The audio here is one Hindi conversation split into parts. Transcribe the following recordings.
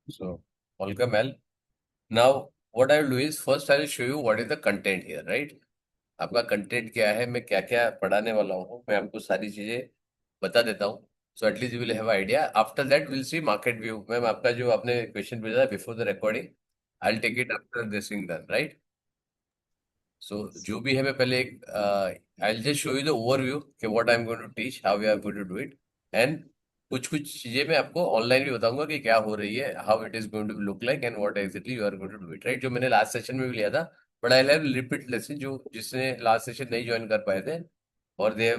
So, welcome Al. Now, what I will do is first I will show you what is the content here, right? आपका कंटेंट क्या है, मैं क्या क्या पढ़ाने वाला हूँ, मैं आपको सारी चीजें बता देता हूँ. So at least you will have idea. After that will see market view. Ma'am आपका जो आपने क्वेश्चन भेजा है before the recording, I will take it after this thing done, right? So जो भी है मैं पहले एक I will just show you the overview कि what I am going to teach, how we are going to do it. And कुछ कुछ चीजें मैं आपको ऑनलाइन भी बताऊंगा कि क्या हो रही है, how it is going to look like and what exactly you are going to do it, right? जो मैंने लास्ट सेशन में भी लिया था. But I have repeat lesson, जो जिसने लास्ट सेशन नहीं ज्वाइन कर पाए थे और they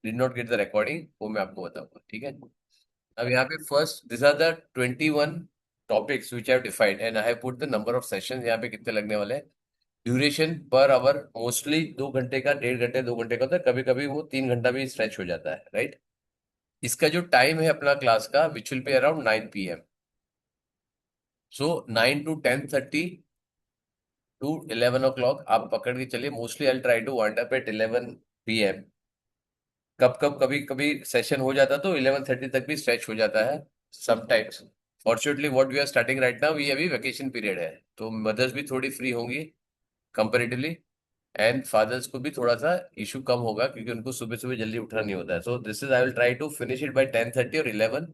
did not get the recording, वो मैं आपको बताऊंगा, ठीक है? अब यहाँ पे first this are the 21 topics which I have defined and I have put the number of sessions यहाँ पे कितने लगने वाले हैं. ड्यूरेशन पर आवर मोस्टली 2 घंटे का, 1.5 घंटे, 2 घंटे का होता है, कभी कभी वो 3 घंटा भी स्ट्रेच हो जाता है, राइट? इसका जो टाइम है अपना क्लास का which will be around 9 PM. So 9 to 10:30 to 11 o'clock आप पकड़ के चलिए. Mostly I try to wind up at 11 PM. कब कब कभी कभी सेशन हो जाता तो 11:30 तक भी स्ट्रेच हो जाता है sometimes. Fortunately what we are starting right now, ये अभी वेकेशन पीरियड है तो मदर्स भी थोड़ी फ्री होंगी कंपेरेटिवली. एंड फादर्स को भी थोड़ा सा इशू कम होगा क्योंकि उनको सुबह सुबह जल्दी उठना नहीं होता है. So this is I will try to finish it by 10:30 और 11.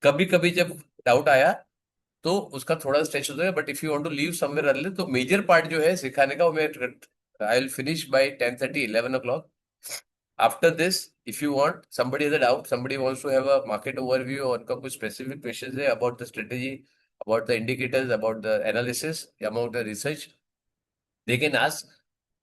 कभी कभी जब डाउट आया तो उसका थोड़ा स्ट्रेच हो जाएगा, but if you want to leave somewhere early तो मेजर पार्ट जो है सिखाने का वो मैं I will finish by 10:30 11 o'clock. After this if you want, somebody has a doubt, somebody wants to have a market overview और उनका कुछ स्पेसिफिक क्वेश्चन है about the strategy, about the indicators, about the analysis, about the research, they can ask.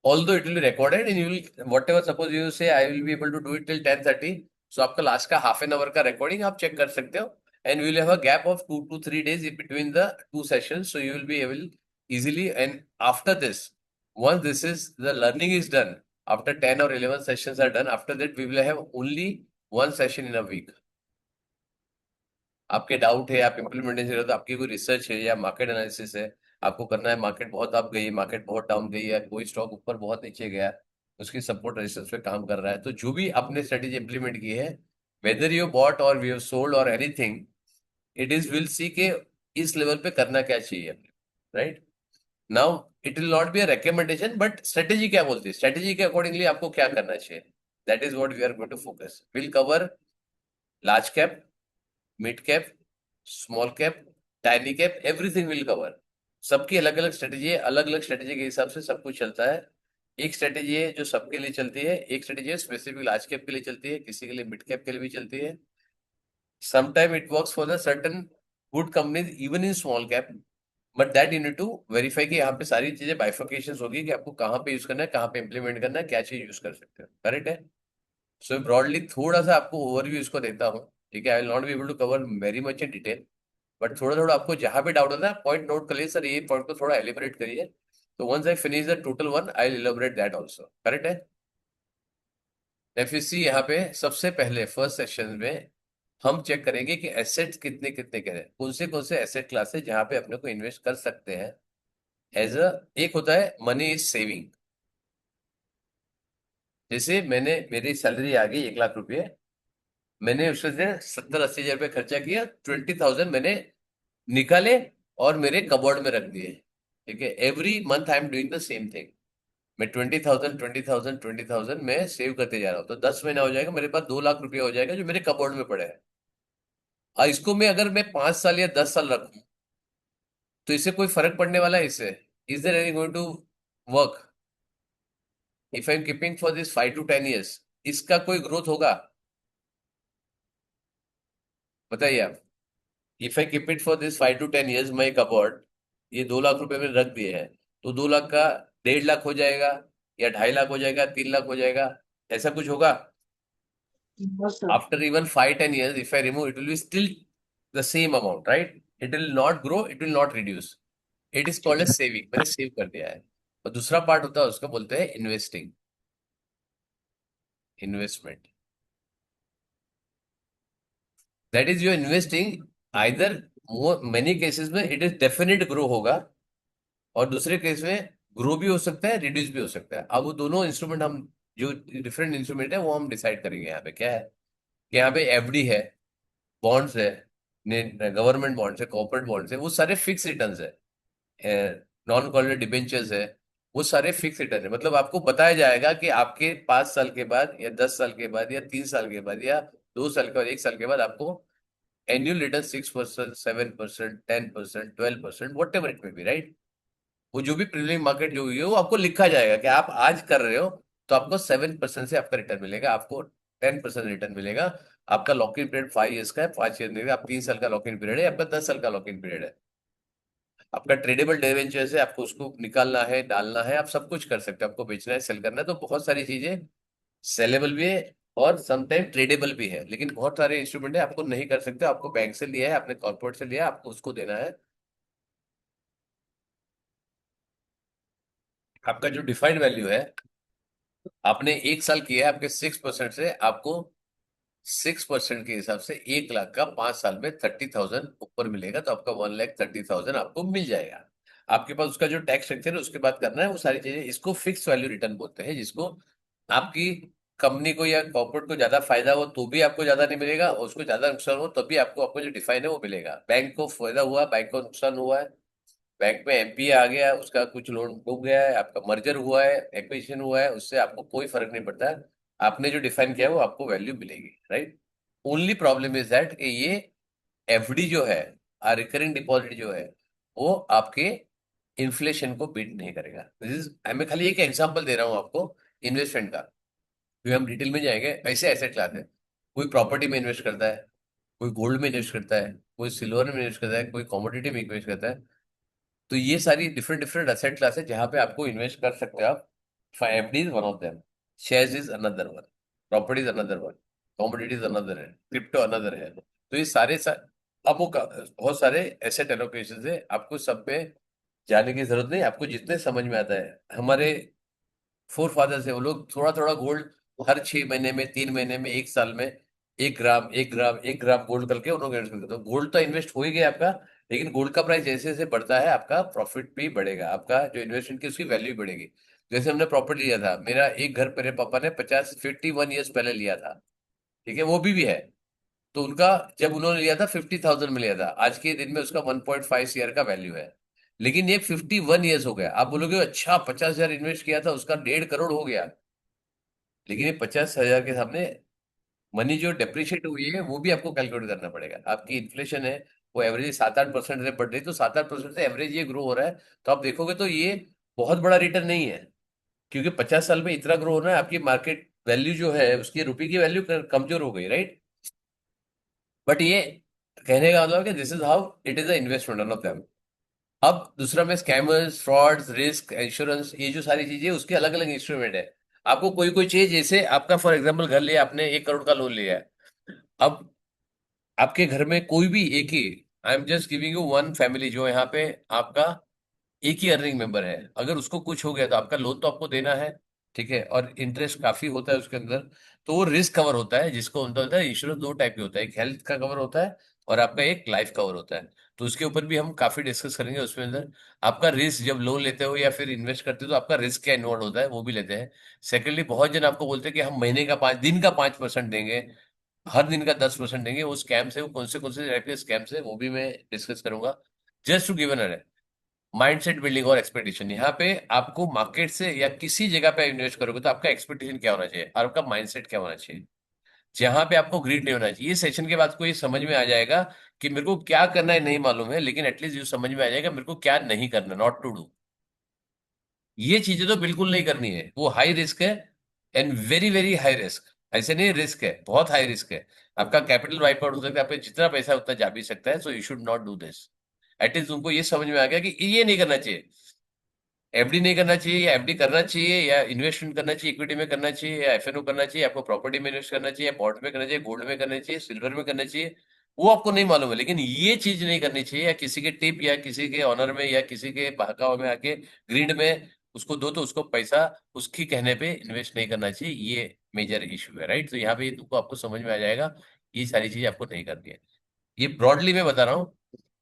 Although it will be recorded and you will whatever, suppose you say I will be able to do it till 10:30, so आपका लास्ट का हाफ एन आवर का रिकॉर्डिंग आप चेक कर सकते हो. And we will have a gap of 2 to 3 days in between the two sessions, so you will be able easily. And after this, once this is the learning is done, after 10 or 11 sessions are done, after that we will have only one session in a week. आपके डाउट है, आप इम्प्लीमेंटेशन है तो आपकी कोई रिसर्च है या मार्केट एनालिसिस है, आपको करना है, मार्केट बहुत अप गई, मार्केट बहुत डाउन गई है, कोई स्टॉक ऊपर बहुत नीचे गया, उसकी सपोर्ट रेजिस्टेंस पे काम कर रहा है, तो जो भी आपने स्ट्रेटेजी इंप्लीमेंट की है, वेदर यू बॉट और यू सोल्ड और anything, it is will see के इस लेवल पे करना क्या चाहिए, right? Now it will not be a recommendation, but strategy क्या बोलती है, स्ट्रेटेजी के अकॉर्डिंगली आपको क्या करना चाहिए, that is what we are going to focus. Will cover large cap, mid cap, small cap, tiny cap, everything will cover. सबकी अलग अलग स्ट्रेटेजी है, अलग अलग स्ट्रेटेजी के हिसाब से सब कुछ चलता है. एक स्ट्रेटेजी है जो सबके लिए चलती है, एक स्ट्रेटेजी है स्पेसिफिक लार्ज कैप के लिए चलती है, किसी के लिए मिड कैप के लिए भी चलती है. Sometime it works for the certain good companies even in small cap, but that you need to verify कि यहाँ पे सारी चीजें बाइफर्केशन होगी कि आपको कहाँ पे यूज करना है, कहाँ पे इंप्लीमेंट करना है, क्या चीज यूज कर सकते हो, करेक्ट है? सो ब्रॉडली थोड़ा सा आपको ओवरव्यू इसको देता हूँ, ठीक है? I will not be able to cover very much in detail, but थोड़ा थोड़ा आपको जहां पे डाउट होता है पॉइंट नोट कर लिए, सर ये पॉइंट को थोड़ा एलिबरेट करिए. तो once I finish the total one I will elaborate that also, correct है? एफएससी यहाँ पे सबसे पहले फर्स्ट सेक्शन में हम चेक करेंगे कि एसेट्स कितने कितने के हैं, कौन से एसेट क्लास है जहां पे अपने को इन्वेस्ट कर सकते हैं. एज अ एक होता है मनी इज सेविंग. जैसे मैंने मेरी सैलरी आ गई 1 लाख रुपये, मैंने उसमें से 70-80 हजार रुपये खर्चा किया, 20,000 मैंने निकाले और मेरे कबोर्ड में रख दिए, ठीक है? Every month I am doing the same thing. मैं 20,000 20,000 20,000 मैं सेव करते जा रहा हूँ, तो 10 महीना हो जाएगा, मेरे पास 2 लाख रुपया हो जाएगा जो मेरे कबोर्ड में पड़े हैं. और इसको मैं अगर मैं 5 साल या 10 साल रखूं तो इससे कोई फर्क पड़ने वाला है इससे? Is there any going to work? If I am keeping for this 5 to 10 years, इसका कोई ग्रोथ होगा? बताइए आप. If I keep it for this 5 to 10 years my cupboard, ये 2 लाख रुपए मैंने रख दिए हैं, तो 2 लाख का 1.5 लाख हो जाएगा या 2.5 लाख हो जाएगा, 3 लाख हो जाएगा, ऐसा कुछ होगा? बस sir. After even 5 10 years, if I remove, it will be still the same amount, right? It will not grow, it will not reduce. It is called as saving. मैंने सेव कर दिया है. और दूसरा पार्ट होता है उसका बोलते हैं investing, investment. That is your investing. Either many cases में इट इज डेफिनेट ग्रो होगा, और दूसरे केस में ग्रो भी हो सकता है, रिड्यूस भी हो सकता है. अब वो दोनों इंस्ट्रूमेंट हम, जो डिफरेंट इंस्ट्रूमेंट है वो हम डिसाइड करेंगे. यहाँ पे क्या है कि यहाँ पे एफडी है, बॉन्ड्स है, गवर्नमेंट बॉन्ड्स है, कॉर्पोरेट बॉन्ड्स है, वो सारे फिक्स रिटर्न्स है। नॉन कॉलेज डिबेंचर्स है, वो सारे फिक्स रिटर्न है। मतलब आपको बताया जाएगा कि आपके 5 साल के बाद या 10 साल के बाद या 3 साल के बाद या 2 साल के बाद, 1 साल के बाद आपको annual return 6%, 7%, 10%, 12%, what ever it में बी, राइट। वो जो भी प्रीमियम मार्केट जो हुई है वो आपको लिखा जाएगा कि आप आज कर रहे हो तो आपको 7% से आपका रिटर्न मिलेगा, आपको 10% रिटर्न मिलेगा। आपका लॉक इन पीरियड 5 ईयर्स का है, 5 ईयर मिलेगा। आप 3 साल का लॉक इन पीरियड है, आपका 10 साल का लॉक इन पीरियड है। आपका ट्रेडेबल डिवेंचर्स है, आपको उसको निकालना है, डालना है, आप सब कुछ कर सकते हो। आपको बेचना है, सेल करना है, तो बहुत सारी चीजें सेलेबल भी है और समटाइम ट्रेडेबल भी है। लेकिन बहुत सारे इंस्ट्रूमेंट है आपको नहीं कर सकते। आपको बैंक से लिया है, आपने कॉर्पोरेट से लिया है, आपको उसको देना है। आपका जो डिफाइंड वैल्यू है, आपने 1 साल किया है, आपके 6% से आपको 6% के हिसाब से 1 लाख का 5 साल में 30,000 ऊपर मिलेगा, तो आपका 1,30,000 आपको मिल जाएगा। आपके पास उसका जो टैक्स स्ट्रक्चर है उसके बाद करना है वो सारी चीजें। इसको फिक्स वैल्यू रिटर्न बोलते हैं, जिसको आपकी कंपनी को या कॉर्पोरेट को ज्यादा फायदा हो तो भी आपको ज्यादा नहीं मिलेगा, और उसको ज्यादा नुकसान हो तब भी आपको आपको जो डिफाइन है वो मिलेगा। बैंक को फायदा हुआ, बैंक को नुकसान हुआ है, बैंक में एमपी आ गया, उसका कुछ लोन डूब गया है, आपका मर्जर हुआ है, एक्विजिशन हुआ है, उससे आपको कोई फर्क नहीं पड़ता है। आपने जो डिफाइन किया है वो आपको वैल्यू मिलेगी, right. Only problem is that कि ये एफडी जो है, रिकरिंग डिपॉजिट जो है, वो आपके इन्फ्लेशन को बीट नहीं करेगा। दिस इज, मैं खाली एक एग्जांपल दे रहा हूँ आपको इन्वेस्टमेंट का। फिर हम डिटेल में जाएंगे। ऐसे एसेट क्लास है, कोई प्रॉपर्टी में इन्वेस्ट करता है, कोई गोल्ड में इन्वेस्ट करता है, कोई सिल्वर में इन्वेस्ट करता है, कोई कमोडिटी में इन्वेस्ट करता है। तो ये सारी डिफरेंट डिफरेंट एसेट क्लास है जहां पे आपको इन्वेस्ट कर सकते हो आप। FD is one of them, shares is another one, property is another one, commodities another है, क्रिप्टो अनदर है। तो ये अब वो बहुत सारे एसेट एलोकेशन है, आपको सब में जाने की जरूरत नहीं। आपको जितने समझ में आता है, हमारे फोर फादर्स है, वो लोग थोड़ा थोड़ा गोल्ड हर 6 महीने में, 3 महीने में, 1 साल में 1 ग्राम 1 ग्राम 1 ग्राम गोल्ड करके उन्होंने इन्वेस्ट कर दिया। तो गोल्ड तो इन्वेस्ट हो ही गया आपका, लेकिन गोल्ड का प्राइस जैसे जैसे बढ़ता है आपका प्रॉफिट भी बढ़ेगा, आपका जो इन्वेस्टमेंट की उसकी वैल्यू बढ़ेगी। जैसे हमने प्रॉपर्टी लिया था, मेरा एक घर मेरे पापा ने 51 ईयर्स पहले लिया था, ठीक है, वो भी है। तो उनका जब उन्होंने लिया था 50,000 में लिया था, आज के दिन में उसका 1.5 ईयर का वैल्यू है। लेकिन ये 51 ईयर्स हो गया। आप बोलोगे अच्छा 50,000 इन्वेस्ट किया था उसका 1.5 करोड़ हो गया, लेकिन ये 50,000 के सामने मनी जो डेप्रिशिएट हुई है वो भी आपको कैलकुलेट करना पड़ेगा। आपकी इन्फ्लेशन है वो एवरेज 7-8% से बढ़ रही है, तो 7-8% से एवरेज ये ग्रो हो रहा है। तो आप देखोगे तो ये बहुत बड़ा रिटर्न नहीं है, क्योंकि 50 साल में इतना ग्रो होना है। आपकी मार्केट वैल्यू जो है उसकी, रुपए की वैल्यू कमजोर हो गई, राइट। बट ये कहने का मतलब है कि this is how it is a investment, one of them. अब दूसरा में स्कैमर्स, फ्रॉड्स, रिस्क, इंश्योरेंस, ये जो सारी चीजें उसके अलग अलग इंस्ट्रूमेंट है। आपको कोई कोई चीज, जैसे आपका फॉर एग्जांपल घर लिया आपने, 1 करोड़ का लोन लिया है। अब आपके घर में कोई भी एक ही, I am just giving you one family, जो यहाँ पे आपका एक ही अर्निंग मेंबर है, अगर उसको कुछ हो गया तो आपका लोन तो आपको देना है, ठीक है, और इंटरेस्ट काफी होता है उसके अंदर। तो वो रिस्क कवर होता है, जिसको होता है इंश्योरेंस। दो टाइप के होता है, एक हेल्थ का कवर होता है और आपका एक लाइफ कवर होता है। तो उसके ऊपर भी हम काफी डिस्कस करेंगे उसमें अंदर। आपका रिस्क, जब लोन लेते हो या फिर इन्वेस्ट करते हो तो आपका रिस्क क्या इन्वॉल्व होता है वो भी लेते हैं। सेकेंडली, बहुत जन आपको बोलते हैं कि हम महीने का 5 दिन का 5% देंगे, हर दिन का 10% देंगे। वो स्कैम से, वो कौन से टाइप के स्कैम से, वो भी मैं डिस्कस करूंगा। Just to given a mindset building और एक्सपेक्टेशन। यहाँ पे आपको मार्केट से या किसी जगह पे इन्वेस्ट करोगे तो आपका एक्सपेक्टेशन क्या होना चाहिए और आपका माइंडसेट क्या होना चाहिए। जहां पे आपको ग्रीड नहीं होना चाहिए। ये सेशन के बाद को ये समझ में आ जाएगा कि मेरे को क्या करना है नहीं मालूम है, लेकिन एटलीस्ट ये समझ में आ जाएगा मेरे को क्या नहीं करना, नॉट टू डू। ये चीजें तो बिल्कुल नहीं करनी है, वो हाई रिस्क है, and very very high risk. ऐसे नहीं, रिस्क है, बहुत हाई रिस्क है। आपका कैपिटल वाइप आउट हो सकता है, आपका जितना पैसा है उतना जा भी सकता है। So you should not do this. At least उनको ये समझ में आ गया कि ये नहीं करना चाहिए। एफडी नहीं करना चाहिए, या एफडी करना चाहिए, या इन्वेस्टमेंट करना चाहिए, इक्विटी में करना चाहिए, या एफएनओ करना चाहिए, आपको प्रॉपर्टी में इन्वेस्ट करना चाहिए, बॉन्ड में करना चाहिए, गोल्ड में करना चाहिए, सिल्वर में करना चाहिए, वो आपको नहीं मालूम है। लेकिन ये चीज नहीं करनी चाहिए, या किसी के टिप या किसी के ऑनर में या किसी के बहकावे में आके ग्रीड में उसको दो तो उसको पैसा उसकी कहने पे इन्वेस्ट नहीं करना चाहिए। ये मेजर इशू है, राइट। तो यहाँ पे तुमको आपको समझ में आ जाएगा ये सारी चीजें आपको नहीं करनी है। ये ब्रॉडली मैं बता रहा हूँ।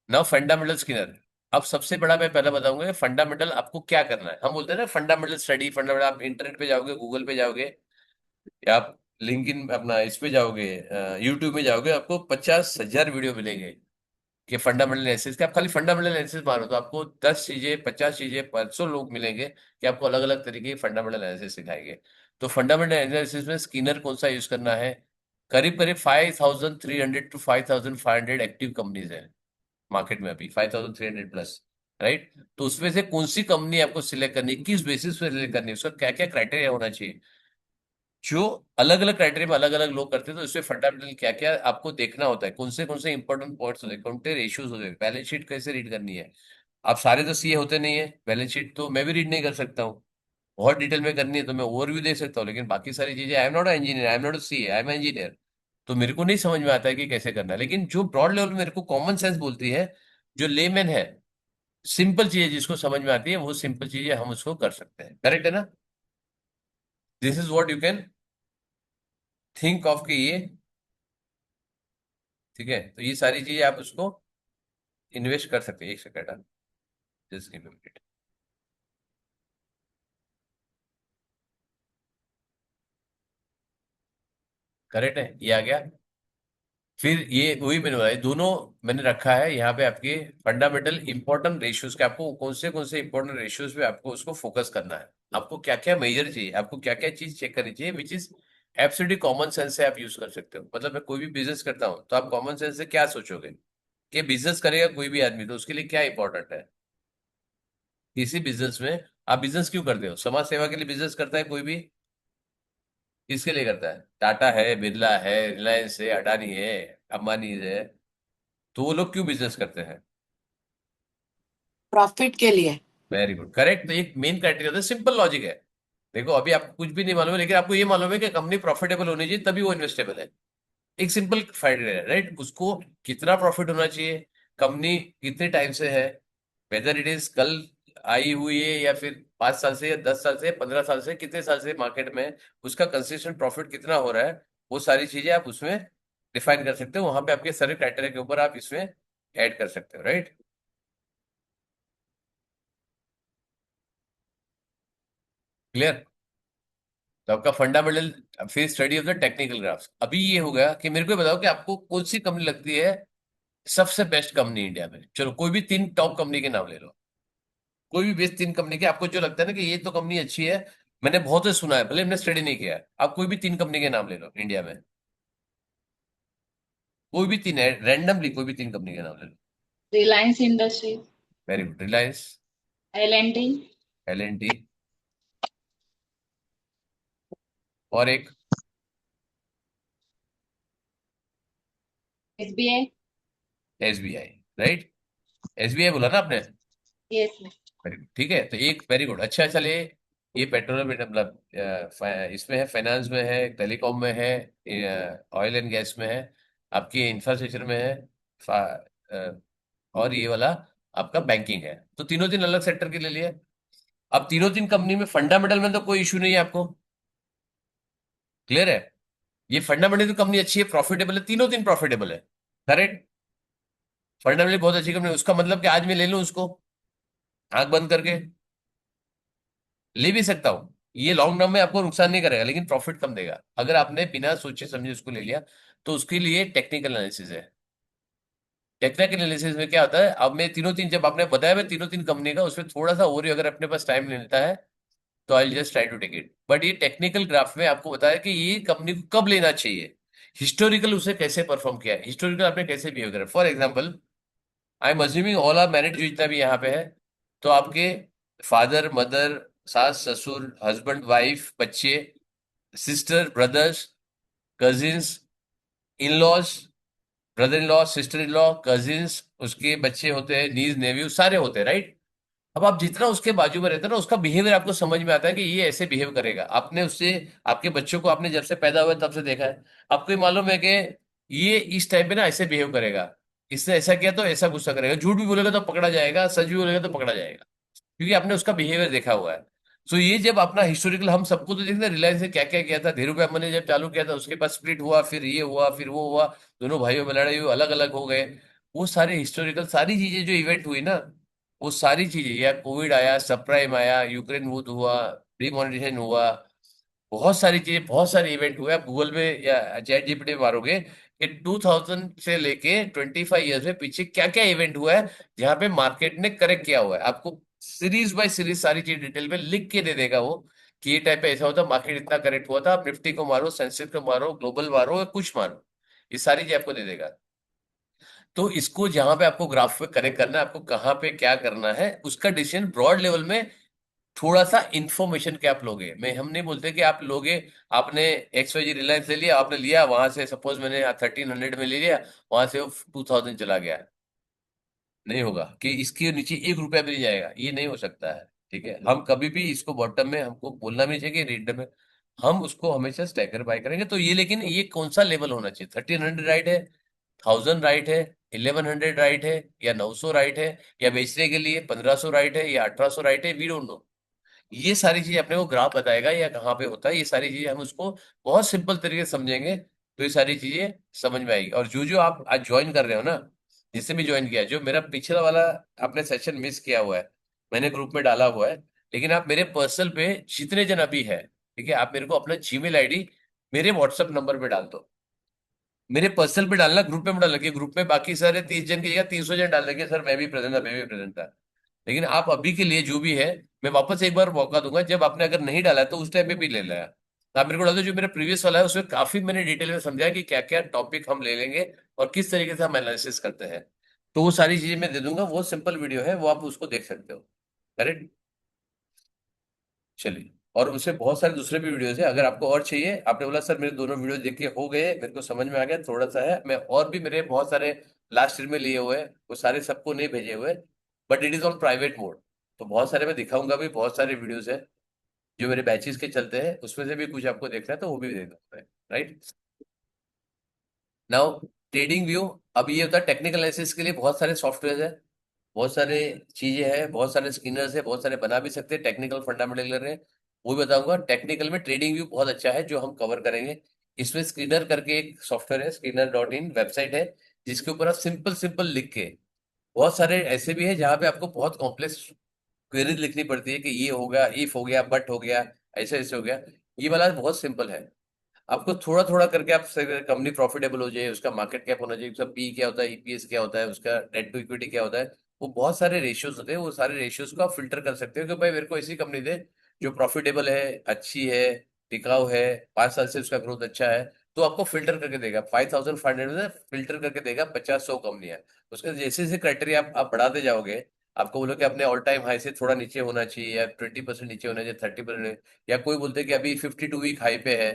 Now fundamental Skinner. अब सबसे बड़ा मैं पहले बताऊंगा कि फंडामेंटल आपको क्या करना है। हम बोलते हैं ना फंडामेंटल स्टडी, फंडामेंटल। आप इंटरनेट पे जाओगे, गूगल पे जाओगे, या आप लिंक्डइन अपना इस पे जाओगे, यूट्यूब में जाओगे, आपको 50,000 वीडियो मिलेंगे। कि फंडामेंटल एनालिसिस कि आप खाली फंडामेंटल एनालिसिस मारो तो आपको 10 चीजें, 50 चीजें, 500 लोग मिलेंगे कि आपको अलग अलग तरीके की फंडामेंटल एनालिसिस सिखाएंगे। तो फंडामेंटल एनालिसिस में स्किनर कौन सा यूज करना है, करीब करीब 5300 to 5500 एक्टिव कंपनीज है मार्केट में अभी, 5300 प्लस, राइट। तो उसमें से कौन सी कंपनी आपको सिलेक्ट करनी है, किस बेसिस पे सिलेक्ट करनी है, उसका क्या क्या क्राइटेरिया होना चाहिए, जो अलग अलग क्राइटेरिया में अलग अलग लोग करते हैं। तो इसमें फंडामेंटल क्या क्या आपको देखना होता है, कौन से इंपॉर्टेंट पॉइंट्स होते हैं, कौन से रेशियोज होते हैं, बैलेंस शीट कैसे रीड करनी है। आप सारे तो सीए होते नहीं है, बैलेंस शीट तो मैं भी रीड नहीं कर सकता हूँ, बहुत डिटेल में करनी है तो मैं ओवरव्यू दे सकता हूँ, लेकिन बाकी सारी चीजें, I am not engineer, I am not C, I am engineer, तो मेरे को नहीं समझ में आता है कि कैसे करना है। लेकिन जो ब्रॉड लेवल में मेरे को कॉमन सेंस बोलती है, जो लेमैन है, सिंपल चीजें जिसको समझ में आती है, वो सिंपल चीजें हम उसको कर सकते हैं, करेक्ट है ना। This is what you can think of कि ये, ठीक है, तो ये सारी चीजें आप उसको इन्वेस्ट कर सकते हैं। एक second, just give me minute. Correct है, ये आ गया। फिर ये वही मैंने बताया, दोनों मैंने रखा है यहाँ पे आपके फंडामेंटल इंपॉर्टेंट रेशियोज के, आपको कौन से इंपॉर्टेंट रेशियोज पे आपको उसको फोकस करना है, आपको क्या क्या मेजर चाहिए, आपको क्या क्या चीज चेक करनी चाहिए, which is absolutely common sense से आप यूज कर सकते हो। मतलब मैं कोई भी बिजनेस करता हूँ तो आप कॉमन सेंस से क्या सोचोगे कि बिजनेस करेगा कोई भी आदमी तो उसके लिए क्या इंपॉर्टेंट है। किसी बिजनेस में आप बिजनेस क्यों करते हो, समाज सेवा के लिए बिजनेस करता है कोई भी, किसके लिए करता है, टाटा है, बिरला है, रिलायंस है, अडानी है, अंबानी है, तो वो लोग क्यों बिजनेस करते हैं। प्रॉफिट के लिए। Very good, correct. तो एक मेन क्राइटेरिया होता है, सिंपल लॉजिक है। देखो अभी आपको कुछ भी नहीं मालूम है, लेकिन आपको ये मालूम है कि कंपनी प्रॉफिटेबल होनी चाहिए तभी वो इन्वेस्टेबल है। एक सिंपल क्राइटेरिया है, राइट। उसको कितना प्रॉफिट होना चाहिए, कंपनी कितने टाइम से है, वेदर इट इज कल आई हुई है या फिर 5 साल से या 10 साल से 15 साल से, कितने साल से मार्केट में है, उसका कंसिस्टेंट प्रॉफिट कितना हो रहा है, वो सारी चीजें आप उसमें डिफाइन कर सकते हो। वहां पे आपके सारे क्राइटेरिया के ऊपर आप इसमें ऐड कर सकते हो, राइट। क्लियर। तो आपका फंडामेंटल, फिर study of the technical graphs. अभी ये हो गया कि मेरे को ये बताओ कि आपको कौन सी कंपनी लगती है सबसे बेस्ट कंपनी इंडिया में। चलो कोई भी 3 टॉप कंपनी के नाम ले लो, कोई भी बेस्ट 3 कंपनी के, आपको जो लगता है ना कि ये तो कंपनी अच्छी है, मैंने बहुत से सुना है, भले मैंने स्टडी नहीं किया है, आप कोई भी 3 कंपनी के नाम ले लो इंडिया में, कोई भी तीन है, रैंडमली कोई भी 3 कंपनी के नाम ले लो। Reliance industry. Very good, Reliance, L&T। L&T, और एक SBI। SBI, right. SBI बोला ना आपने, यस। वेरी गुड, ठीक है। तो एक वेरी गुड, अच्छा चले, ये पेट्रोल में मतलब इसमें है, फाइनेंस में है, टेलीकॉम में है, ऑयल एंड गैस में है, आपकी इंफ्रास्ट्रक्चर में है, और ये वाला आपका बैंकिंग है। तो तीनों तीन अलग सेक्टर के ले लिए। अब तीनों तीन कंपनी में फंडामेंटल में तो कोई इशू नहीं है आपको, क्लियर है। ये फंडामेंटल कंपनी अच्छी है, प्रॉफिटेबल है, तीनों तीन प्रॉफिटेबल है, करेक्ट। फंडामेंटली बहुत अच्छी कंपनी, उसका मतलब कि आज मैं ले लूं उसको आंख बंद करके, ले भी सकता हूँ, ये लॉन्ग टर्म में आपको नुकसान नहीं करेगा लेकिन प्रॉफिट कम देगा। अगर आपने बिना सोचे समझे उसको ले लिया तो उसके लिए टेक्निकल एनालिसिस है। टेक्निकल एनालिसिस में क्या होता है, अब मैं तीनों तीन, जब आपने बताया मैं तीनों तीन कंपनी का, उसमें थोड़ा सा और अगर अपने पास टाइम मिलता है तो I just try to take it. But ये टेक्निकल ग्राफ में आपको बताया कि ये कंपनी को कब लेना चाहिए, हिस्टोरिकल उसे कैसे परफॉर्म किया है, हिस्टोरिकल आपने कैसे बिहेव करा। For example, I am assuming all are married, जो जितना भी यहाँ पे है, तो आपके फादर मदर, सास ससुर, हस्बैंड वाइफ, बच्चे, sister brothers, cousins, in laws, brother in law, sister in law, cousins, उसके बच्चे होते हैं, नीज नेव्यू, सारे होते हैं, राइट। अब आप जितना उसके बाजू में रहते हैं ना, उसका बिहेवियर आपको समझ में आता है कि ये ऐसे बिहेव करेगा। आपने उससे, आपके बच्चों को आपने जब से पैदा हुआ है तब से देखा है, आपको ये मालूम है कि ये इस टाइम पे ना ऐसे बिहेव करेगा, इसने ऐसा किया तो ऐसा गुस्सा करेगा, झूठ भी बोलेगा तो पकड़ा जाएगा, सच भी बोलेगा तो पकड़ा जाएगा, क्योंकि आपने उसका बिहेवियर देखा हुआ है। सो ये जब अपना हिस्टोरिकल, हम सबको तो देखते हैं रिलायंस ने क्या क्या किया था, धीरू भाई अंबानी ने जब चालू किया था उसके बाद स्प्लिट हुआ, फिर ये हुआ, फिर वो हुआ, दोनों भाइयों में लड़ाई हुई, अलग अलग हो गए। वो सारे हिस्टोरिकल सारी चीजें जो इवेंट हुई ना, वो सारी चीजें, या कोविड आया, सब प्राइम आया, यूक्रेन युद्ध हुआ, डिमोनेटाइजेशन हुआ, बहुत सारी चीजें, बहुत सारे इवेंट हुए। आप गूगल में या चैट जीपीटी में मारोगे कि 2000 से लेके 25 ईयर्स में पीछे क्या क्या इवेंट हुआ है जहां पे मार्केट ने करेक्ट किया हुआ है। आपको सीरीज बाय सीरीज सारी चीज डिटेल में लिख के दे देगा वो, कि ये टाइप पे ऐसा होता, मार्केट इतना करेक्ट हुआ था, आप निफ्टी को मारो, सेंसेक्स को मारो, ग्लोबल मारो या कुछ मारो, ये सारी चीज आपको दे देगा। तो इसको जहां पे आपको ग्राफ पे करेक्ट करना है, आपको कहाँ पे क्या करना है, उसका डिसीजन ब्रॉड लेवल में थोड़ा सा इंफॉर्मेशन के आप लोगे। मैं हम नहीं बोलते कि आप लोगे, आपने XYZ रिलायंस ले लिया, आपने लिया वहां से, सपोज मैंने 1300 में ले लिया, वहां से वो 2000 चला गया, नहीं होगा कि इसके नीचे 1 रुपया भी नहीं जाएगा, ये नहीं हो सकता है। ठीक है, हम कभी भी इसको बॉटम में हमको बोलना भी नहीं चाहिए कि रीड में, हम उसको हमेशा स्टैगर बाय करेंगे। तो ये, लेकिन ये कौन सा लेवल होना चाहिए, 1300 राइट है, 1000 राइट है, 1100 राइट है, या 900 राइट है, या बेचने के लिए 1500 राइट है, या 1800 राइट है, वी डोंट नो। ये सारी चीजें अपने को ग्राफ बताएगा या कहाँ पे होता है, ये सारी चीजें हम उसको बहुत सिंपल तरीके से समझेंगे, तो ये सारी चीजें समझ में आएगी। और जो जो आप आज ज्वाइन कर रहे हो ना, जिससे भी ज्वाइन किया है, जो मेरा पिछला वाला आपने सेशन मिस किया हुआ है, मैंने ग्रुप में डाला हुआ है, लेकिन आप मेरे पर्सनल पे जितने जन अभी है, ठीक है, आप मेरे को अपना Gmail ID मेरे व्हाट्सएप नंबर पे डाल दो। मेरे पर्सनल पे डालना, ग्रुप में मत डालना, कि ग्रुप में बाकी सारे 30 जन की जगह 300 जन डाल देंगे, सर मैं भी प्रेजेंट था, मैं भी प्रेजेंट था। लेकिन आप अभी के लिए जो भी है, मैं वापस एक बार मौका दूंगा, जब आपने अगर नहीं डाला है, तो उस टाइम पे भी ले लिया। तो आप मेरे को डाल दो, जो मेरा प्रीवियस वाला है उसमें काफी मैंने डिटेल में समझाया कि क्या क्या टॉपिक हम ले लेंगे और किस तरीके से हम एनालिसिस करते हैं। तो वो सारी चीजें मैं दे दूंगा, वो सिंपल वीडियो है, वो आप उसको देख सकते हो। करेक्ट। चलिए, और उससे बहुत सारे दूसरे भी वीडियोस है, अगर आपको और चाहिए, आपने बोला सर मेरे दोनों वीडियो देख के हो गए, मेरे को समझ में आ गया, थोड़ा सा है, मैं और भी मेरे बहुत सारे लास्ट ईयर में लिए हुए हैं, वो सारे सबको नहीं भेजे हुए, but it is on private mode. तो बहुत सारे मैं दिखाऊंगा भी, बहुत सारे वीडियोस है जो मेरे बैचेस के चलते हैं, उसमें से भी कुछ आपको देखना है तो वो भी दे दूंगा। राइट। Now trading view. अब ये होता है टेक्निकल एनालिसिस के लिए बहुत सारे सॉफ्टवेयर है, बहुत सारे चीजें हैं, बहुत सारे स्किनर्स है, बहुत सारे बना भी सकते हैं, टेक्निकल फंडामेंटल है, वो भी बताऊंगा। टेक्निकल में ट्रेडिंग व्यू बहुत अच्छा है जो हम कवर करेंगे। इसमें स्क्रीनर करके एक सॉफ्टवेयर है, स्क्रीनर.in वेबसाइट है, जिसके ऊपर आप सिंपल सिंपल लिख के, बहुत सारे ऐसे भी है जहाँ पे आपको बहुत कॉम्प्लेक्स क्वेरीज लिखनी पड़ती है, कि ये होगा, इफ हो गया, बट हो गया, ऐसे ऐसे हो गया। ये वाला बहुत सिंपल है। आपको थोड़ा थोड़ा करके आप, कंपनी प्रॉफिटेबल हो जाए, उसका मार्केट कैप होना चाहिए, उसका पी क्या होता है, ईपीएस क्या होता है, उसका डेट टू इक्विटी क्या होता है, वो बहुत सारे रेशियोज होते हैं, वो सारे रेशियोज को आप फिल्टर कर सकते हो कि भाई मेरे को ऐसी कंपनी दे जो प्रॉफिटेबल है, अच्छी है, टिकाऊ है, 5 साल से उसका ग्रोथ अच्छा है। तो आपको फिल्टर करके देगा, 5500 में फिल्टर करके देगा 50-100 कंपनियां। उसके जैसे जैसे क्राइटेरिया आप बढ़ाते जाओगे, आपको बोलो कि अपने ऑल टाइम हाई से थोड़ा नीचे होना चाहिए, या 20% नीचे होना चाहिए, 30%, या कोई बोलते हैं कि अभी 52 वीक हाई पे है,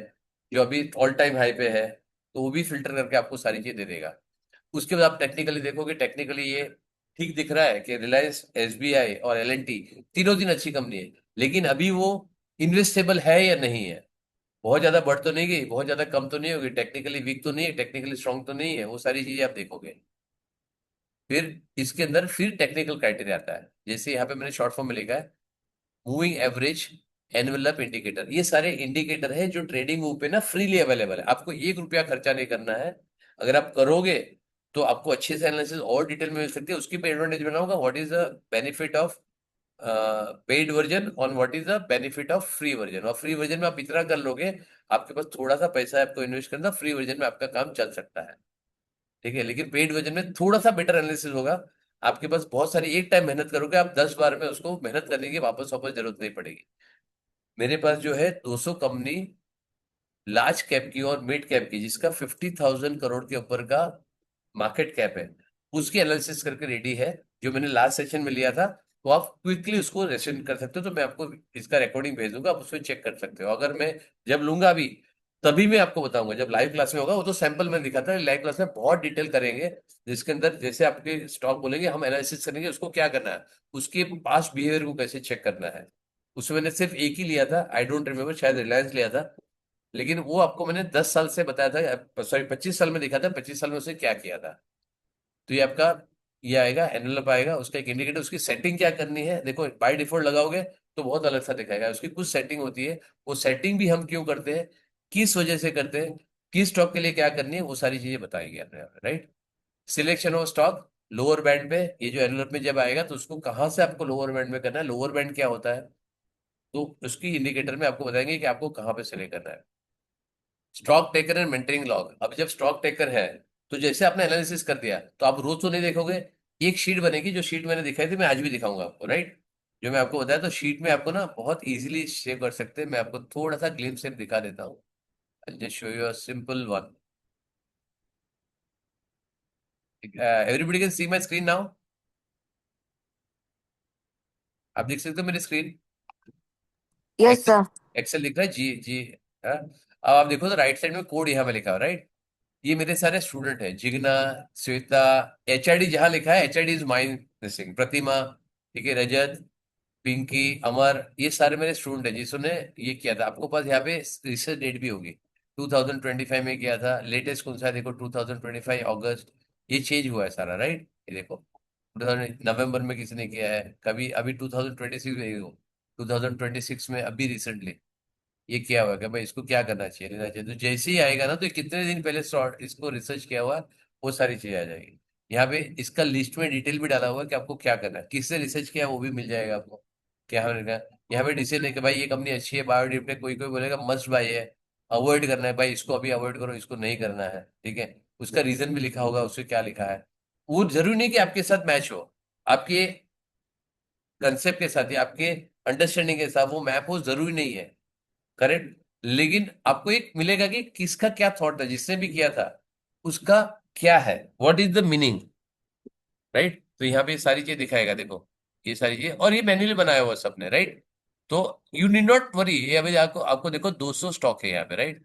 जो अभी ऑल टाइम हाई पे है, तो वो भी फिल्टर करके आपको सारी चीज दे देगा। उसके बाद आप टेक्निकली देखोगे, टेक्निकली ये ठीक दिख रहा है कि रिलायंस, एसबीआई और एलएनटी तीनों दिन अच्छी कंपनी है, लेकिन अभी वो इन्वेस्टेबल है या नहीं है, बहुत ज्यादा बढ़ तो नहीं गई, बहुत ज्यादा कम तो नहीं होगी, टेक्निकली वीक तो नहीं है, टेक्निकली स्ट्रांग तो नहीं है, वो सारी चीजें आप देखोगे। फिर इसके अंदर फिर टेक्निकल क्राइटेरिया आता है, जैसे यहाँ पे मैंने शॉर्ट फॉर्म में लिखा है, मूविंग एवरेज, एनवेलप इंडिकेटर, ये सारे इंडिकेटर है जो ट्रेडिंग मूव पे ना फ्रीली अवेलेबल है, आपको 1 रुपया खर्चा नहीं करना है। अगर आप करोगे तो आपको अच्छे से एनालिसिस और डिटेल में मिल सकती है। उसकी पे एडवांटेज बनाऊंगा, what is the benefit of paid version on what is the benefit of free version. और फ्री वर्जन में आप इतना कर लोगे, आपके पास थोड़ा सा पैसा है आपको इन्वेस्ट करना, फ्री वर्जन में आपका काम चल सकता है। ठीक है, लेकिन पेड वर्जन में थोड़ा सा बेटर एनालिसिस होगा, आपके पास बहुत सारी, एक टाइम मेहनत करोगे आप, 10 बार में उसको मेहनत करने की वापस वापस जरूरत नहीं पड़ेगी। मेरे पास जो है 200 कंपनी, लार्ज कैप की और मिड कैप की, जिसका 50,000 करोड़ के ऊपर का मार्केट कैप है, उसकी एनालिसिस करके रेडी है, जो मैंने लास्ट सेशन में लिया था। तो आप क्विकली उसको रेसेंड कर सकते हो, तो मैं आपको इसका रिकॉर्डिंग भेज दूंगा, आप उसमें चेक कर सकते हो। अगर मैं जब लूंगा अभी, तभी मैं आपको बताऊंगा, जब लाइव क्लास में होगा, वो तो सैंपल में दिखाता है, लाइव क्लास में बहुत डिटेल करेंगे, जिसके अंदर जैसे आपके स्टॉक बोलेंगे हम एनालिसिस करेंगे, उसको क्या करना है, उसके पास्ट बिहेवियर को कैसे चेक करना है। उसमें मैंने सिर्फ एक ही लिया था, आई डोंट रिमेम्बर, शायद रिलायंस लिया था, लेकिन वो आपको मैंने 10 साल से बताया था, सॉरी 25 साल में दिखा था, 25 साल में उसे क्या किया था। तो ये आपका, ये आएगा एनवेलप आएगा, उसका एक इंडिकेटर, उसकी सेटिंग क्या करनी है, देखो बाय डिफॉल्ट लगाओगे तो बहुत अलग सा दिखाएगा, उसकी कुछ सेटिंग होती है, वो सेटिंग भी हम क्यों करते हैं, किस वजह से करते हैं, किस स्टॉक के लिए क्या करनी है, वो सारी चीजें बताएंगे आपने, right. Selection of stock, lower band पे, ये जो एनवेलप में जब आएगा तो उसको कहाँ से आपको लोअर बैंड में करना है, लोअर बैंड क्या होता है, तो उसकी इंडिकेटर में आपको बताएंगे कि आपको कहाँ पे सिलेक्ट करना है। Stock taker and maintaining log. अब जब स्टॉक टेकर है, तो जैसे आपने एनालिसिस कर दिया, तो आप रोज तो नहीं देखोगे। एक शीट बनेगी, जो शीट मैंने दिखाई थी, मैं आज भी दिखाऊंगा आपको, राइट। जो मैं आपको बताया, तो शीट में आपको ना बहुत इजीली सेव कर सकते हैं। मैं आपको थोड़ा सा ग्लिम्स से दिखा देता हूँ। Just show you a simple one. Everybody can see my screen now. आप देख सकते हो मेरी screen. Yes, excel, sir. Excel दिख रहा है जी जी। हाँ? अब आप देखो तो राइट साइड में कोड यहाँ पे लिखा है, राइट। ये मेरे सारे स्टूडेंट हैं, जिग्ना, श्वेता। एचआईडी जहां लिखा है, एचआईडी इज माइन सिंह, प्रतिमा, ठीक है, रजत, पिंकी, अमर, ये सारे मेरे स्टूडेंट हैं जिन्होंने ये किया था। आपको पास यहाँ पे रिसर्च डेट भी होगी, 2025 में किया था। लेटेस्ट कौन सा है देखो, 2025 अगस्त। ये चेंज हुआ है सारा, राइट। ये देखो, 2000 नवंबर में किसी ने किया है, कभी अभी 2026 में, 2026 में अभी रिसेंटली ये किया हुआ है कि भाई इसको क्या करना चाहिए, लेना चाहिए। तो जैसे ही आएगा ना, तो कितने दिन पहले शॉर्ट इसको रिसर्च किया हुआ है, वो सारी चीजें आ जाएगी। यहाँ पे इसका लिस्ट में डिटेल भी डाला हुआ है कि आपको क्या करना है, किससे रिसर्च किया है, वो भी मिल जाएगा आपको। क्या हमने कहा, यहाँ पे डिटेल है कि भाई ये कंपनी अच्छी है, बायोडिप है, कोई कोई बोलेगा मस्ट बाय है, अवॉइड करना है भाई इसको, अभी अवॉइड करो, इसको नहीं करना है, ठीक है। उसका रीजन भी लिखा होगा, उससे क्या लिखा है। वो जरूरी नहीं कि आपके साथ मैच हो, आपके कंसेप्ट के साथ या आपके अंडरस्टैंडिंग के साथ वो मैप हो, जरूरी नहीं है, करेक्ट। लेकिन आपको एक मिलेगा कि किसका क्या थॉट था, जिसने भी किया था उसका क्या है, what is the meaning, right. तो यहाँ पे ये सारी चीज दिखाएगा, देखो ये सारी चीज, और ये मैन्युअली बनाया हुआ है सबने, राइट। तो यू नीड नॉट वरी। ये अभी आपको आपको देखो 200 स्टॉक है यहाँ पे, राइट।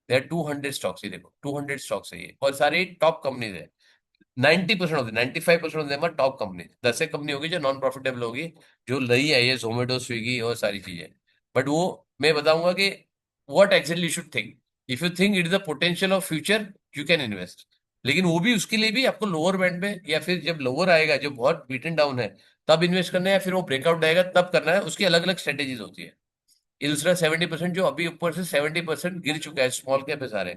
देयर 200 स्टॉक्स, ये देखो 200 स्टॉक्स है ये, और सारे टॉप कंपनीज है। 90% होते, 95% होते हैं टॉप कंपनी। 10 एक कंपनी होगी जो नॉन प्रॉफिटेबल होगी, जो नई आई है, जोमेटो, स्विगी और सारी चीजें। बट वो मैं बताऊंगा कि what actually you should think. If you think it is the potential of future, you can invest. लेकिन वो भी उसके लिए भी आपको लोअर बैंड में, या फिर जब लोअर आएगा जो बहुत बीटन डाउन है, तब इन्वेस्ट करना है, या फिर वो ब्रेकआउट आएगा तब करना है। उसकी अलग अलग स्ट्रेटेजीज होती है। ये दूसरा 70% जो अभी ऊपर से 70% गिर चुका है, स्मॉल कैप है सारे,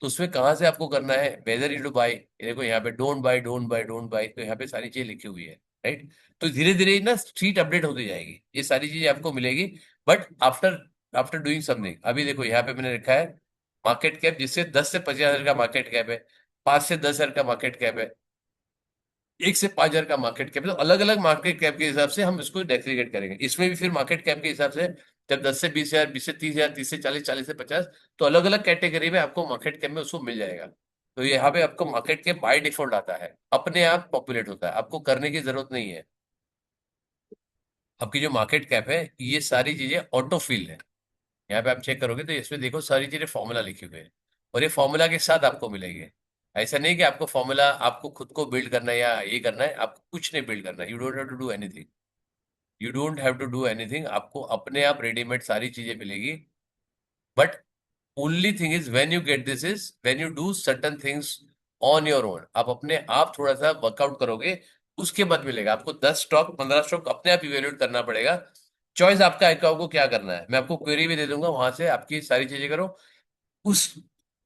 तो उसमें कहाँ से आपको करना है, वेदर यू टू बाय। देखो यहाँ पे don't buy, don't buy, don't buy, तो यहाँ पे सारी चीजें लिखी हुई है, राइट। तो धीरे धीरे ना स्ट्रीट अपडेट होती जाएगी, ये सारी चीजें आपको मिलेगी। But after after doing something, अभी देखो यहाँ पे मैंने लिखा है मार्केट कैप, जिससे 10 से 50 हजार का मार्केट कैप है, 5 से 10 हजार का मार्केट कैप है, 1 से 5 हजार का मार्केट कैप है। तो अलग अलग मार्केट कैप के हिसाब से हम इसको डेफिनेट करेंगे। इसमें भी फिर मार्केट कैप के हिसाब से, जब 10 से 20 हजार, 20 से 30 हजार, 30 से 40, 40 से 50, तो अलग अलग कैटेगरी में आपको मार्केट कैप में उसको मिल जाएगा। तो यहाँ पे आपको मार्केट कैप बाय डिफॉल्ट आता है, अपने आप पॉपुलेट होता है, आपको करने की जरूरत नहीं है। आपकी जो मार्केट कैप है, ये सारी चीजें ऑटो फिल है। यहाँ पे आप चेक करोगे तो इसमें देखो सारी चीजें फॉर्मूला लिखी हुई है, और ये फॉर्मूला के साथ आपको मिलेंगे। ऐसा नहीं कि आपको फॉर्मूला आपको खुद को बिल्ड करना है या ये करना है, आपको कुछ नहीं बिल्ड करना है। You don't have to do anything, you don't have to do anything, आपको अपने आप रेडीमेड सारी चीजें मिलेगी। But only thing is when you get this is when you do certain things on your own. आप अपने आप थोड़ा सा वर्कआउट करोगे, उसके बाद मिलेगा आपको। 10 स्टॉक, 15 स्टॉक अपने आप इवेल्युएट करना पड़ेगा। चॉइस आपका है कि आपको क्या करना है। मैं आपको क्वेरी भी दे दूंगा, वहां से आपकी सारी चीजें करो। उस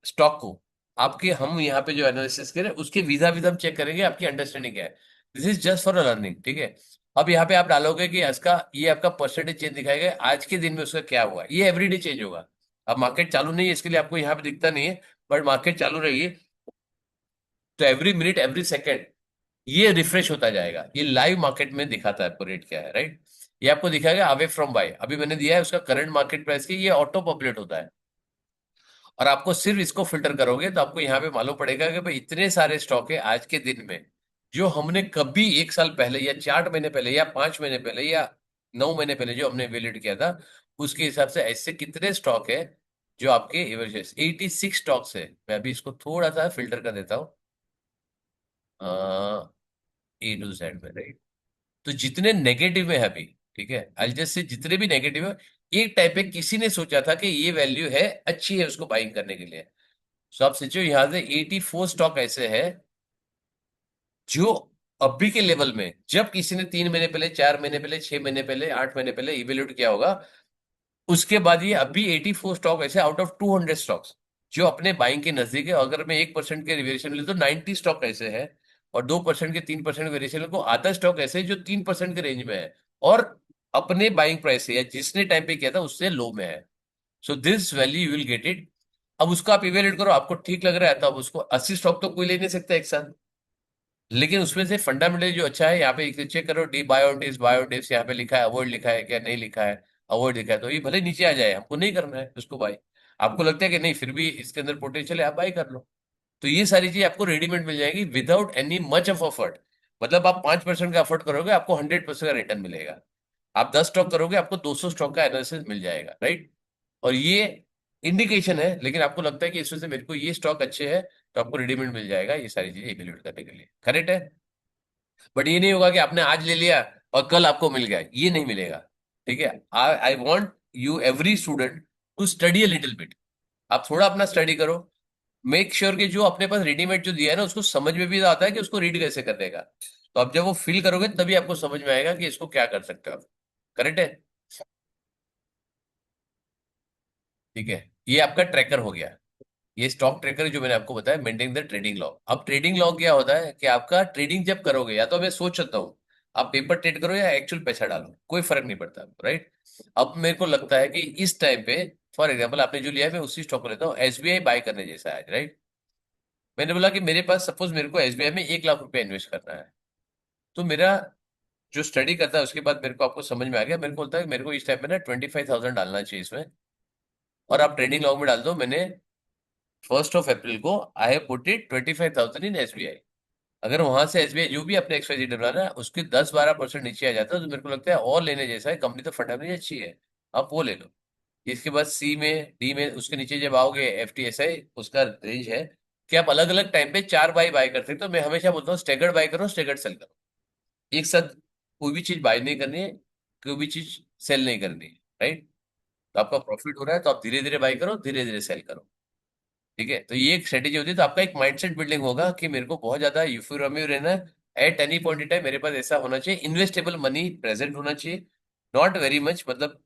स्टॉक को आपके, हम यहाँ पे जो एनालिसिस करें उसके वीजा वीजा हम चेक करेंगे आपकी अंडरस्टैंडिंग क्या है। This is just for learning, ठीक है। अब यहाँ पे आप डालोगे कि इसका ये आपका परसेंटेज चेंज दिखाएगा, आज के दिन में उसका क्या हुआ, ये एवरीडे चेंज होगा। अब मार्केट चालू नहीं है, इसके लिए आपको यहाँ पे दिखता नहीं है, बट मार्केट चालू रहेगी तो एवरी मिनट, एवरी सेकेंड ये रिफ्रेश होता जाएगा। ये लाइव मार्केट में दिखाता है आपको रेट क्या है, राइट। ये आपको दिखाएगा अवे फ्रॉम बाय, अभी मैंने दिया है उसका करंट मार्केट प्राइस की, ये ऑटो पॉपुलेट होता है। और आपको सिर्फ इसको फिल्टर करोगे तो आपको यहाँ पे मालूम पड़ेगा कि भाई इतने सारे स्टॉक है आज के दिन में, जो हमने कभी 1 साल पहले या 4 महीने पहले या 5 महीने पहले या 9 महीने पहले जो हमने इवेल्युएट किया था, उसके हिसाब से ऐसे कितने स्टॉक है जो आपके एवरेज 86 स्टॉक्स है। मैं अभी इसको थोड़ा सा फिल्टर कर देता हूँ, A to Z में, राइट। तो जितने नेगेटिव में है अभी, ठीक है, अल्जस से जितने भी नेगेटिव है, एक टाइप पे किसी ने सोचा था कि ये वैल्यू है, अच्छी है उसको बाइंग करने के लिए। सो आप सोचो यहां से 84 स्टॉक ऐसे है जो अभी के लेवल में, जब किसी ने 3 महीने पहले, 4 महीने पहले, 6 महीने पहले, 8 महीने पहले इवेल्यूट किया होगा, उसके बाद ये अभी 84 स्टॉक ऐसे आउट ऑफ 200 स्टॉक्स जो अपने बाइंग के नजदीक है। अगर मैं 1% के वेरिएशन ले तो 90 स्टॉक ऐसे है, और 2% के 3% वेरिएशन को आधा स्टॉक ऐसे है जो 3% के रेंज में है, और अपने बाइंग प्राइस से या जिसने टाइम पे किया था उससे लो में है। So this value you will get it अब उसको आप इवेल्युएट करो, आपको ठीक लग रहा है तो अब उसको 80 स्टॉक तो कोई ले नहीं सकता एक साथ। लेकिन उसमें से फंडामेंटल जो अच्छा है, यहाँ पे चेक करो, डी बायोटिस बायोटिस यहाँ पे लिखा है, अवॉइड लिखा है क्या, नहीं लिखा है, अवॉइड लिखा है, तो ये भले नीचे आ जाए, हमको नहीं करना है उसको बाय। आपको लगता है कि नहीं फिर भी इसके अंदर पोटेंशियल है, आप बाय कर लो। तो ये सारी चीज आपको रेडीमेड मिल जाएगी without any much of effort. मतलब आप 5% का एफर्ट करोगे, आपको 100% का रिटर्न मिलेगा। आप 10 स्टॉक करोगे, आपको 200 स्टॉक का एनालिसिस मिल जाएगा, राइट। और ये इंडिकेशन है, लेकिन आपको लगता है कि इसमें से मेरे को ये स्टॉक अच्छे है, तो आपको रेडीमेड मिल जाएगा ये सारी चीजें इवेल्युएट करने के लिए, करेक्ट है। बट ये नहीं होगा कि आपने आज ले लिया और कल आपको मिल गया, ये नहीं मिलेगा। ठीक है। I I want you every student to study a little bit. आप थोड़ा अपना स्टडी करो। मेक श्योर कि जो अपने पास रेडीमेड जो दिया है ना, उसको समझ में भी आता है कि उसको रीड कैसे करने का। तो आप जब वो फील करोगे तभी आपको समझ में आएगा कि इसको क्या कर सकते हो आप। करेक्ट है। ठीक है। ये आपका ट्रैकर हो गया। ये स्टॉक ट्रेकर जो मैंने आपको बताया, मेंटेन द ट्रेडिंग लॉग। अब ट्रेडिंग लॉग क्या होता है कि आपका ट्रेडिंग जब करोगे, या तो मैं सोच सकता हूँ आप पेपर ट्रेड करो या एक्चुअल पैसा डालो, कोई फर्क नहीं पड़ता, राइट। अब मेरे को लगता है कि इस टाइम पे, फॉर एग्जाम्पल आपने जो लिया है, मैं उसी स्टॉक को लेता हूँ, एसबीआई बाय करने जैसा है, राइट। मैंने बोला कि मेरे पास सपोज मेरे को एसबीआई में 1 लाख रुपया इन्वेस्ट करना है। तो मेरा जो स्टडी करता है उसके बाद मेरे को, आपको समझ में आ गया, मेरे को बोलता है कि मेरे को इस टाइम पे ना 25,000 डालना चाहिए इसमें। और आप ट्रेडिंग लॉग में डाल दो, मैंने 1 अप्रैल को आई have put it 25,000 in SBI. अगर वहां से एसबीआई जो भी अपने एक्सवाइजी डलवाना है उसके 10-12% नीचे आ जाता है, तो मेरे को लगता है और लेने जैसा है, कंपनी तो फंडामेंटली अच्छी है, आप वो ले लो। इसके बाद सी में, डी में, उसके नीचे जब आओगे एफ टी एस आई, उसका रेंज है कि आप अलग अलग टाइम पे 4 बाई बाय कर सकते हो। तो मैं हमेशा बोलता हूँ स्टेगर्ड बाय करो, स्टेगर्ड सेल करो। एक साथ कोई भी चीज बाय नहीं करनी है, कोई भी चीज सेल नहीं करनी है, राइट। तो आपका प्रॉफिट हो रहा है तो आप धीरे धीरे बाय करो, धीरे धीरे सेल करो। ठीक है। तो ये एक स्ट्रेटेजी होती है। तो आपका एक माइंडसेट बिल्डिंग होगा कि मेरे को बहुत ज्यादा यूफोरिया रहना है। At any point in time मेरे पास ऐसा होना चाहिए, इन्वेस्टेबल मनी प्रेजेंट होना चाहिए। नॉट वेरी मच, मतलब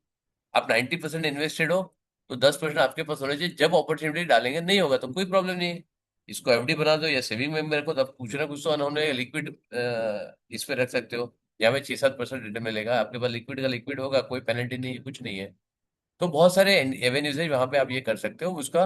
आप 90% इन्वेस्टेड हो तो 10% आपके पास होना चाहिए। जब अपॉर्चुनिटी डालेंगे, नहीं होगा तो कोई प्रॉब्लम नहीं है, इसको एफडी बना दो या सेविंग में मेरे को, तब कुछ ना कुछ तो उन्होंने लिक्विड इस पे रख सकते हो। या में 6-7% रिटर्न मिलेगा, आपके पास लिक्विड का लिक्विड होगा, कोई पेनल्टी नहीं है, कुछ नहीं है। तो बहुत सारे एवेन्यूज है वहां पे आप ये कर सकते हो। उसका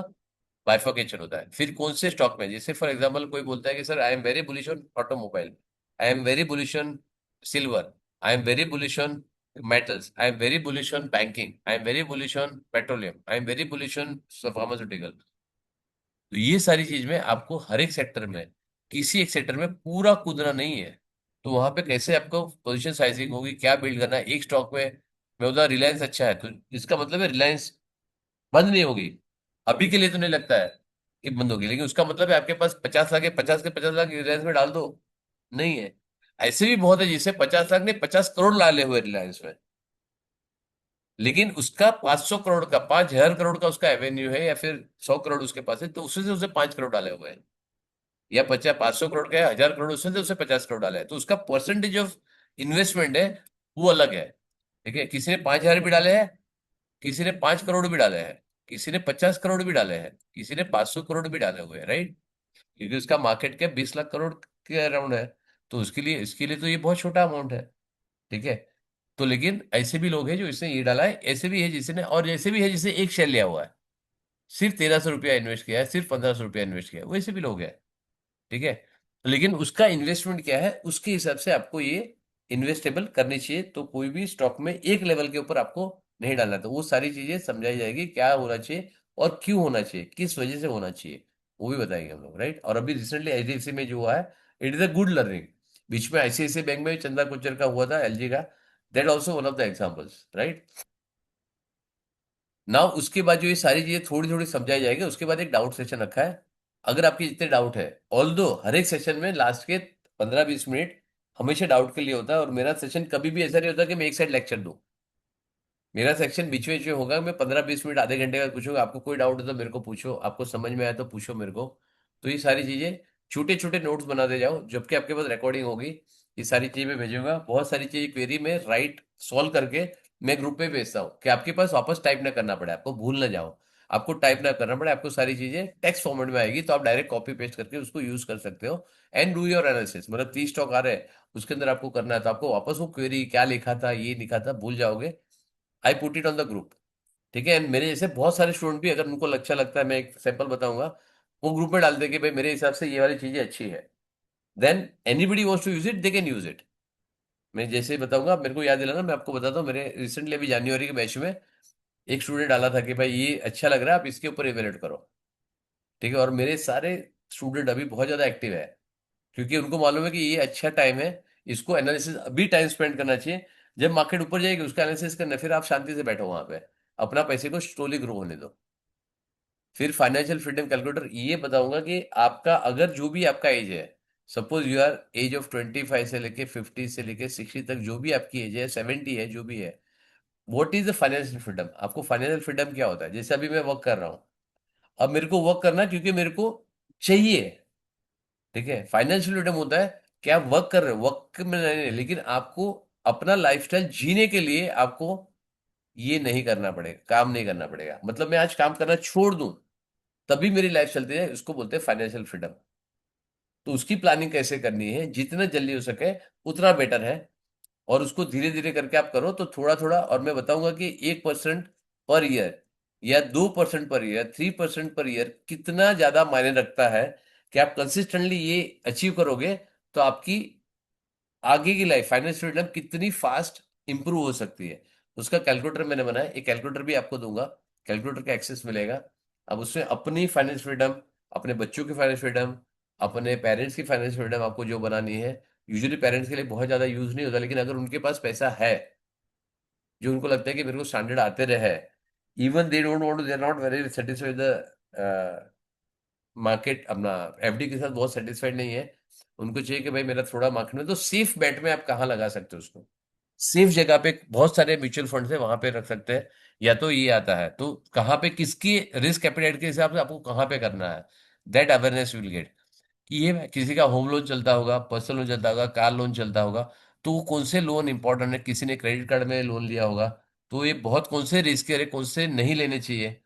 बाइफर्केशन होता है। फिर कौन से स्टॉक में, जैसे फॉर एग्जांपल कोई बोलता है कि sir I am very bullish on automobile, I am very bullish on silver, I am very bullish on metals, I am very bullish on banking, I am very bullish on petroleum, I am very bullish on pharmaceutical. तो ये सारी चीज में आपको हर एक सेक्टर में, किसी एक सेक्टर में पूरा कूदना नहीं है। तो वहां पे कैसे आपको पोजीशन साइजिंग होगी, क्या बिल्ड करना है एक स्टॉक में। मैं उधर रिलायंस अच्छा है तो इसका मतलब है रिलायंस बंद नहीं होगी। अभी के लिए तो नहीं लगता है कि बंद होगी, लेकिन उसका मतलब है आपके पास 50 लाख है, 50 के 50 लाख रिलायंस में डाल दो, नहीं है। ऐसे भी बहुत है जिसे 50 लाख ने 50 करोड़ डाले हुए रिलायंस में, लेकिन उसका 500 करोड़ का, 5,000 करोड़ का उसका एवेन्यू है, या फिर 100 करोड़ उसके पास है, तो उससे से उसे 5 करोड़ डाले हुए हैं। या 50, 500 करोड़ का है, 1,000 करोड़ उससे से उसे 50 करोड़ डाले हैं, तो उसका परसेंटेज ऑफ इन्वेस्टमेंट है वो अलग है। ठीक है। किसी ने 5,000 भी डाले हैं, किसी ने 5 करोड़ भी डाले हैं, किसी ने 50 करोड़ भी डाले हैं, किसी ने 500 करोड़ भी डाले हुए हैं, राइट। क्योंकि उसका मार्केट कैप 20 लाख करोड़ के अराउंड है। तो उसके लिए, इसके लिए तो ये बहुत छोटा अमाउंट है। ठीक है। तो लेकिन ऐसे भी लोग हैं जो इसने ये डाला है, ऐसे भी है जिसने, और ऐसे भी है जिसने एक शेयर लिया हुआ है, सिर्फ 1,300 रुपया इन्वेस्ट किया है, सिर्फ 1,500 रुपया इन्वेस्ट किया है, वैसे भी लोग हैं। ठीक है। लेकिन उसका इन्वेस्टमेंट क्या है, उसके हिसाब से आपको ये इन्वेस्टेबल करनी चाहिए। तो कोई भी स्टॉक में एक लेवल के ऊपर आपको नहीं डालना। तो वो सारी चीजें समझाई जाएगी, क्या होना चाहिए और क्यों होना चाहिए, किस वजह से होना चाहिए, वो भी बताएंगे हम लोग, राइट। और अभी रिसेंटली आईडीएफसी में जो हुआ है, it is a good learning. बीच में आईसीआईसीआई बैंक में भी चंदा कोचर का हुआ था, एलजी का, that also one of the examples, right. Now उसके बाद जो ये सारी चीजें थोड़ी थोड़ी समझाई जाएगी, उसके बाद एक डाउट सेशन रखा है। अगर आपके जितने डाउट है, ऑल दो हर एक सेशन में लास्ट के 15-20 मिनट हमेशा डाउट के लिए होता है। और मेरा सेशन कभी भी ऐसा नहीं होता कि मैं एक साइड लेक्चर दूं। मेरा सेक्शन बीच में होगा, मैं 15-20 मिनट आधे घंटे का पूछूंगा, आपको कोई डाउट है तो मेरे को पूछो, आपको समझ में आया तो पूछो मेरे को। तो ये सारी चीजें छोटे छोटे नोट्स बनाते जाओ, जबकि आपके पास रिकॉर्डिंग होगी। ये सारी चीजें मैं भेजूंगा, बहुत सारी चीजें क्वेरी में राइट सॉल्व करके मैं ग्रुप पे भेजता हूँ, कि आपके पास वापस टाइप ना करना पड़े, आपको भूल ना जाओ, आपको टाइप ना करना पड़े, आपको सारी चीजें टेक्स्ट फॉर्मेट में आएगी, तो आप डायरेक्ट कॉपी पेस्ट करके उसको यूज कर सकते हो। एंड डू योर एनालिसिस, मतलब 30 स्टॉक आ रहे हैं, उसके अंदर आपको करना है, तो आपको वापस वो क्वेरी क्या लिखा था, ये लिखा था, भूल जाओगे। I put it on the group. ठीक है। एंड मेरे जैसे बहुत सारे स्टूडेंट भी, अगर उनको अच्छा लगता है, मैं एक सैंपल बताऊंगा, वो ग्रुप में डाल दे कि भाई मेरे हिसाब से ये वाली चीजें अच्छी है, then anybody wants to use it, they can use it. मैं जैसे ही बताऊंगा, मेरे को याद दिलाना, मैं आपको बताता हूँ। मेरे रिसेंटली अभी जनवरी के बैच में एक स्टूडेंट डाला था कि भाई ये अच्छा लग रहा है, आप इसके ऊपर इवेलुएट करो। ठीक है। और मेरे सारे स्टूडेंट अभी बहुत ज्यादा एक्टिव है, क्योंकि उनको मालूम है कि ये अच्छा टाइम है, इसको एनालिसिस अभी टाइम स्पेंड करना चाहिए। जब मार्केट ऊपर जाएगी उसका एनालिसिस करना, फिर आप शांति से बैठो वहां पे, अपना पैसे को स्लोली ग्रो होने दो। फिर फाइनेंशियल फ्रीडम कैलकुलेटर ये बताऊंगा कि आपका अगर जो भी आपका एज है, suppose you are age of 25 से लेके 50 से लेके 60 तक, जो भी आपकी एज है, 70 है, जो भी है, what is the financial freedom? आपको फाइनेंशियल फ्रीडम क्या होता है? जैसे अभी मैं वर्क कर रहा हूँ, अब मेरे को वर्क करना है क्योंकि मेरे को चाहिए। ठीक है। फाइनेंशियल फ्रीडम होता है कि आप वर्क कर रहे हो, वर्क में नहीं, लेकिन आपको अपना लाइफस्टाइल जीने के लिए आपको ये नहीं करना पड़ेगा, काम नहीं करना पड़ेगा। मतलब मैं आज काम करना छोड़ दूं तभी मेरी लाइफ चलती है, उसको बोलते हैं फाइनेंशियल फ्रीडम। तो उसकी प्लानिंग कैसे करनी है, जितना जल्दी हो सके उतना बेटर है। और उसको धीरे धीरे करके आप करो तो थोड़ा थोड़ा, और मैं बताऊंगा कि 1% पर ईयर या 2% पर ईयर, 3% पर ईयर कितना ज्यादा मायने रखता है। कि आप कंसिस्टेंटली ये अचीव करोगे तो आपकी आगे की लाइफ, फाइनेंशियल फ्रीडम कितनी फास्ट इंप्रूव हो सकती है। उसका कैलकुलेटर मैंने बनाया, एक कैलकुलेटर भी आपको दूंगा, कैलकुलेटर का एक्सेस मिलेगा। अब उसमें अपनी फाइनेंस फ्रीडम, अपने बच्चों की फाइनेंस फ्रीडम, अपने पेरेंट्स की फाइनेंस फ्रीडम आपको जो बनानी है। यूजुअली पेरेंट्स के लिए बहुत ज्यादा यूज नहीं होता, लेकिन अगर उनके पास पैसा है, जो उनको लगता है कि मेरे को स्टैंडर्ड आते रहे, even they don't want, they are not very satisfied the market, अपना एफडी के साथ बहुत सेटिस्फाइड नहीं है, उनको चाहिए कि भाई मेरा थोड़ा मार्केट में, तो सेफ बेट में आप कहाँ लगा सकते हो उसको? सेफ जगह पे बहुत सारे म्यूचुअल फंड्स है, वहां पे रख सकते हैं। या तो ये आता है तो कहाँ पे किसकी रिस्क एपेटाइट के हिसाब से आपको कहाँ पे करना है, दैट अवेयरनेस विल गेट। कि ये किसी का होम लोन चलता होगा, पर्सनल लोन चलता होगा, कार लोन चलता होगा, तो वो कौन से लोन इंपॉर्टेंट है, किसी ने क्रेडिट कार्ड में लोन लिया होगा, तो ये बहुत कौन से रिस्क है, कौन से नहीं लेने चाहिए,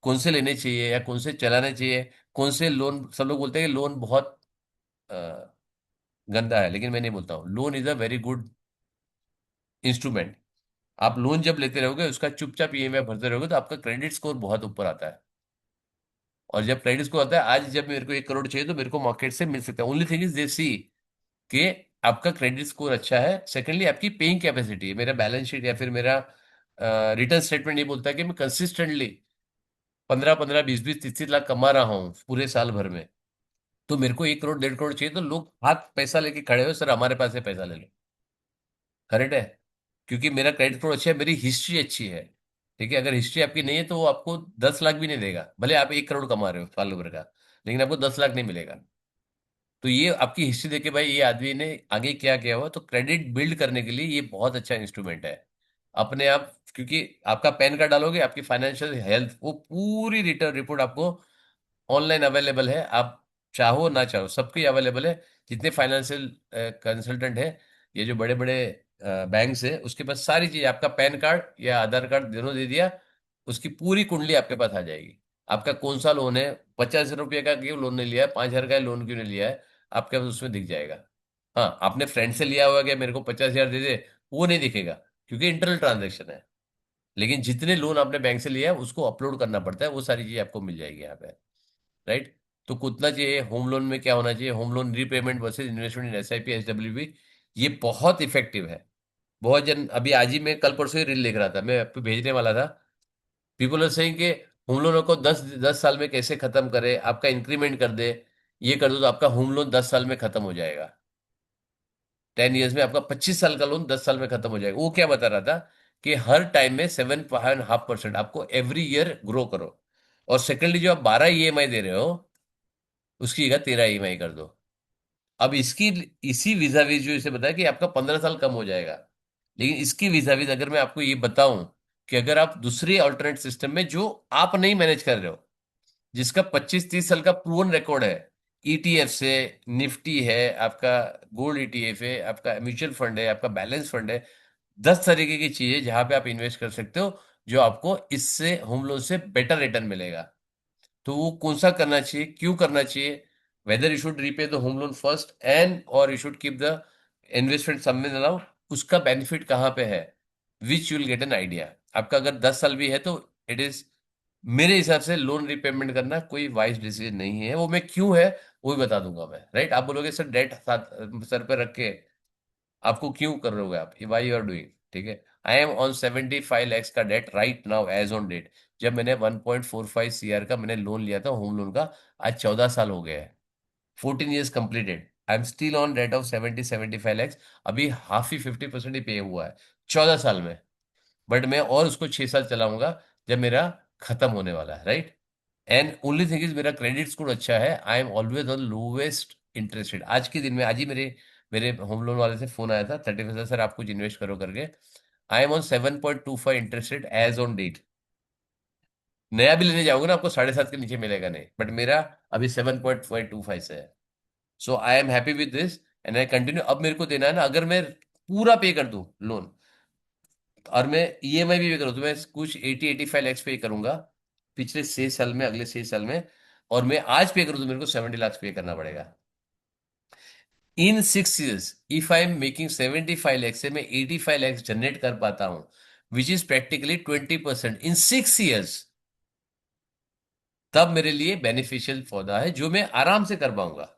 कौन से लेने चाहिए या कौन से चलाने चाहिए, कौन से लोन। सब लोग बोलते हैं कि लोन बहुत अ, गंदा है, लेकिन मैं नहीं बोलता हूँ, loan is a very good instrument. आप लोन जब लेते रहोगे, उसका चुपचाप ईएमआई भरते रहोगे, तो आपका क्रेडिट स्कोर बहुत ऊपर आता है। और जब क्रेडिट स्कोर आता है, आज जब मेरे को 1 करोड़ चाहिए तो मेरे को मार्केट से मिल सकता है। ओनली थिंग इज दे सी कि आपका क्रेडिट स्कोर अच्छा है, सेकेंडली आपकी पेइंग कैपेसिटी है। मेरा बैलेंस शीट या फिर मेरा रिटर्न स्टेटमेंट ये बोलता है कि मैं कंसिस्टेंटली 15-15, 20-20, 30-30 लाख कमा रहा हूँ पूरे साल भर में। तो मेरे को 1 करोड़ 1.5 करोड़ चाहिए, तो लोग हाथ पैसा लेके खड़े हो, सर हमारे पास से पैसा ले लो। करेक्ट है। क्योंकि मेरा क्रेडिट स्कोर अच्छा है, मेरी हिस्ट्री अच्छी है। ठीक है। अगर हिस्ट्री आपकी नहीं है तो वो आपको 10 लाख भी नहीं देगा, भले आप 1 करोड़ कमा रहे हो साल भर का, लेकिन आपको 10 लाख नहीं मिलेगा। तो ये आपकी हिस्ट्री देखे भाई ये आदमी ने आगे क्या किया हुआ, तो क्रेडिट बिल्ड करने के लिए ये बहुत अच्छा इंस्ट्रूमेंट है अपने आप। क्योंकि आपका पैन कार्ड डालोगे, आपकी फाइनेंशियल हेल्थ, वो पूरी रिटर्न रिपोर्ट आपको ऑनलाइन अवेलेबल है। आप चाहो ना चाहो सबकी अवेलेबल है। जितने फाइनेंशियल कंसल्टेंट है, ये जो बड़े बड़े बैंक्स है, उसके पास सारी चीज, आपका पैन कार्ड या आधार कार्ड दोनों दे दिया, उसकी पूरी कुंडली आपके पास आ जाएगी। आपका कौन सा लोन है, 50 रुपये का क्यों लोन नहीं लिया है, 5,000 का लोन क्यों नहीं लिया है, आपके पास उसमें दिख जाएगा। हाँ, आपने फ्रेंड से लिया हुआ, क्या मेरे को 50,000 दे दे, वो नहीं दिखेगा, क्योंकि इंटरनल ट्रांजेक्शन है। लेकिन जितने लोन आपने बैंक से लिया है उसको अपलोड करना पड़ता है, वो सारी चीज आपको मिल जाएगी यहाँ पे। राइट। तो कितना चाहिए होम लोन में, क्या होना चाहिए, home loan repayment versus investment इन एसआईपी एसडब्ल्यूपी, ये बहुत इफेक्टिव है। बहुत जन, अभी आज ही मैं कल परसों ही रील देख रहा था, मैं आपको भेजने वाला था। पीपल आर सेइंग कि होम लोन को 10 10 साल में कैसे खत्म करे, आपका इंक्रीमेंट कर दे, ये कर दो तो आपका होम लोन 10 साल में खत्म हो जाएगा। 10 ईयर्स में आपका 25 साल का लोन 10 साल में खत्म हो जाएगा। वो क्या बता रहा था कि हर टाइम में 7.5% आपको एवरी ईयर ग्रो करो। और सेकेंडली जो आप 12 ईएमआई दे रहे हो, उसकी जगह 13 ईएमआई कर दो। अब इसकी, इसी वीजा वीज जो इसे बताया कि आपका 15 साल कम हो जाएगा। लेकिन इसकी वीजा वीज अगर मैं आपको ये बताऊं कि अगर आप दूसरे अल्टरनेट सिस्टम में जो आप नहीं मैनेज कर रहे हो, जिसका 25-30 साल का प्रूवन रिकॉर्ड है, ईटीएफ से, निफ्टी है आपका, गोल्ड ईटीएफ है आपका, म्यूचुअल फंड है आपका, बैलेंस फंड है, 10 तरीके की चीजें जहां पे आप इन्वेस्ट कर सकते हो, जो आपको इससे होम लोन से बेटर रिटर्न मिलेगा। तो वो कौन सा करना चाहिए, क्यों करना चाहिए, whether you should repay the home loan first and और you should keep the investment somewhere around, उसका बेनिफिट कहाँ पे है, which you will get an idea. आपका अगर 10 साल भी है तो इट इज, मेरे हिसाब से लोन रिपेमेंट करना कोई वाइज डिसीजन नहीं है। वो मैं क्यों है वो भी बता दूंगा मैं, राइट? आप बोलोगे सर डेट सर पे रख के आपको क्यों कर रहे हो आप, वाई यू आर डूइंग, ठीक है। आई एम ऑन 75 लैक्स का date right now as on date. जब मैंने 1.45 CR का मैंने लोन लिया था होम लोन का, आज 14 साल हो गया है, 14 years completed, I am still on rate of 75 lakhs. अभी हाफ ही 50% ही पे हुआ है 14 साल में। बट मैं और उसको 6 साल चलाऊंगा जब मेरा खत्म होने वाला है, right? And only thing is मेरा क्रेडिट स्कोर अच्छा है, I am always on lowest interest rate. आज के दिन में, आज ही मेरे मेरे होम लोन वाले से फोन आया था 30 सर आप कुछ इन्वेस्ट करो करके। I am on 7.25 interest rate as on date. नया भी लेने जाओगे ना आपको 7.5 के नीचे मिलेगा नहीं, बट मेरा अभी 7.25 से है। So I am happy with this and I continue. अब मेरे को देना है ना, अगर मैं पूरा पे कर दूं लोन और मैं ईएमआई भी पे करूँ तो मैं कुछ 80-85 लैक्स पे करूंगा पिछले 6 साल में, अगले 6 साल में। और मैं आज पे करूँ तो मेरे को 70 लाख पे करना पड़ेगा। इन 6 years if I am making 75 lakhs से मैं 85 लैक्स जनरेट कर पाता हूँ, which is practically 20% in 6 years, तब मेरे लिए बेनिफिशियल पौधा है जो मैं आराम से कर पाऊंगा।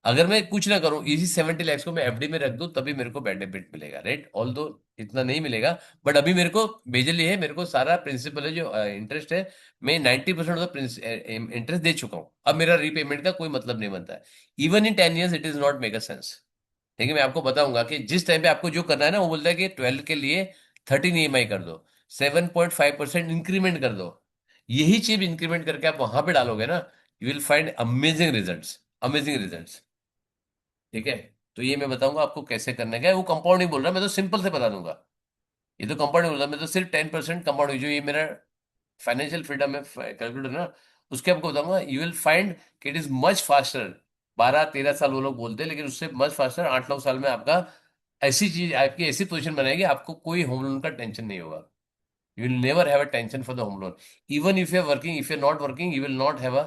अगर मैं कुछ ना करूं, इसी 70 लैक्स को मैं एफडी में रख दूं, तभी मेरे को बेनिफिट मिलेगा, राइट? ऑल दो इतना नहीं मिलेगा, बट अभी मेरे को मेजरली है, मेरे को सारा प्रिंसिपल है जो इंटरेस्ट है, मैं 90% ऑफ इंटरेस्ट दे चुका हूं। अब मेरा रीपेमेंट का कोई मतलब नहीं बनता है। Even in 10 years it is not make a sense. ठीक है, मैं आपको बताऊंगा कि जिस टाइम पे आपको जो करना है ना, वो बोलता है कि 12 के लिए 13 EMI कर दो, 7.5% इंक्रीमेंट कर दो। यही चीज इंक्रीमेंट करके आप वहां पे डालोगे ना, you will find amazing results, amazing results. ठीक है, तो ये मैं बताऊंगा आपको कैसे करने का है। वो कंपाउंड नहीं बोल रहा, मैं तो सिंपल से बता दूंगा। ये तो कंपाउंड नहीं बोल रहा, मैं तो सिर्फ 10% कंपाउंड, जो ये मेरा फाइनेंशियल फ्रीडम है कैलकुलेटर ना, उसके आपको बताऊंगा। यू विल फाइंड कि इट इज मच फास्टर। 12-13 साल वो लोग बोलते हैं, लेकिन उससे मच फास्टर 8-9 साल में आपका ऐसी चीज, आपकी ऐसी पोजीशन बनाएगी, आपको कोई होम लोन का टेंशन नहीं होगा। You will never have a tension for the home loan. Even if you're working, if you're not working, you will not have a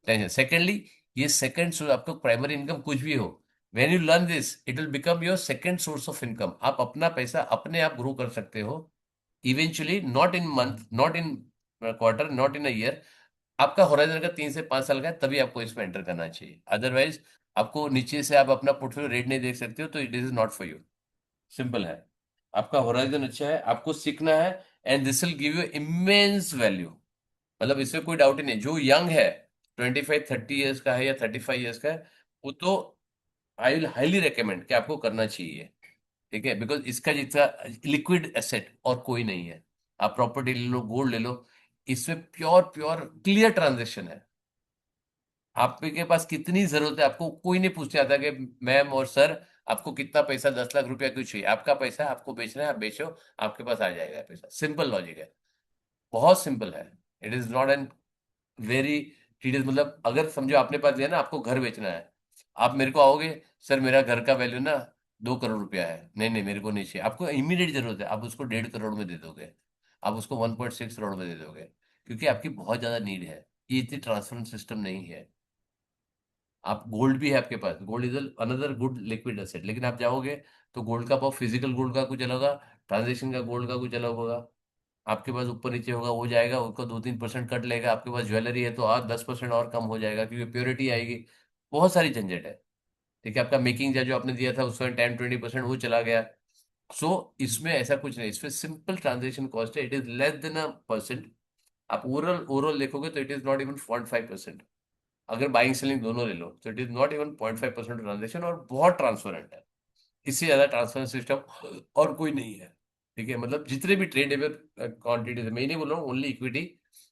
tension. Secondly, ये सेकंड सोर्स, आपको प्राइमरी इनकम कुछ भी हो, when you learn this, it will become your second source of income. आप अपना पैसा अपने आप ग्रो कर सकते हो eventually, not in month, not in quarter, not in a year. आपका होराइजन का 3 से 5 साल का है, तभी आपको इसमें एंटर करना चाहिए। अदरवाइज आपको नीचे से आप अपना पोर्टफोलियो रेट नहीं देख सकते हो, तो it is not for you. Simple है। आपका होराइजन अच्छा है, आपको सीखना है, and this will give you immense value. मतलब इसमें कोई डाउट ही नहीं। जो यंग है, 25-30 ईयर्स का है या 35 ईयर्स का है, वो तो आई विल हाईली रिकमेंड कि आपको करना चाहिए। ठीक है, बिकॉज इसका जितना लिक्विड एसेट और कोई नहीं है। आप प्रॉपर्टी ले लो, गोल्ड ले लो, इसमें प्योर प्योर क्लियर ट्रांजेक्शन है। आपके पास कितनी जरूरत है, आपको कोई नहीं पूछने आता कि मैम और सर आपको कितना पैसा, 10 लाख रुपया क्यों चाहिए। आपका पैसा आपको बेचना है, आप बेचो, आपके पास आ जाएगा पैसा। सिंपल लॉजिक है, बहुत सिंपल है। It is not an very tedious. मतलब अगर समझो आपने पास दिया ना, आपको घर बेचना है, आप मेरे को आओगे, सर मेरा घर का वैल्यू ना 2 करोड़ रुपया है, नहीं नहीं मेरे को नहीं चाहिए। आपको इमीडिएट जरूरत है, आप उसको 1.5 करोड़ में दे दोगे, आप उसको 1.6 करोड़ में दे दोगे, क्योंकि आपकी बहुत ज्यादा नीड है। ये इतनी ट्रांसपेरेंट सिस्टम नहीं है। आप गोल्ड भी है आपके पास, gold is another good liquid asset, लेकिन आप जाओगे तो गोल्ड का भाव, फिजिकल गोल्ड का कुछ अलग होगा, ट्रांजेक्शन का गोल्ड का कुछ अलग होगा। आपके पास ऊपर नीचे होगा, वो जाएगा, उसको 2-3% कट लेगा। आपके पास ज्वेलरी है तो और 10% और कम हो जाएगा, क्योंकि प्योरिटी आएगी। बहुत सारी झंझट है। ठीक है, आपका मेकिंग चार्ज जो आपने दिया था उसमें 10-20% वो चला गया। सो इसमें ऐसा कुछ नहीं, इसमें सिंपल ट्रांजेक्शन कॉस्ट है, it is less than a percent. आप ओवरऑल ओवरऑल देखोगे तो इट इज नॉट इवन 0.5%। अगर बाइंग सेलिंग दोनों ले लो तो it is not even 0.5% transaction, और बहुत ट्रांसपेरेंट है। इससे ज्यादा ट्रांसपेरेंट सिस्टम और कोई नहीं है। ठीक है, मतलब जितने भी ट्रेडेबल क्वांटिटीज है, मैं ही नहीं बोल रहा हूँ ओनली इक्विटी,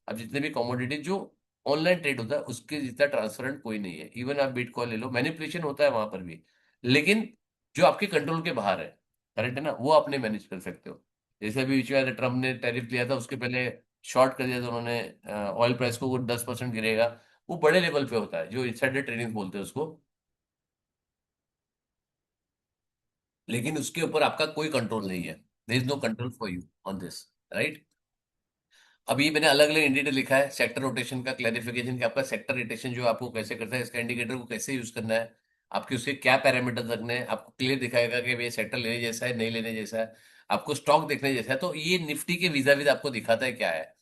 अब जितने भी कमोडिटी जो ऑनलाइन ट्रेड होता है उसके जितना ट्रांसपेरेंट कोई नहीं है। इवन आप बिटकॉइन ले लो, मैनिपुलेशन होता है वहां पर भी, लेकिन जो आपके कंट्रोल के बाहर है, करेक्ट है ना, वो आपने मैनेज कर सकते हो। जैसे अभी बीच में ट्रम्प ने टैरिफ लिया था, उसके पहले शॉर्ट कर दिया था उन्होंने ऑयल प्राइस को, वो 10% गिरेगा। वो बड़े लेवल पे होता है, जो इनसाइडर ट्रेडिंग बोलते हैं उसको, लेकिन उसके ऊपर आपका कोई कंट्रोल नहीं है। There is no control for you on this, right? अभी मैंने अलग अलग इंडिकेटर लिखा है, सेक्टर रोटेशन का क्लैरिफिकेशन, कि आपका सेक्टर रोटेशन जो आपको कैसे करता है, इसका इंडिकेटर को कैसे यूज करना है, आपके उसके क्या पैरामीटर रखने हैं, आपको क्लियर दिखाएगा कि ये सेक्टर लेने जैसा है नहीं लेने जैसा है, आपको स्टॉक देखने जैसा है। तो ये निफ्टी के वीजा वीजा आपको दिखाता है क्या है।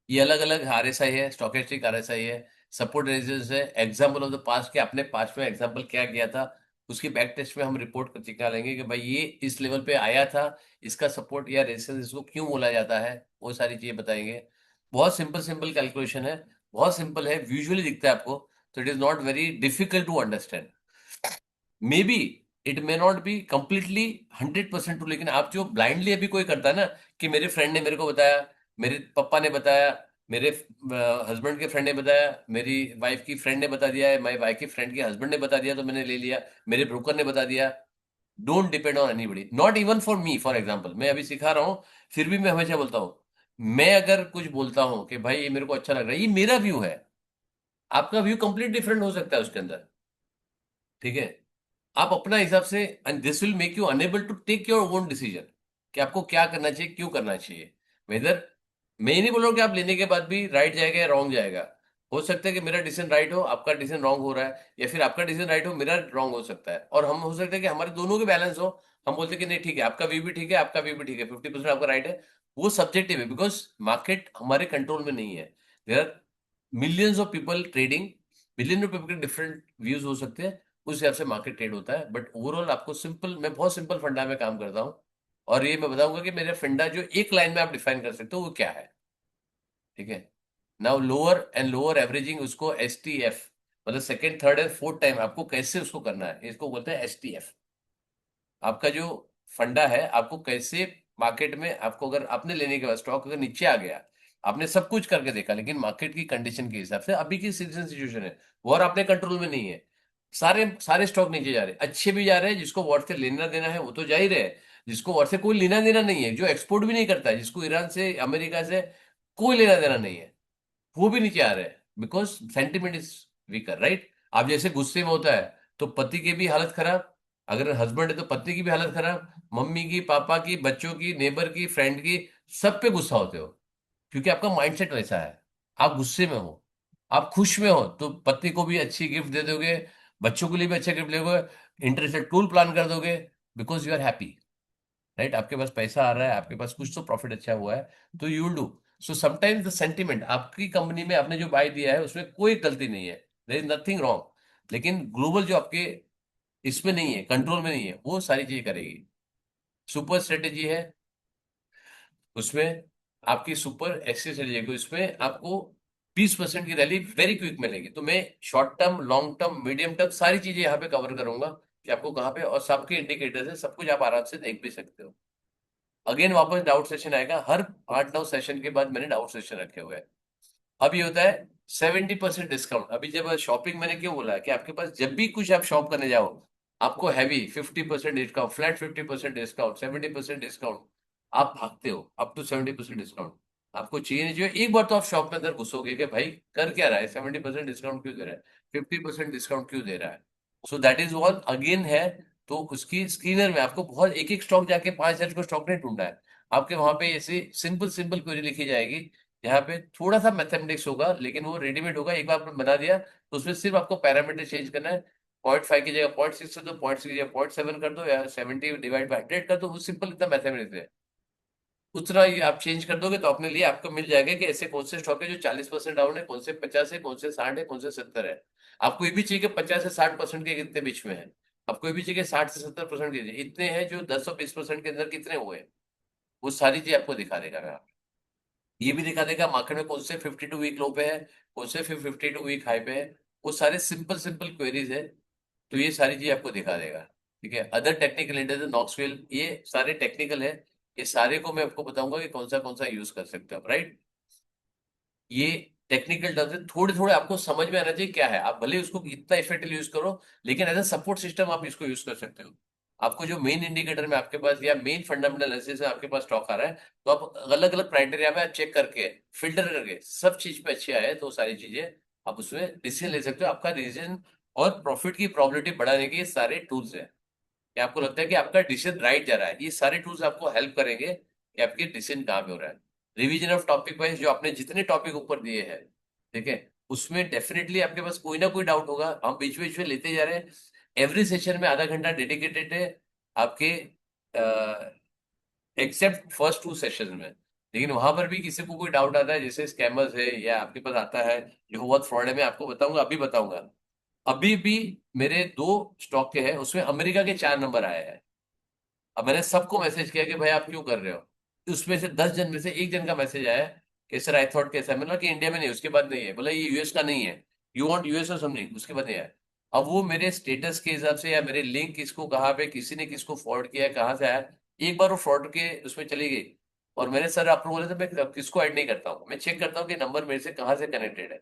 ये अलग अलग आरएसआई है, स्टोकेस्टिक आरएसआई है, सपोर्ट रेजिस्टेंस है, एग्जाम्पल ऑफ द पास्ट के आपने पास्ट में एग्जाम्पल क्या किया था, उसकी बैक टेस्ट में हम रिपोर्ट कर निकालेंगे कि भाई ये इस लेवल पे आया था, इसका सपोर्ट या रेजिस्टेंस इसको क्यों बोला जाता है, वो सारी चीजें बताएंगे। बहुत सिंपल सिंपल कैलकुलेशन है, बहुत सिंपल है, विजुअली दिखता है आपको, तो it is not very difficult to understand. May be it may not be completely 100% true, लेकिन आप जो ब्लाइंडली अभी कोई करता है ना, कि मेरे फ्रेंड ने मेरे को बताया, मेरे पापा ने बताया, मेरे हस्बैंड के फ्रेंड ने बताया, मेरी वाइफ की फ्रेंड ने बता दिया है, मेरी वाइफ की फ्रेंड के हस्बैंड ने बता दिया तो मैंने ले लिया, मेरे ब्रोकर ने बता दिया। Don't depend on anybody, not even for me. For example मैं अभी सिखा रहा हूँ, फिर भी मैं हमेशा बोलता हूँ, मैं अगर कुछ बोलता हूँ कि भाई ये मेरे को अच्छा लग रहा है, ये मेरा व्यू है, आपका व्यू कंप्लीट डिफरेंट हो सकता है उसके अंदर। ठीक है, आप अपना हिसाब से, and this will make you enable to take your own decision कि आपको क्या करना चाहिए, क्यों करना चाहिए। वेदर, मैं ये नहीं बोल रहा हूँ कि आप लेने के बाद भी राइट जाएगा या रॉन्ग जाएगा। हो सकता है कि मेरा डिसीजन राइट हो, आपका डिसीजन रॉन्ग हो रहा है, या फिर आपका डिसीजन राइट हो, मेरा रॉन्ग हो सकता है, और हम हो सकता है कि हमारे दोनों के बैलेंस हो। हम बोलते हैं कि नहीं ठीक है, आपका व्यू भी ठीक है, आपका व्यू भी ठीक है, 50% आपका राइट है। वो सब्जेक्टिव है, बिकॉज मार्केट हमारे कंट्रोल में नहीं है। There are millions of people trading, million of people के डिफरेंट व्यूज हो सकते हैं, उस हिसाब से मार्केट ट्रेड होता है। बट ओवरऑल आपको सिंपल, मैं बहुत सिंपल फंडा में काम करता हूँ, और ये मैं बताऊंगा कि मेरा फंडा जो एक लाइन में आप डिफाइन कर सकते हो वो क्या है। ठीक है, now lower and lower averaging, उसको STF, मतलब second third and fourth time आपको कैसे उसको करना है, इसको बोलते हैं STF। आपका जो फंडा है, आपको कैसे मार्केट में, आपको अगर आपने लेने के बाद स्टॉक अगर नीचे आ गया, आपने सब कुछ करके देखा, लेकिन मार्केट की कंडीशन के हिसाब से अभी की सिचुएशन है वो, और आपने कंट्रोल में नहीं है, सारे सारे स्टॉक नीचे जा रहे हैं, अच्छे भी जा रहे हैं, जिसको वॉर से लेना देना है वो तो जा ही रहे हैं, जिसको वॉर से कोई लेना देना नहीं है, जो एक्सपोर्ट भी नहीं करता है, जिसको ईरान से अमेरिका से कोई लेना देना नहीं है, वो भी नीचे आ रहे हैं, because sentiment is weaker, right. आप जैसे गुस्से में होता है तो पति की भी हालत खराब, अगर हस्बैंड है तो पत्नी की भी हालत खराब, मम्मी की, पापा की, बच्चों की, नेबर की, फ्रेंड की, सब पे गुस्सा होते हो, क्योंकि आपका माइंडसेट वैसा है। आप गुस्से में हो, आप खुश में हो तो पत्नी को भी अच्छी गिफ्ट दे दोगे, बच्चों के लिए भी अच्छा गिफ्ट दोगे, इंटरेस्टेड टूर प्लान कर दोगे, because you are happy, right. आपके पास पैसा आ रहा है, आपके पास कुछ तो प्रॉफिट अच्छा हुआ है, तो you will do. So sometimes the sentiment, आपकी कंपनी में आपने जो बाय दिया है उसमें कोई गलती नहीं है, देयर इज नथिंग रॉन्ग, लेकिन ग्लोबल जो आपके इसमें नहीं है, कंट्रोल में नहीं है, वो सारी चीजें करेगी। सुपर स्ट्रेटेजी है उसमें, आपकी सुपर एक्सी स्ट्रेटेजी है, उसमें आपको 20% की रैली वेरी क्विक मिलेगी। तो मैं short term, long term, medium term सारी चीजें यहाँ पे कवर करूंगा कि आपको कहाँ पे, और सबके इंडिकेटर्स है, सब कुछ आप आराम से देख भी सकते हो। अगेन वापस डाउट सेशन आएगा, हर 8-9 सेशन के बाद मैंने डाउट सेशन रखे हुए हैं। अब ये होता है 70% डिस्काउंट। अभी जब शॉपिंग, मैंने क्यों बोला है कि आपके पास जब भी कुछ आप शॉप करने जाओ, आपको heavy 50% discount, flat 50% discount, 70% discount, आप भागते हो अप टू 70% डिस्काउंट। आपको चाहिए नहीं चाहिए, एक बार तो आप शॉप में अंदर घुसोगे कि भाई कर क्या रहा है, 70% डिस्काउंट क्यों दे रहा है, 50% डिस्काउंट क्यों दे रहा है। So that is one again है। तो उसकी स्क्रीनर में आपको बहुत एक एक स्टॉक जाके 5,000 को स्टॉक नहीं ढूंढना है, आपके वहां पे ऐसे सिंपल सिंपल क्वेरी लिखी जाएगी, यहाँ पे थोड़ा सा मैथमेटिक्स होगा, लेकिन वो रेडीमेड होगा, एक बार आपने बना दिया तो उसमें सिर्फ आपको पैरामीटर चेंज करना है। 0.5 की जगह 0.6 कर दो, 0.6 की जगह 0.7 कर दो, या 70 डिवाइड बाई 100 कर दो, वो सिंपल इतना मैथमेटिक्स है। उतना ही आप चेंज कर दोगे तो अपने लिए आपको मिल जाएगा कि ऐसे कौन से स्टॉक है जो 40% डाउन है, कौन से 50 है, कौन से 60 है, कौन से 70 है। आपको ये भी चाहिए कि 50 से 60% के कितने बीच में है, आपको ये भी चाहिए कि 60 से 70% के इतने हैं, जो 10 और 20% के अंदर कितने हुए हैं, वो सारी चीज आपको दिखा देगा। मैं ये भी दिखा देगा मार्केट में कौन से 52 वीक लो पे है, कौन से 52 वीक हाई पे है, वो सारे सिंपल सिंपल क्वेरीज है। तो ये सारी चीज आपको दिखा देगा। ठीक है, अदर टेक्निकल इंडेक्स, नॉक्सविल, ये सारे टेक्निकल है, ये सारे को मैं आपको बताऊंगा कि कौन सा यूज कर सकते हो, राइट। ये टेक्निकल टर्म्स है, थोड़े थोड़े आपको समझ में आना चाहिए क्या है, आप भले उसको इतना इफेक्टिवली यूज करो, लेकिन एज अ सपोर्ट सिस्टम आप इसको यूज कर सकते हो। आपको जो मेन इंडिकेटर में आपके पास, या मेन फंडामेंटल एनालिसिस में आपके पास स्टॉक आ रहा है, तो आप अलग अलग क्राइटेरिया में चेक करके, फिल्टर करके, सब चीज पे अच्छे आए तो सारी चीजें आप उसमें डिसीजन ले सकते हो। आपका डिसीजन और प्रॉफिट की प्रोबेबिलिटी बढ़ाने के ये सारे टूल्स हैं, कि आपको लगता है कि आपका डिसीजन राइट जा रहा है, ये सारे टूल्स आपको हेल्प करेंगे कि आपके डिसीजन कहाँ पे हो रहा है। रिवीजन ऑफ टॉपिक वाइज, जो आपने जितने टॉपिक ऊपर दिए हैं, ठीक है, उसमें डेफिनेटली आपके पास कोई ना कोई डाउट होगा, हम बीच बीच में लेते जा रहे हैं। एवरी सेशन में आधा घंटा डेडिकेटेड है आपके, एक्सेप्ट फर्स्ट 2 सेशन में। लेकिन वहां पर भी किसी को कोई डाउट आता है, जैसे स्कैमर्स है या आपके पास आता है जो बहुत फ्रॉड है, मैं आपको बताऊंगा, अभी बताऊंगा। अभी भी मेरे 2 स्टॉक के हैं, उसमें अमेरिका के 4 नंबर आए हैं। अब मैंने सबको मैसेज किया कि भाई आप क्यों कर रहे हो। उसमें से 10 जन में से एक जन का मैसेज आया कि सर आई थॉट कैसा है, मैंने कहा कि इंडिया में नहीं, उसके बाद नहीं है, बोला ये यूएस का नहीं है, यू वांट यूएस और समथिंग, उसके बाद नहीं है। अब वो मेरे स्टेटस के हिसाब से या मेरे लिंक किसको कहाँ पे किसी ने किसको फॉरवर्ड किया है, कहाँ से आया, एक बार वो फ्रॉड के उसमें चली गई। और मैंने सर आपको बोला था मैं किसको ऐड नहीं करता हूँ, मैं चेक करता हूँ कि नंबर मेरे से कहाँ से कनेक्टेड है।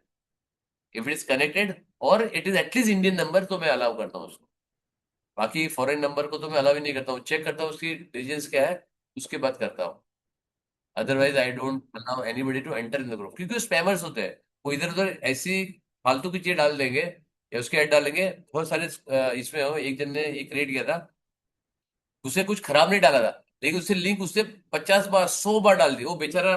इफ इट इज कनेक्टेड और it is at least Indian number, तो मैं अलाउ करता हूँ उसको। बाकी फॉरेन नंबर को तो मैं अलाउ ही नहीं करता हूँ, चेक करता हूँ उसकी डिटेल्स क्या है, उसके बाद करता हूँ। Otherwise I don't allow anybody to enter in the group, क्योंकि स्पैमर्स होते हैं, वो इधर उधर ऐसी फालतू की चीज डाल देंगे या उसके ऐड डालेंगे बहुत सारे। इसमें एक जन ने एक क्रिएट किया था, उसने कुछ खराब नहीं डाला था, लेकिन उससे लिंक उसने 50 बार 100 बार डाल दी, वो बेचारा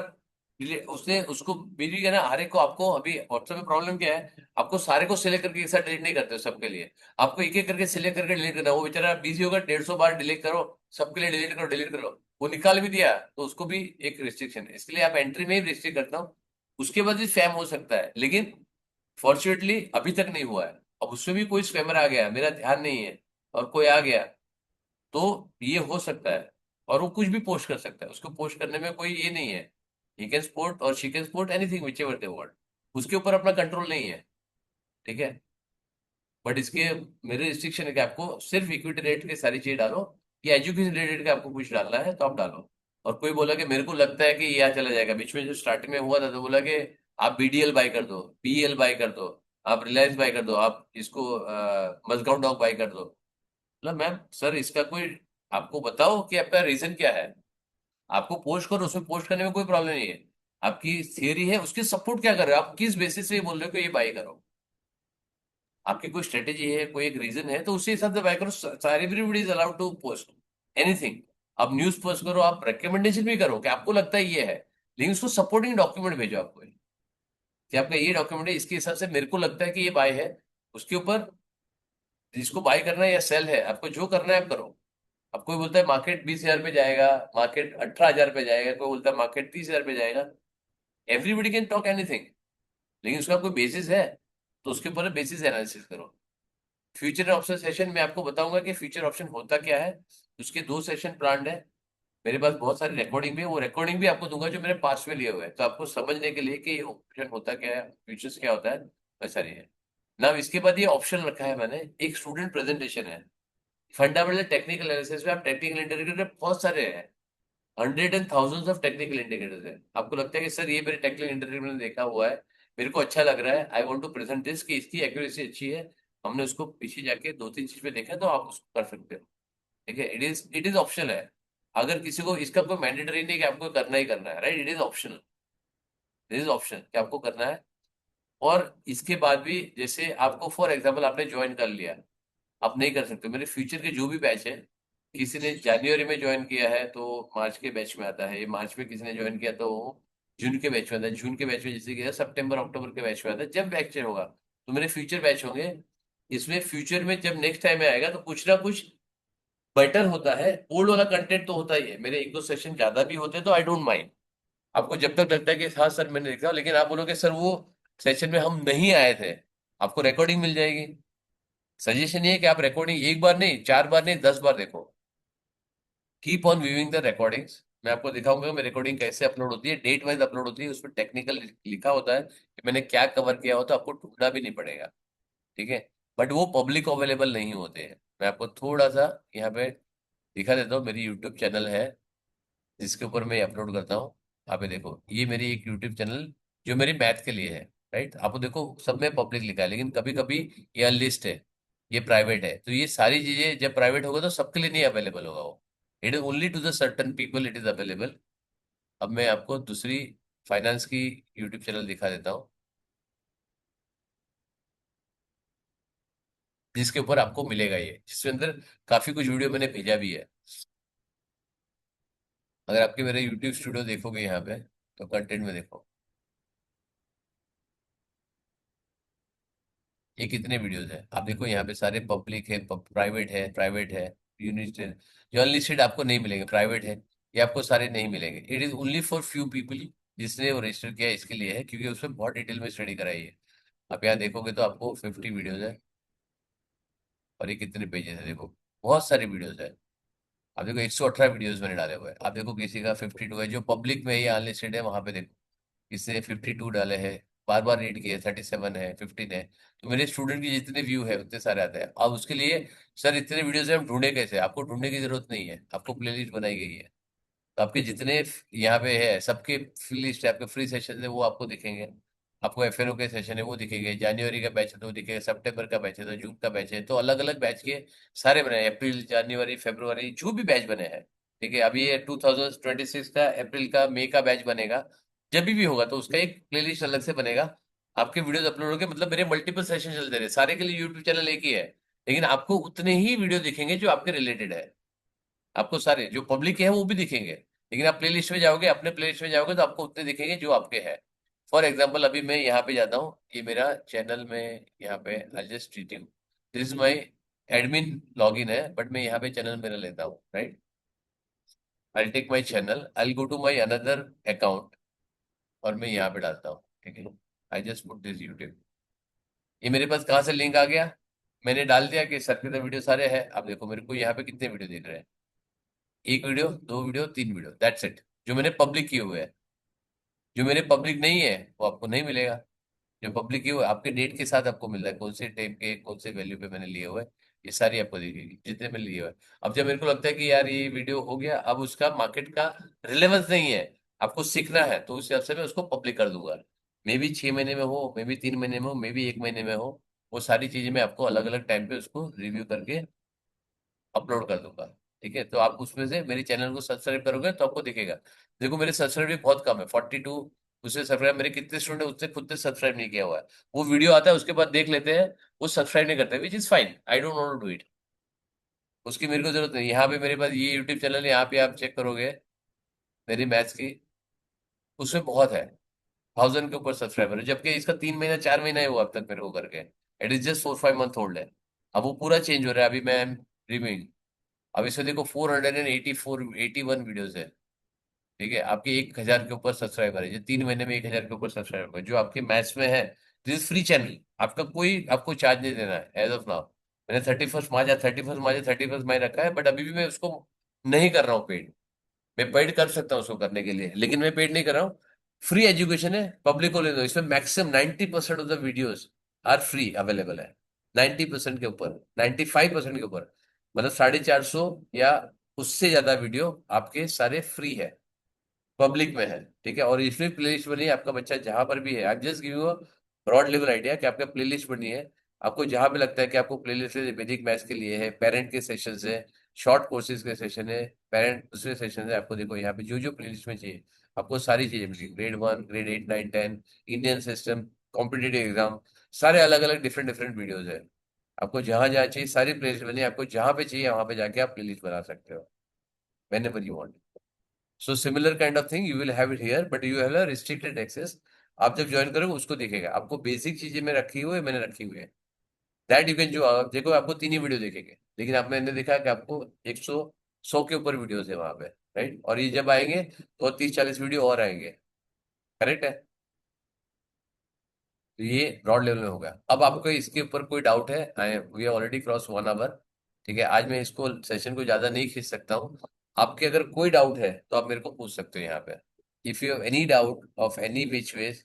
उसने उसको बीवी कहना, हर एक को, आपको अभी व्हाट्सएप में प्रॉब्लम क्या है, आपको सारे को सिलेक्ट करके एक साथ डिलीट नहीं करते हो सबके लिए, आपको एक एक करके सिलेक्ट करके डिलीट करना है। वो बेचारा बिजी होगा, 150 बार डिलीट करो, सबके लिए डिलीट करो डिलीट करो। वो निकाल भी दिया तो उसको भी एक रिस्ट्रिक्शन है, इसके लिए आप एंट्री में ही रिस्ट्रिक्ट करता हूँ। उसके बाद भी स्पैम हो सकता है, लेकिन फॉर्चुनेटली अभी तक नहीं हुआ है। अब उसमें भी कोई स्पैमर आ गया, मेरा ध्यान नहीं है, और कोई आ गया, तो ये हो सकता है। और वो कुछ भी पोस्ट कर सकता है, उसको पोस्ट करने में कोई ये नहीं है। ही कैन पोस्ट और she can post anything which ever they want, उसके ऊपर अपना कंट्रोल नहीं है। ठीक है। बट इसके मेरे रिस्ट्रिक्शन है कि आपको सिर्फ इक्विटी रेट के सारी चीज डालो, या एजुकेशन रिलेटेड का आपको कुछ डालना है तो आप डालो। और कोई बोला कि मेरे को लगता है कि ये यहाँ चला जाएगा, बीच में जो स्टार्टिंग में हुआ था तो बोला कि आप बीडीएल बाय कर दो, पीएल बाय कर दो, आप रिलायंस बाय कर दो, आप इसको मजगांव डॉक बाय कर दो। मतलब मैम सर इसका कोई, आपको बताओ कि आपका रीजन क्या है। आपको पोस्ट करो, उसमें पोस्ट करने में कोई प्रॉब्लम नहीं है, आपकी थियरी है, उसकी सपोर्ट क्या कर रहे हो, आप किस बेसिस से ये बोल रहे हो कि ये बाय करो। आपकी कोई स्ट्रेटेजी है, कोई एक रीजन है, तो उसी हिसाब से बाय करो। सारी everybody is allowed to post anything. आप न्यूज पोस्ट करो, आप रिकमेंडेशन भी करो कि आपको लगता है ये है, लेकिन उसको सपोर्टिंग डॉक्यूमेंट भेजो आपको, कि आपका ये डॉक्यूमेंट है, इसके हिसाब से मेरे को लगता है कि ये बाय है। उसके ऊपर जिसको बाय करना है या सेल है, आपको जो करना है आप करो। अब कोई बोलता है मार्केट 20,000 पे जाएगा, मार्केट 18,000 पे जाएगा, कोई बोलता है मार्केट 30,000 पे जाएगा। एवरीबडी कैन टॉक एनीथिंग, लेकिन उसका कोई बेसिस है, तो उसके ऊपर बेसिस एनालिसिस करो। फ्यूचर ऑप्शन सेशन में आपको बताऊंगा कि फ्यूचर ऑप्शन होता क्या है। उसके 2 सेशन प्लान्ड है, मेरे पास बहुत सारी रिकॉर्डिंग भी है, वो रिकॉर्डिंग भी आपको दूंगा जो मेरे पास में लिए हुए हैं, तो आपको समझने के लिए कि ये ऑप्शन होता क्या है, फ्यूचर्स क्या होता है, वैसा नहीं है ना। इसके बाद ये ऑप्शन रखा है मैंने, एक स्टूडेंट प्रेजेंटेशन है, फंडामेंटल टेक्निकल एनालिसिस में। आप टेक्निकल इंडिकेटर बहुत सारे हैं, hundred and thousands of technical indicators है। आपको लगता है कि सर ये मेरे टेक्निकल इंडिकेटर मैंने देखा हुआ है, मेरे को अच्छा लग रहा है, I want to present this, कि इसकी एक्यूरेसी अच्छी है, हमने उसको पीछे जाके 2-3 चीज पे देखा, तो आप उसको कर सकते हो। ठीक है, इट इज ऑप्शनल है। अगर किसी को इसका कोई मैंडेटरी नहीं कि आपको करना ही करना है, right, it is optional. It is option कि आपको करना है। और इसके बाद भी जैसे आपको फॉर एग्जाम्पल आपने ज्वाइन कर लिया, आप नहीं कर सकते। मेरे फ्यूचर के जो भी बैच है, किसी ने जनवरी में ज्वाइन किया है तो मार्च के बैच में आता है, ये मार्च में किसी ने ज्वाइन किया तो जून के बैच में आता है, जून के बैच में जैसे किया सितंबर अक्टूबर के बैच में आता है। जब बैच होगा तो मेरे फ्यूचर बैच होंगे। इसमें फ्यूचर में जब नेक्स्ट टाइम में आएगा तो कुछ ना कुछ बेटर होता है, ओल्ड वाला कंटेंट तो होता ही है, मेरे 1-2 सेशन ज्यादा भी होते हैं तो आई डोंट माइंड। आपको जब तक लगता है कि हाँ सर मैंने देखा, लेकिन आप बोलोगे सर वो सेशन में हम नहीं आए थे, आपको रिकॉर्डिंग मिल जाएगी। सजेशन ये है कि आप रिकॉर्डिंग एक बार नहीं, 4 बार नहीं, 10 बार देखो। Keep on viewing the recordings. मैं आपको दिखाऊंगा मैं रिकॉर्डिंग कैसे अपलोड होती है, डेट वाइज अपलोड होती है, उसमें टेक्निकल लिखा होता है कि मैंने क्या कवर किया होता है, आपको ढूंढना भी नहीं पड़ेगा। ठीक है। बट वो पब्लिक अवेलेबल नहीं होते हैं। मैं आपको थोड़ा सा यहाँ पे दिखा देता हूँ, मेरी यूट्यूब चैनल है जिसके ऊपर मैं अपलोड करता हूँ। आप ये देखो, ये मेरी एक यूट्यूब चैनल जो मेरी मैथ के लिए है, राइट। आपको देखो सब में पब्लिक लिखा है, लेकिन कभी कभी ये लिस्ट है, ये प्राइवेट है, तो ये सारी चीजें जब प्राइवेट होगा तो सबके लिए नहीं अवेलेबल होगा वो। It is only to the certain people it is available. अब मैं आपको दूसरी फाइनेंस की यूट्यूब चैनल दिखा देता हूँ, जिसके ऊपर आपको मिलेगा ये, जिसके अंदर काफी कुछ वीडियो मैंने भेजा भी है। अगर आपके मेरे यूट्यूब स्टूडियो देखोगे यहाँ पे, तो कंटेंट में देखो ये कितने वीडियोस हैं। आप देखो यहाँ पे सारे पब्लिक है, प्राइवेट है, प्राइवेट है, यूनिट है। जो अनलिस्टेड आपको नहीं मिलेंगे, प्राइवेट है। ये आपको सारे नहीं मिलेंगे। It is only for few people जिसने वो रजिस्टर किया है, इसके लिए है, क्योंकि उसमें बहुत डिटेल में स्टडी कराई है। आप यहाँ देखोगे तो आपको 50 वीडियोज है, और ये कितने पेजेस है देखो, बहुत सारी वीडियोज है। आप देखो 118 वीडियोज मैंने डाले हुए हैं। आप देखो किसी का 52 है, जो पब्लिक में ये अनलिस्टेड है, वहां पे देखो किसने 52 डाले हैं, बार बार रीड किए, 37 है, 15 है। तो मेरे स्टूडेंट के जितने व्यू है उतने सारे आते हैं। अब उसके लिए सर इतने वीडियोज है, हम ढूंढे कैसे? आपको ढूंढने की जरूरत नहीं है, आपको प्लेलिस्ट बनाई गई है। तो आपके जितने यहाँ पे है सबके फ्री लिस्ट है, आपके फ्री सेशन है वो आपको दिखेंगे। आपको एफएनओ के सेशन है वो दिखेंगे, जनवरी का बैच है तो वो दिखेगा, सितंबर का बैच है तो जून का बैच है, तो अलग अलग बैच के सारे बने हैं, अप्रैल जनवरी फरवरी जो भी बैच बने हैं। ठीक है, अभी ये 2026 का अप्रैल का मई का बैच बनेगा। जब भी होगा तो उसका एक प्लेलिस्ट अलग से बनेगा। आपके वीडियोस अपलोड होंगे, मतलब मेरे मल्टीपल सेशन चलते रहे, सारे के लिए यूट्यूब चैनल एक ही है, लेकिन आपको उतने ही वीडियो दिखेंगे जो आपके रिलेटेड है। आपको सारे जो पब्लिक के हैं वो भी दिखेंगे, लेकिन आप प्लेलिस्ट में जाओगे, अपने प्लेलिस्ट में जाओगे तो आपको उतने दिखेंगे जो आपके हैं। फॉर एग्जाम्पल अभी मैं यहाँ पे जाता हूँ, ये मेरा चैनल में यहाँ पे I just treat you, this is my admin login है, बट मैं यहाँ पे चैनल मेरा लेता हूँ, right. I take my channel, I go to my another account, और मैं यहाँ पे डालता हूँ, ठीक है। I just put this YouTube, ये मेरे पास कहाँ से लिंक आ गया? मैंने डाल दिया कि सर के तो वीडियो सारे हैं। आप देखो मेरे को यहाँ पे कितने वीडियो दिख रहे हैं, एक वीडियो, दो वीडियो, तीन वीडियो, दैट्स इट, जो मैंने पब्लिक किए हुए हैं। जो मेरे पब्लिक नहीं है वो आपको नहीं मिलेगा। जो पब्लिक किए हुए आपके डेट के साथ आपको मिल रहा है, कौन से टाइम के कौन से वैल्यू पे मैंने लिए हुए हैं, ये सारी आपको दिखेगी जितने मैंने लिए हुए हैं। अब जब मेरे को लगता है कि यार ये वीडियो हो गया, अब उसका मार्केट का रिलेवेंस नहीं है, आपको सीखना है, तो उस हिसाब से मैं उसको पब्लिक कर दूंगा। मे बी 6 महीने में हो, मे बी 3 महीने में हो, मे बी 1 महीने में हो, वो सारी चीजें मैं आपको अलग अलग टाइम पे उसको रिव्यू करके अपलोड कर दूंगा। ठीक है, तो आप उसमें से मेरे चैनल को सब्सक्राइब करोगे तो आपको दिखेगा। देखो मेरे सब्सक्राइब भी बहुत कम है, 42। उससे सब्सक्राइब मेरे कितने स्टूडेंट उससे खुद से सब्सक्राइब नहीं किया हुआ है। वो वीडियो आता है उसके बाद देख लेते हैं, वो सब्सक्राइब नहीं करते, which is fine, I don't want to do it. उसकी मेरे को जरूरत नहीं। यहाँ पे मेरे पास ये यूट्यूब चैनल है, यहाँ पे आप चेक करोगे मेरी मैथ्स की, उसमें बहुत है, 1000 के ऊपर सब्सक्राइबर है, जबकि इसका 3 महीना 4 महीना है वो अब तक मेरे को करके। It is just 4-5 month old है। अब वो पूरा चेंज हो रहा है, अभी मैं रिव्यूइंग। अब इसमें देखो 484 81 वीडियोज है। ठीक है, आपके 1000 के ऊपर सब्सक्राइबर है, जो 3 महीने में 1000 के ऊपर सब्सक्राइबर है, जो आपके मैथ्स में है। दिस इज फ्री चैनल, आपका कोई आपको चार्ज नहीं देना है एज ऑफ नाउ। मैंने 31st मार्च रखा है, बट अभी भी मैं उसको नहीं कर रहा हूँ पेड। मैं पेड कर सकता हूँ उसको करने के लिए, लेकिन मैं पेड नहीं कर रहा हूँ। फ्री एजुकेशन है, पब्लिक को ले दो, इसमें maximum 90% of the videos are free available है। 90% के ऊपर, 95% के ऊपर, मतलब 450 या उससे ज्यादा वीडियो आपके सारे फ्री है, पब्लिक में है। ठीक है, और इसमें प्लेलिस्ट बनी है, आपका बच्चा जहां पर भी है, I just give you a broad level idea कि आपका प्लेलिस्ट बनी है। आपको जहां पे लगता है कि आपको प्लेलिस्ट है, वैदिक मैथ्स के लिए है, पेरेंट के सेशन है, शॉर्ट कोर्सेज के सेशन है, पेरेंट दूसरे सेशन है, आपको देखो यहाँ पे जो जो प्लेलिस्ट में चाहिए आपको सारी चीजें मिलेगी, grade 1 grade 8 9 10, Indian system, competitive exam, सारे अलग अलग डिफरेंट डिफरेंट वीडियोज है। आपको जहां जहाँ चाहिए सारी प्लेलिस्ट बनी है, आपको जहां पे चाहिए वहां पे जाके आप प्लेलिस्ट बना सकते हो, whenever you want। So similar kind of thing you will have it here, but you have restricted access. आप जब ज्वाइन करोगे उसको दिखेगा, आपको बेसिक चीजें मैं रखी हुई है, मैंने रखी हुई है, दैट यू कैन, जो आप देखो आपको तीन ही वीडियो देखेंगे, लेकिन आप मैंने देखा कि आपको 100 के ऊपर वीडियोस है वहां पे, राइट। और ये जब आएंगे तो 30-40 वीडियो और आएंगे, करेक्ट है। तो ये ब्रॉड लेवल में होगा। अब आपको इसके ऊपर कोई डाउट है? आई वी ऑलरेडी क्रॉस 1 आवर। ठीक है, आज मैं इसको सेशन को ज्यादा नहीं खींच सकता हूँ। आपके अगर कोई डाउट है तो आप मेरे को पूछ सकते हो यहाँ पे। If you have any doubt of any which ways,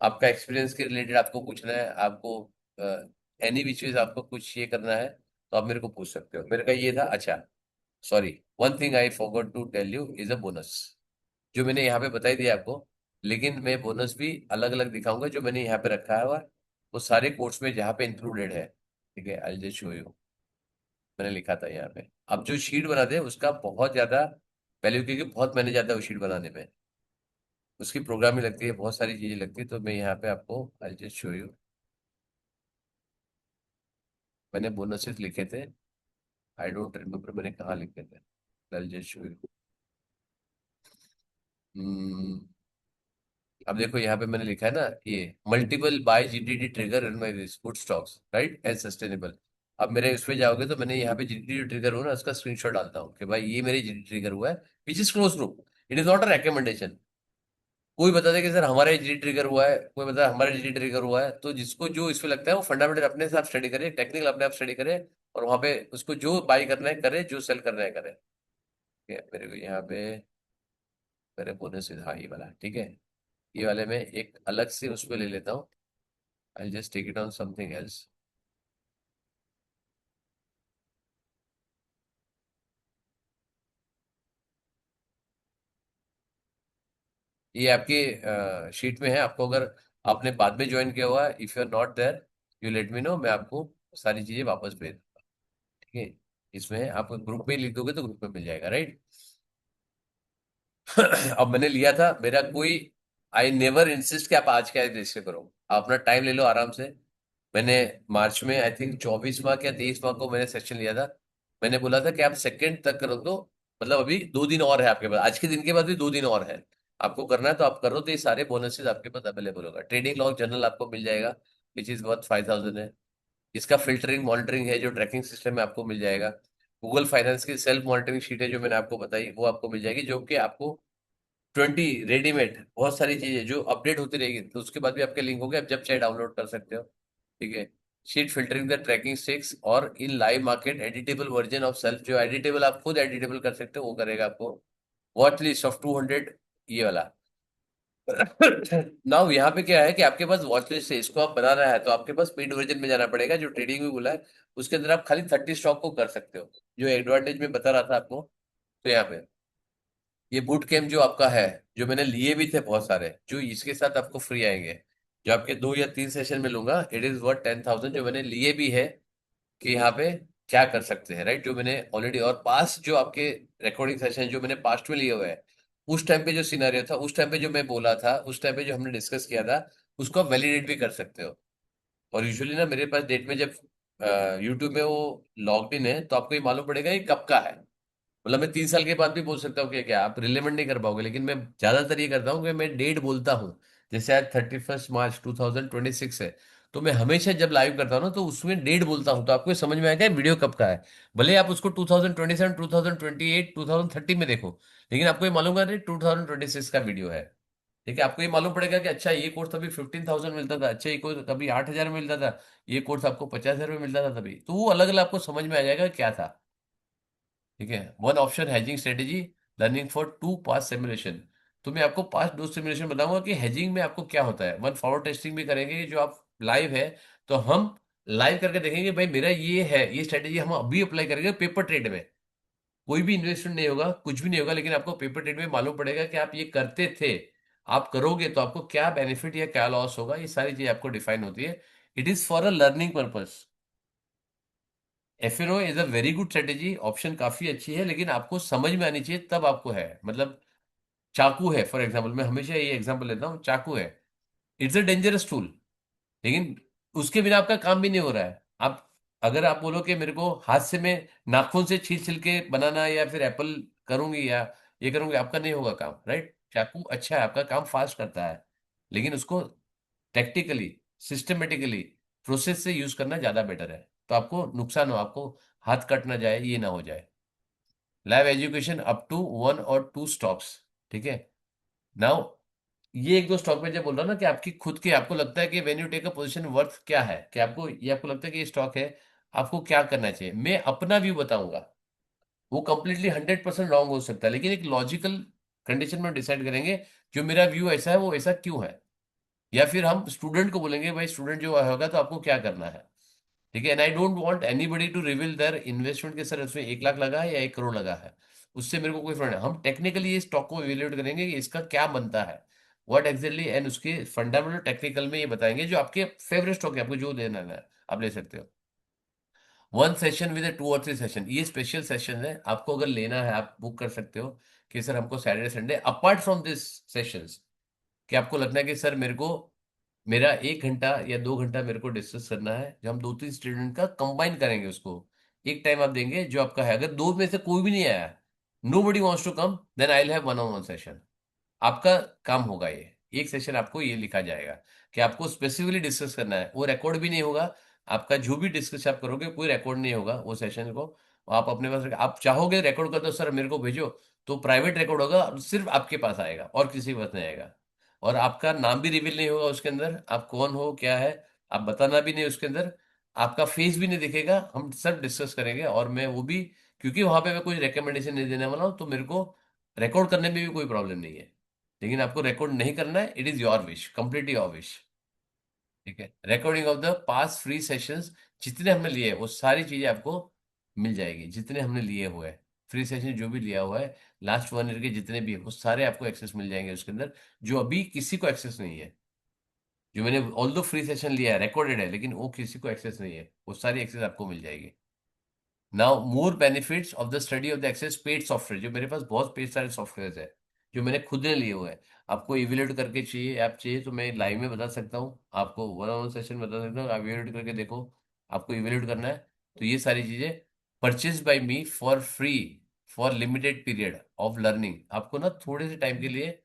आपका एक्सपीरियंस के रिलेटेड आपको पूछना है, आपको एनी विच वेज आपको कुछ ये करना है, तो आप मेरे को पूछ सकते हो। मेरे का ये था। अच्छा, sorry, one thing I forgot to tell you is a bonus, जो मैंने यहाँ पे बताई दिया आपको, लेकिन मैं बोनस भी अलग अलग दिखाऊंगा जो मैंने यहाँ पे रखा है हुआ, वो सारे कोर्स में जहाँ पे इंक्लूडेड है। ठीक है, आई जस्ट शो यू, मैंने लिखा था यहाँ पे। अब जो शीट बनाते हैं उसका बहुत ज्यादा वैल्यू, क्योंकि बहुत मेहनत जाता है वो शीट बनाने में, उसकी प्रोग्रामिंग लगती है, बहुत सारी चीजें लगती है, तो मैं यहाँ पे आपको आई जस्ट शो यू, मैंने बोनसेस लिखे थे, आई डोंट रिमेम्बर मैंने कहाँ लिखे थे, आई जस्ट शो यू। अब देखो यहाँ पे मैंने लिखा है ना, ये multiple bye GTD trigger in my good stocks, right, and sustainable. अब मेरे उस पे जाओगे तो मैंने यहाँ पे जीडी ट्रिगर हुआ ना, उसका स्क्रीनशॉट डालता हूँ कि भाई ये मेरी जीडी ट्रिगर हुआ है, which is close to, it is not a recommendation. कोई बता दे कि सर हमारे जी ट्रिगर हुआ है, कोई बता हमारे जी ट्रिगर हुआ है, तो जिसको जो इसमें लगता है वो फंडामेंटल अपने हिसाब स्टडी करे, टेक्निकल अपने आप स्टडी करे, और वहां पे उसको जो बाई करना है करे, जो सेल करना है करे। ठीक है, मेरे को यहाँ पे मेरे बोनस हाँ ये वाला ठीक है। ये वाले में एक अलग से उस पे ले लेता हूँ। I just take it on something else. ये आपकी शीट में है, आपको अगर आपने बाद में ज्वाइन किया हुआ है, if you are not there you let me know, मैं आपको सारी चीजें वापस भेज दूंगा। ठीक है, इसमें आप ग्रुप में लिख दोगे तो ग्रुप में मिल जाएगा, राइट। अब मैंने लिया था, मेरा कोई आई नेवर इंसिस्ट कि आप आज क्या रजिस्टर करो, आप अपना टाइम ले लो आराम से। मैंने मार्च में आई थिंक 24वां या 23वां को मैंने सेक्शन लिया था। मैंने बोला था कि आप सेकंड तक कर दो, मतलब अभी 2 दिन और है आपके पास, आज के दिन के बाद भी 2 दिन और है। आपको करना है तो आप करो, तो ये सारे बोनसेस आपके पास अवेलेबल होगा। ट्रेडिंग लॉग जर्नल आपको मिल जाएगा, विच इज वर्थ 5,000 है। इसका फिल्टरिंग मॉनिटरिंग है जो ट्रैकिंग सिस्टम है, आपको मिल जाएगा। गूगल फाइनेंस की सेल्फ मॉनिटरिंग शीट है जो मैंने आपको बताई, वो आपको मिल जाएगी, जो कि आपको रेडीमेड बहुत सारी चीजें जो अपडेट होती रहेगी, तो उसके बाद भी आपके लिंक होंगे, आप जब चाहे डाउनलोड कर सकते हो। ठीक है, sheet filtering the tracking sticks और in live market editable version of self, जो एडिटेबल आप खुद एडिटेबल कर सकते हो वो करेगा आपको। वॉच लिस्ट ऑफ 200, ये वाला। नाउ यहाँ पे क्या है कि आपके पास वॉच लिस्ट है, इसको आप बनाना है तो आपके पास पेड वर्जन में जाना पड़ेगा, जो ट्रेडिंग में बोला है। उसके अंदर आप खाली 30 स्टॉक को कर सकते हो, जो एडवांटेज में बता रहा था आपको। तो यहाँ पे ये बूट कैम्प जो आपका है, जो मैंने लिए भी थे बहुत सारे, जो इसके साथ आपको फ्री आएंगे, जो आपके 2 या 3 सेशन में लूंगा, इट इज वर्थ 10,000, जो मैंने लिए भी है कि यहाँ पे क्या कर सकते हैं, राइट। जो मैंने ऑलरेडी और पास जो आपके रिकॉर्डिंग सेशन जो मैंने पास्ट में लिए हुए हैं, उस टाइम पे जो सिनेरियो था, उस टाइम पे जो मैं बोला था, उस टाइम पे जो हमने डिस्कस किया था, उसको आप वैलिडेट भी कर सकते हो। और यूजुअली ना मेरे पास डेट में जब यूट्यूब में वो लॉग्ड इन है, तो आपको ये मालूम पड़ेगा ये कब का है। मतलब मैं 3 साल के बाद भी बोल सकता हूँ कि क्या आप रिलेवेंट नहीं कर पाओगे, लेकिन मैं ज्यादातर ये करता हूँ कि मैं डेट बोलता हूँ। जैसे आज 31 मार्च 2026 है, तो मैं हमेशा जब लाइव करता हूँ ना, तो उसमें डेट बोलता हूँ, तो आपको ये समझ में आएगा वीडियो कब का है। भले आप उसको 2027, 2028, 2030 में देखो, लेकिन आपको ये मालूम है 2026 का वीडियो है। ठीक है, आपको ये मालूम पड़ेगा कि अच्छा ये कोर्स अभी 15,000 मिलता था, अच्छा ये कोर्स कभी 8,000 में मिलता था, ये कोर्स आपको 50,000 में मिलता था तभी, तो वो अलग अलग आपको समझ में आ जाएगा क्या था। ठीक है, one option hedging strategy, learning for to pass simulation. तो मैं आपको पास दो सिमुलेशन बताऊंगा कि हैजिंग में आपको क्या होता है। वन फॉरवर्ड टेस्टिंग भी करेंगे, जो आप लाइव है, तो हम लाइव करके देखेंगे भाई मेरा ये है, ये स्ट्रेटेजी हम अभी अप्लाई करेंगे पेपर ट्रेड में। कोई भी इन्वेस्टमेंट नहीं होगा, कुछ भी नहीं होगा, लेकिन आपको पेपर ट्रेड में मालूम पड़ेगा कि आप ये करते थे, आप करोगे तो आपको क्या बेनिफिट या क्या लॉस होगा, ये सारी चीज आपको डिफाइन होती है। It is for a learning purpose. FNO is a very good strategy, option काफी अच्छी है, लेकिन आपको समझ में आनी चाहिए तब आपको है। मतलब चाकू है फॉर एग्जाम्पल, मैं हमेशा ये एग्जाम्पल लेता हूँ, चाकू है, इट्स अ डेंजरस टूल, लेकिन उसके बिना आपका काम भी नहीं हो रहा है। आप अगर आप बोलो कि मेरे को हाथ से मैं नाखून से छील छील के बनाना, या फिर एप्पल करूंगी या ये करूंगी, आपका नहीं होगा काम, राइट। चाकू अच्छा है, आपका काम फास्ट करता है, लेकिन उसको टैक्टिकली, सिस्टमेटिकली, प्रोसेस से यूज करना ज्यादा बेटर है, तो आपको नुकसान हो, आपको हाथ कट ना जाए, ये ना हो जाए। लाइव एजुकेशन अप टू 1 और 2 स्टॉक्स। ठीक है, नाउ ये एक दो स्टॉक में जब बोल रहा हूं ना कि आपकी खुद की, आपको लगता है कि when you take a position worth क्या है, कि आपको ये आपको लगता है कि ये स्टॉक है, आपको क्या करना चाहिए, मैं अपना व्यू बताऊंगा। वो कंप्लीटली 100% रॉन्ग हो सकता है, लेकिन एक लॉजिकल कंडीशन में डिसाइड करेंगे जो मेरा व्यू ऐसा है वो ऐसा क्यों है। या फिर हम स्टूडेंट को बोलेंगे भाई स्टूडेंट जो होगा तो आपको क्या करना है। ठीक है, and I don't want anybody to reveal their investment के, सर उसमें 1 लाख लगा है या 1 करोड़ लगा है, उससे मेरे को कोई फर्क नहीं। हम टेक्निकली ये स्टॉक को इवेल्युएट करेंगे कि इसका क्या बनता है, व्हाट एग्जैक्टली, एंड उसके फंडामेंटल टेक्निकल में ये बताएंगे, जो आपके फेवरेट स्टॉक है, आपको जो देना है आप ले सकते हो। वन सेशन विद 2 और 3 सेशन, ये स्पेशल सेशन है, आपको अगर लेना है आप बुक कर सकते हो कि सर हमको Saturday Sunday apart from this sessions, कि आपको लगता है कि सर मेरे को मेरा 1 घंटा या 2 घंटा मेरे को डिस्कस करना है, जो हम 2 3 स्टूडेंट का कंबाइन करेंगे उसको, एक टाइम आप देंगे जो आपका है। अगर दो में से कोई भी नहीं आया, nobody wants to come, then I will have one on one session. आपका काम होगा ये, एक सेशन आपको ये लिखा जाएगा कि आपको स्पेसिफिकली डिस्कस करना है, वो रिकॉर्ड भी नहीं होगा, आपका जो भी डिस्कस आप करोगे कोई रिकॉर्ड नहीं होगा वो सेशन को। आप अपने पास आप चाहोगे रिकॉर्ड कर दो सर मेरे को भेजो, तो प्राइवेट रिकॉर्ड होगा और सिर्फ आपके पास आएगा और किसी के पास नहीं आएगा। और आपका नाम भी रिवील नहीं होगा उसके अंदर, आप कौन हो क्या है आप बताना भी नहीं उसके अंदर। आपका फेस भी नहीं दिखेगा, हम सब डिस्कस करेंगे। और मैं वो भी, क्योंकि वहां पे मैं कोई रिकमेंडेशन नहीं देने वाला हूँ, तो मेरे को रिकॉर्ड करने में भी कोई प्रॉब्लम नहीं है। लेकिन आपको रिकॉर्ड नहीं करना है, it is your wish, completely your wish. ठीक है, recording of the past free sessions जितने हमने लिए हैं वो सारी चीजें आपको मिल जाएगी, जितने हमने लिए हुए हैं फ्री सेशन जो भी लिया हुआ है लास्ट 1 ईयर के जितने भी है वो सारे आपको एक्सेस मिल जाएंगे उसके अंदर, जो अभी किसी को एक्सेस नहीं है। जो मैंने ऑल दो फ्री सेशन लिया है रिकॉर्डेड है, लेकिन वो किसी को एक्सेस नहीं है, वो सारी एक्सेस आपको मिल जाएगी। Now more benefits of the study of the access paid software, जो मेरे पास बहुत पेड सारे सॉफ्टवेयर है जो मैंने खुद ने लिए हुए हैं। आपको इवेल्यूट करके चाहिए ऐप चाहिए तो मैं लाइव में बता सकता हूँ, आपको वन ऑन सेशन बता सकता हूँ, आप इवेल्यूट करके देखो। आपको इवेल्यूट करना है तो ये सारी चीजें purchase by me for free for limited period of learning, आपको ना थोड़े से टाइम के लिए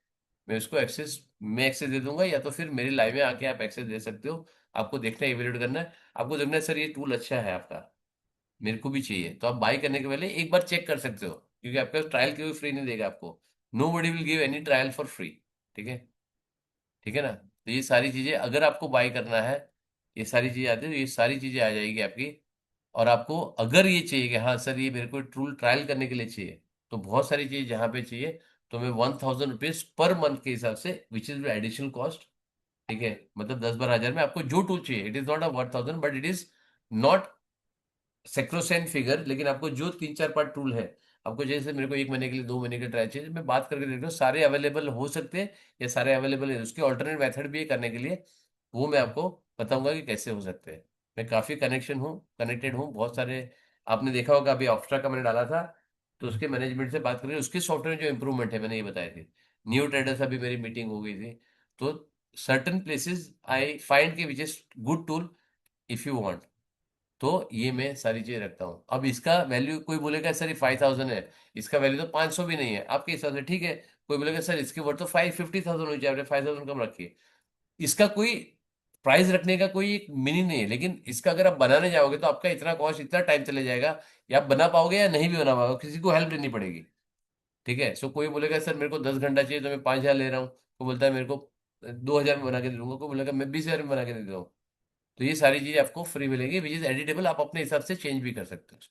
मैं उसको एक्सेस, मैं एक्सेस दे दूंगा, या तो फिर मेरी लाइव में आके आप एक्सेस दे सकते हो। आपको देखना है इवेल्यूट करना है, आपको देखना है सर ये टूल अच्छा है आपका, मेरे को भी चाहिए, तो आप बाय करने के पहले एक बार चेक कर सकते हो, क्योंकि आपका ट्रायल के भी फ्री नहीं देगा आपको। Nobody will give any trial for free. ठीक है, ठीक है ना। तो ये सारी चीजें अगर आपको बाय करना है, ये सारी चीजें आती है तो ये सारी चीजें आ जाएगी आपकी। और आपको अगर ये चाहिए कि हाँ सर ये मेरे को ट्रूल ट्रायल करने के लिए चाहिए, तो बहुत सारी चीजें जहाँ पे चाहिए, तो मैं 1000 रुपीज पर मंथ के हिसाब से विच इज एडिशनल कॉस्ट। ठीक है, मतलब 10-12 हजार में आपको जो टूल चाहिए, it is not a 1000 but it is not sacrosanct figure, लेकिन आपको जो 3-4 पार्ट टूल है, आपको जैसे मेरे को 1 महीने के लिए 2 महीने के ट्रायल चाहिए, मैं बात करके देखता हूँ सारे अवेलेबल हो सकते हैं या सारे अवेलेबल है, उसके ऑल्टरनेट मेथड भी है करने के लिए, वो मैं आपको बताऊंगा कि कैसे हो सकते हैं। मैं काफी कनेक्शन हूँ, कनेक्टेड हूँ बहुत सारे। आपने देखा होगा अभी ऑप्स्ट्रा का मैंने डाला था, तो उसके मैनेजमेंट से बात करें, उसके सॉफ्टवेयर में जो इंप्रूवमेंट है मैंने ये बताए थे। न्यू ट्रेडर से अभी मेरी मीटिंग हो गई थी। तो सर्टन प्लेसेस आई फाइंड कि which is good tool if you want, तो ये मैं सारी चीजें रखता हूँ। अब इसका वैल्यू कोई बोलेगा सर ये 5000 है, इसका वैल्यू तो 500 भी नहीं है आपके हिसाब से, ठीक है। कोई बोलेगा सर इसकी वर्थ तो 550,000 हो जाए, आपने 5000 कम रखिए। इसका कोई प्राइस रखने का कोई मीनिंग नहीं है, लेकिन इसका अगर आप बनाने जाओगे तो आपका इतना कॉस्ट इतना टाइम चले जाएगा, या आप बना पाओगे या नहीं भी बना पाओगे, किसी को हेल्प लेनी पड़ेगी। ठीक है, सो कोई बोलेगा सर मेरे को 10 घंटा चाहिए तो मैं 5000 ले रहा हूँ, कोई बोलता है मेरे को 2000 में बना के दे दूंगा, कोई बोलेगा मैं 20,000 में बना के दे दूंगा। तो ये सारी चीजें आपको फ्री मिलेगी विच इज एडिटेबल, आप अपने हिसाब से चेंज भी कर सकते हो।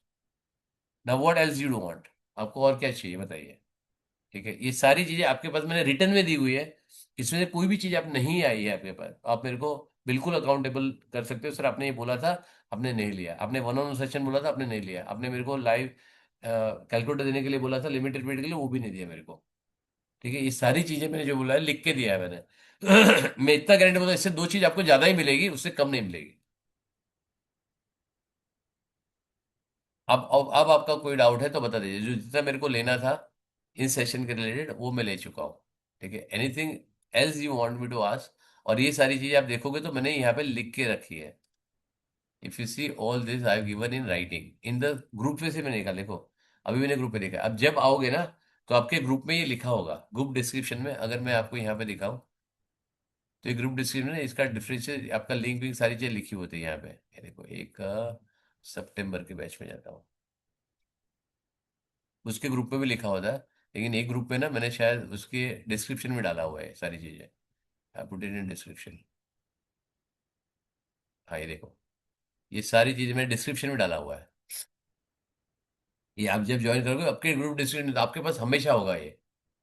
ना what else you do want, आपको और क्या चाहिए बताइए। ठीक है, ये सारी चीजें आपके पास मैंने रिटर्न में दी हुई है, इसमें से कोई भी चीज आप नहीं आई है आपके पास, आप मेरे को बिल्कुल अकाउंटेबल कर सकते हो। सर आपने ये बोला था, आपने नहीं लिया, आपने वन ऑन सेशन बोला था आपने नहीं लिया, आपने मेरे को लाइव कैलकुलेटर देने के लिए बोला था लिमिटेड पीरियड के लिए, वो भी नहीं दिया मेरे को। ठीक है, ये सारी चीजें मैंने जो बोला है लिख के दिया है मैंने। मैं इतना गारंटी बोलता हूं, इससे दो चीज आपको ज्यादा ही मिलेगी, उससे कम नहीं मिलेगी। अब आपका कोई डाउट है तो बता दीजिए, जो जितना मेरे को लेना था इन सेशन के रिलेटेड वो मैं ले चुका हूँ। ठीक है, anything else you want me to ask, और ये सारी चीजें आप देखोगे तो मैंने यहाँ पे लिख के रखी है। If you see all this I have given in writing in the group पे से मैंने देखा, देखो अभी मैंने ग्रुप पे देखा, अब जब आओगे ना तो आपके ग्रुप में ये लिखा होगा, ग्रुप डिस्क्रिप्शन में अगर मैं आपको यहाँ पे दिखाऊं, तो ये ग्रुप डिस्क्रिप्शन में इसका डिफरेंशियल आपका लिंक विंक सारी चीजें लिखी होती है यहाँ पे। ये देखो एक सितंबर के बैच में जाता हूँ, उसके ग्रुप में भी लिखा होता है, लेकिन एक ग्रुप में ना मैंने शायद उसके डिस्क्रिप्शन में डाला हुआ है सारी चीजें। I put it in description. हाँ ये देखो, ये सारी चीजें मैंने डिस्क्रिप्शन में डाला हुआ है। ये आप जब ज्वाइन करोगे आपके ग्रुप डिस्क्रिप्शन तो आपके पास हमेशा होगा ये,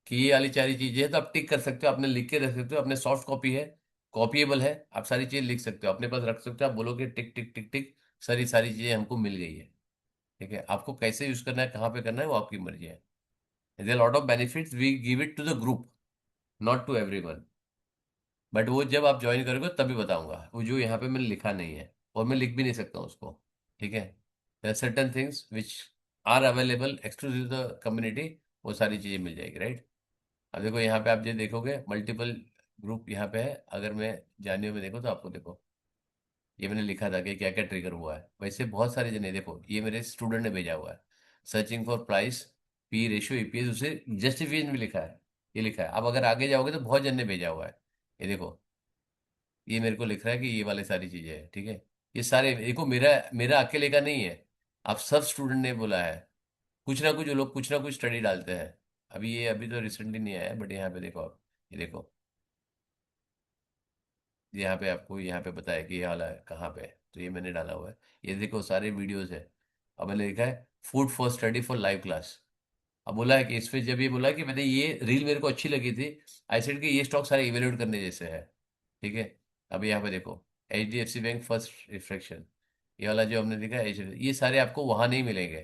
कि ये वाली सारी चीजें है, तो आप टिक कर सकते हो, आपने लिख के रख सकते हो, अपने सॉफ्ट कॉपी है, कॉपीएबल है, आप सारी चीजें लिख सकते हो अपने पास रख सकते हो, आप बोलोगे टिक टिक टिक टिक सारी सारी चीजें हमको मिल गई है। ठीक है, आपको कैसे यूज करना है कहाँ पे करना है वो आपकी मर्जी है। There lot of benefits we give it to the group, not to everyone, but वो जब आप ज्वाइन करोगे तभी बताऊंगा, वो जो यहाँ पे मैंने लिखा नहीं है और मैं लिख भी नहीं सकता हूँ उसको। ठीक है, there certain things which are available exclusive the community, वो सारी चीजें मिल जाएगी राइट। अब देखो यहाँ पे आप जो देखोगे मल्टीपल ग्रुप यहाँ पे है, अगर मैं जानियो में देखो तो आपको देखो ये मैंने लिखा था कि क्या क्या ट्रिगर हुआ है, वैसे बहुत सारे जने देखो ये मेरे स्टूडेंट ने भेजा हुआ है, searching for price P ratio EPS, उसे जस्टिफिकेशन भी लिखा है, ये लिखा है। अब अगर आगे जाओगे तो बहुत जन ने भेजा हुआ है, ये देखो ये मेरे को लिख रहा है कि ये वाले सारी चीजें है। ठीक है, ये सारे देखो, मेरा मेरा अकेले का नहीं है, आप सब स्टूडेंट ने बोला है। कुछ ना कुछ वो लोग कुछ ना कुछ स्टडी डालते हैं। अभी तो रिसेंटली नहीं आया, बट यहाँ पे देखो आप, ये देखो, यहाँ पे आपको यहाँ पे बताया कि ये वाला है कहाँ पे है, तो ये मैंने डाला हुआ है। ये देखो सारे वीडियोस है। अब मैंने लिखा है food for study for live class. अब बोला है कि इस पे जब ये बोला कि मैंने ये रील मेरे को अच्छी लगी थी, आई सेड कि ये स्टॉक सारे इवेल्यूएट करने जैसे है। ठीक है। अब यहाँ पे देखो, HDFC बैंक फर्स्ट रिफ्रैक्शन, ये वाला जो हमने लिखा है ये सारे आपको वहां नहीं मिलेंगे।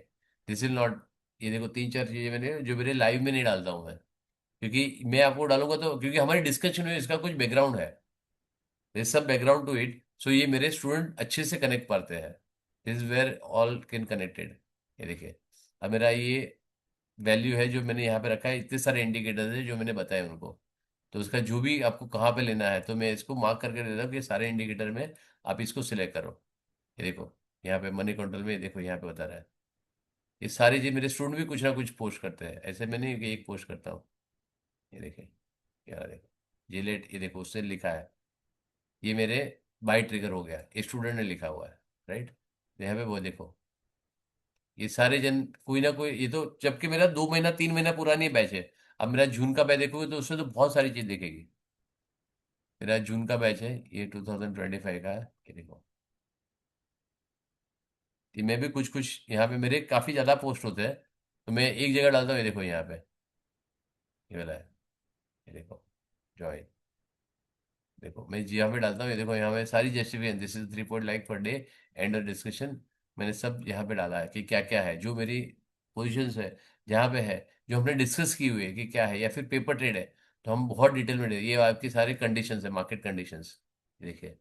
This will not. ये देखो तीन चार चीजें मैंने जो मेरे लाइव में नहीं डालता हूँ मैं, क्योंकि मैं आपको डालूंगा तो, क्योंकि हमारी डिस्कशन में इसका कुछ बैकग्राउंड है, दिस सब बैकग्राउंड टू इट, सो ये मेरे स्टूडेंट अच्छे से कनेक्ट पाते हैं। This where all can connected. ये देखिए, अब मेरा ये वैल्यू है जो मैंने यहाँ पे रखा है, इतने सारे इंडिकेटर्स है जो मैंने बताए उनको। तो उसका जो भी आपको कहाँ पे लेना है, तो मैं इसको मार्क करके दे रहा हूँ कि सारे इंडिकेटर में आप इसको सिलेक्ट करो। ये देखो, यहाँ पे मनी कंट्रोल में ये देखो यहाँ पे बता रहा है। ये सारे जी मेरे स्टूडेंट भी कुछ ना कुछ पोस्ट करते हैं, ऐसे मैं नहीं कि एक पोस्ट करता हूँ। ये देखिए, यहाँ देखो, जिलेट, ये देखो उसने लिखा है, ये मेरे बाई ट्रिगर हो गया, स्टूडेंट ने लिखा हुआ है। राइट। यहाँ पे वो देखो, ये सारे जन कोई ना कोई, ये तो जबकि मेरा 2 महीना 3 महीना पुरानी बैच है। अब मेरा जून का बैच देखोगे तो उसमें तो बहुत सारी चीज दिखेगी। मेरा जून का बैच है, ये 2025 का है। ये देखो, ये मैं भी कुछ कुछ यहाँ पे मेरे काफी ज्यादा पोस्ट होते हैं, तो मैं एक जगह डालता हूँ। ये देखो यहाँ पे, ये वाला है, ये देखो, ज्वाइन। देखो मैं जी यहाँ पे डालता हूँ, ये देखो यहाँ पे सारी justification, this is 3 like per day, and discussion. मैंने सब यहाँ पे डाला है कि क्या क्या है जो मेरी पोजीशंस है, जहाँ पे है, जो हमने डिस्कस की हुई है कि क्या है, या फिर पेपर ट्रेड है, तो हम बहुत डिटेल में ये आपकी सारी कंडीशंस है, मार्केट कंडीशंस। देखिए,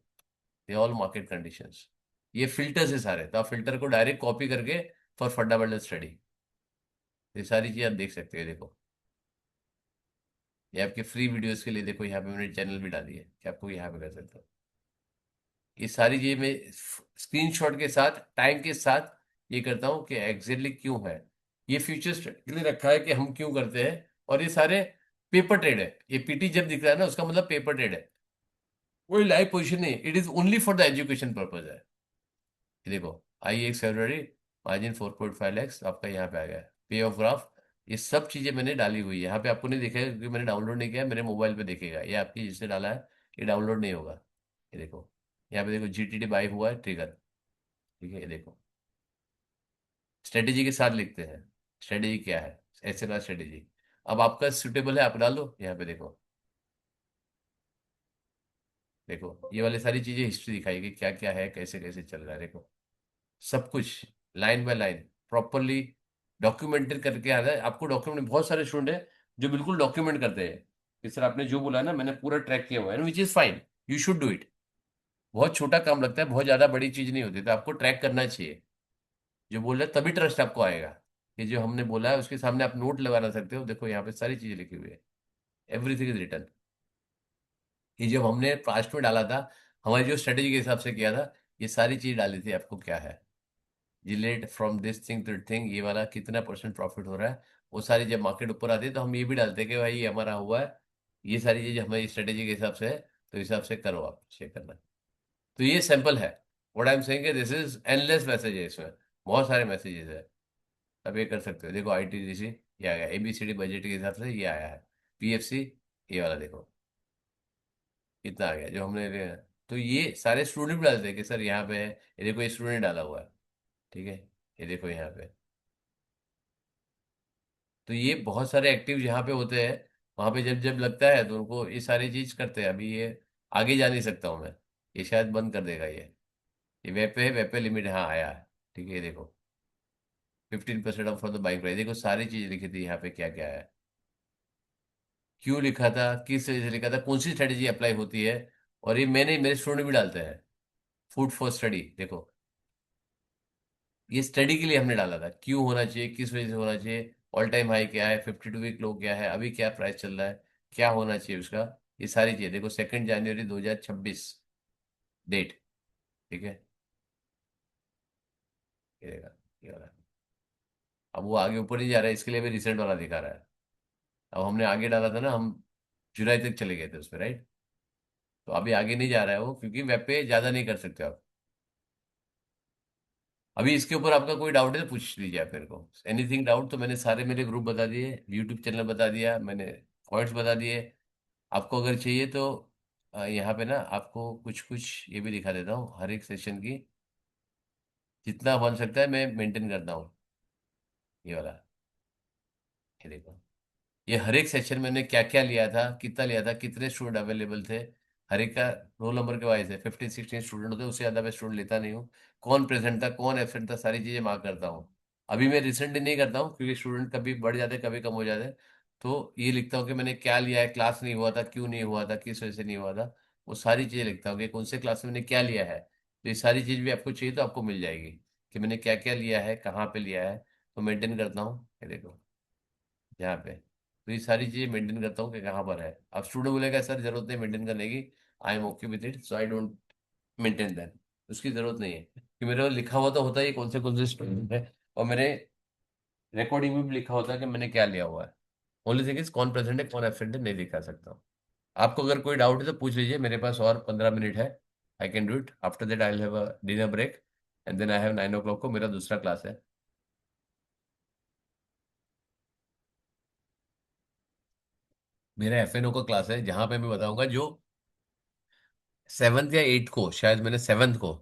ये ऑल मार्केट कंडीशंस, ये फिल्टर्स है सारे, तो आप फिल्टर को डायरेक्ट कॉपी करके फॉर फंडामेंटल स्टडी, ये सारी चीज़ आप देख सकते हो। देखो, ये आपके फ्री वीडियोस के लिए, देखो यहाँ पे मैंने चैनल भी डाली है कि आपको यहाँ पे कर सकते हो। ये सारी चीजें मैं स्क्रीनशॉट के साथ टाइम के साथ ये करता हूँ कि एग्जैक्टली क्यों है। ये फ्यूचर्स के लिए रखा है कि हम क्यों करते हैं, और ये सारे पेपर ट्रेड है। ये पीटी जब दिख रहा है ना, उसका मतलब पेपर ट्रेड है, कोई लाइव पोजीशन नहीं, it is only for the education purpose है। ये देखो, I1 फरवरी, मार्जिन 4.5 लैक्स आपका यहाँ पे आ गया, पे ऑफ ग्राफ, ये सब चीजें मैंने डाली हुई है। यहाँ पे आपको नहीं दिखेगा क्योंकि मैंने डाउनलोड नहीं किया है, मेरे मोबाइल पे दिखेगा, ये आपकी जिससे डाला है ये डाउनलोड नहीं होगा। ये देखो, यहाँ पे देखो GTD बाई हुआ है, ट्रिगर। ठीक है, ये देखो, स्ट्रेटेजी के साथ लिखते हैं, स्ट्रेटेजी क्या है, ऐसे ना स्ट्रेटेजी। अब आपका सुटेबल है, आप डालो यहाँ पे देखो। देखो ये वाली सारी चीजें हिस्ट्री दिखाई कि क्या क्या है, कैसे कैसे चल रहा है। देखो सब कुछ line by line properly documented करके आ रहा है आपको। डॉक्यूमेंट बहुत सारे स्टूडेंट हैं जो बिल्कुल डॉक्यूमेंट करते हैं कि सर आपने जो बोला ना मैंने पूरा ट्रैक किया हुआ है, which is fine, you should do it. बहुत छोटा काम लगता है, बहुत ज्यादा बड़ी चीज नहीं होती, तो आपको ट्रैक करना चाहिए जो बोल रहे हैं, तभी ट्रस्ट आपको आएगा कि जो हमने बोला है उसके सामने आप नोट लगा सकते हो। देखो यहाँ पे सारी चीजें लिखी हुई है, एवरीथिंग इज रिटर्न। ये जब हमने पास्ट में डाला था, हमारी जो स्ट्रेटेजी के हिसाब से किया था, ये सारी चीज डाली थी आपको क्या है, relate from this thing to thing, ये वाला कितना परसेंट प्रॉफिट हो रहा है। वो सारी जब मार्केट ऊपर आती है तो हम ये भी डालते हैं कि भाई ये हमारा हुआ है, ये सारी चीज हमारी स्ट्रेटेजी के हिसाब से है, तो हिसाब से करो, आप चेक करना। तो ये सैंपल है, what I am saying, this is endless message है इसमें, बहुत सारे मैसेजेस है। अब ये कर सकते हो, देखो ITGC ये आ गया, ABCD बजट के हिसाब से ये आया है, PFC ये वाला देखो कितना आ गया जो हमने तो ये सारे स्टूडेंट भी डालते हैं कि सर यहाँ पे है, ये देखो ये स्टूडेंट डाला हुआ है। ठीक है, ये देखो यहाँ पे, तो ये बहुत सारे एक्टिव यहाँ पे होते हैं। वहां पे जब जब लगता है तो उनको ये सारी चीज करते हैं। अभी ये आगे जा नहीं सकता हूँ मैं, ये शायद बंद कर देगा ये वेब पे है, वेब पे लिमिट हाँ आया है। ठीक है, ये देखो 15% of for the bike price, देखो सारी चीज लिखी थी यहाँ पे क्या क्या है, क्यों लिखा था, किस वजह से लिखा था, कौन सी स्ट्रेटेजी अप्लाई होती है। और ये मैंने मेरे स्टूडेंट भी डालते हैं, फूड फॉर स्टडी देखो, ये स्टडी के लिए हमने डाला था, क्यों होना चाहिए, किस वजह से होना चाहिए, ऑल टाइम हाई क्या है, 52 वीक लो क्या है, अभी क्या प्राइस चल रहा है, क्या होना चाहिए उसका। ये सारी चीजें देखो, 2 जनवरी 2026 डेट। ठीक है, ये देखा, ये वाला। अब वो आगे ऊपर नहीं जा रहा है, इसके लिए भी रिसेंट वाला दिखा रहा है। अब हमने आगे डाला था ना, हम जुलाई तक चले गए थे उसमें, राइट। तो अभी आगे नहीं जा रहा है वो, क्योंकि वेब पे ज्यादा नहीं कर सकते आप। अभी इसके ऊपर आपका कोई डाउट है तो पूछ लीजिए आप मेरे को, एनीथिंग डाउट। तो मैंने सारे मेरे ग्रुप बता दिए, यूट्यूब चैनल बता दिया मैंने, पॉइंट्स बता दिए। आपको अगर चाहिए तो यहाँ पे ना आपको कुछ कुछ ये भी दिखा देता हूँ हर एक सेशन की, जितना बन सकता है मैं मेंटेन करता हूँ। ये वाला, ये देखो, ये हर एक सेशन में मैंने क्या क्या लिया था, कितना लिया था, कितने स्टूडेंट अवेलेबल थे, हर एक का रोल नंबर के वाइज है। 15 16 स्टूडेंट होते हैं, उससे ज्यादा मैं स्टूडेंट लेता नहीं हूँ। कौन प्रेजेंट था, कौन एबसेंट था, सारी चीजें मार्क करता हूँ। अभी मैं रिसेंटली नहीं करता हूँ क्योंकि स्टूडेंट कभी बढ़ जाते कभी कम हो जाते, तो ये लिखता हूँ कि मैंने क्या लिया है, क्लास नहीं हुआ था, क्यों नहीं हुआ था, किस वजह से नहीं हुआ था। वो सारी चीजें लिखता हूँ कि कौन से क्लास में मैंने क्या लिया है। तो ये सारी चीज भी आपको चाहिए तो आपको मिल जाएगी, कि मैंने क्या क्या लिया है, कहाँ पे लिया है। तो मेंटेन करता हूँ, ये देखो यहाँ पे। तो ये सारी चीजें मेंटेन करता हूँ कि कहाँ पर है। अब स्टूडेंट बोलेगा सर जरूरत नहीं मेंटेन करने की, I am okay with it, so I don't maintain that. उसकी जरूरत नहीं है कि मेरे को लिखा हुआ तो होता है कौन से स्टूडेंट है, और मेरे रिकॉर्डिंग में भी लिखा होता है कि मैंने क्या लिया हुआ है। ओनली थिंग इज कौन प्रेजेंट है कौन एबसेंट है नहीं दिखा सकता हूँ। आपको अगर कोई डाउट है तो पूछ लीजिए, मेरे पास और 15 मिनट है। I can do it, after that I will have a dinner break, and then I have 9 o'clock को मेरा दूसरा क्लास है। मेरा एफएनओ का क्लास है जहां पे मैं बताऊंगा जो 7th या 8th को, शायद मैंने 7th को,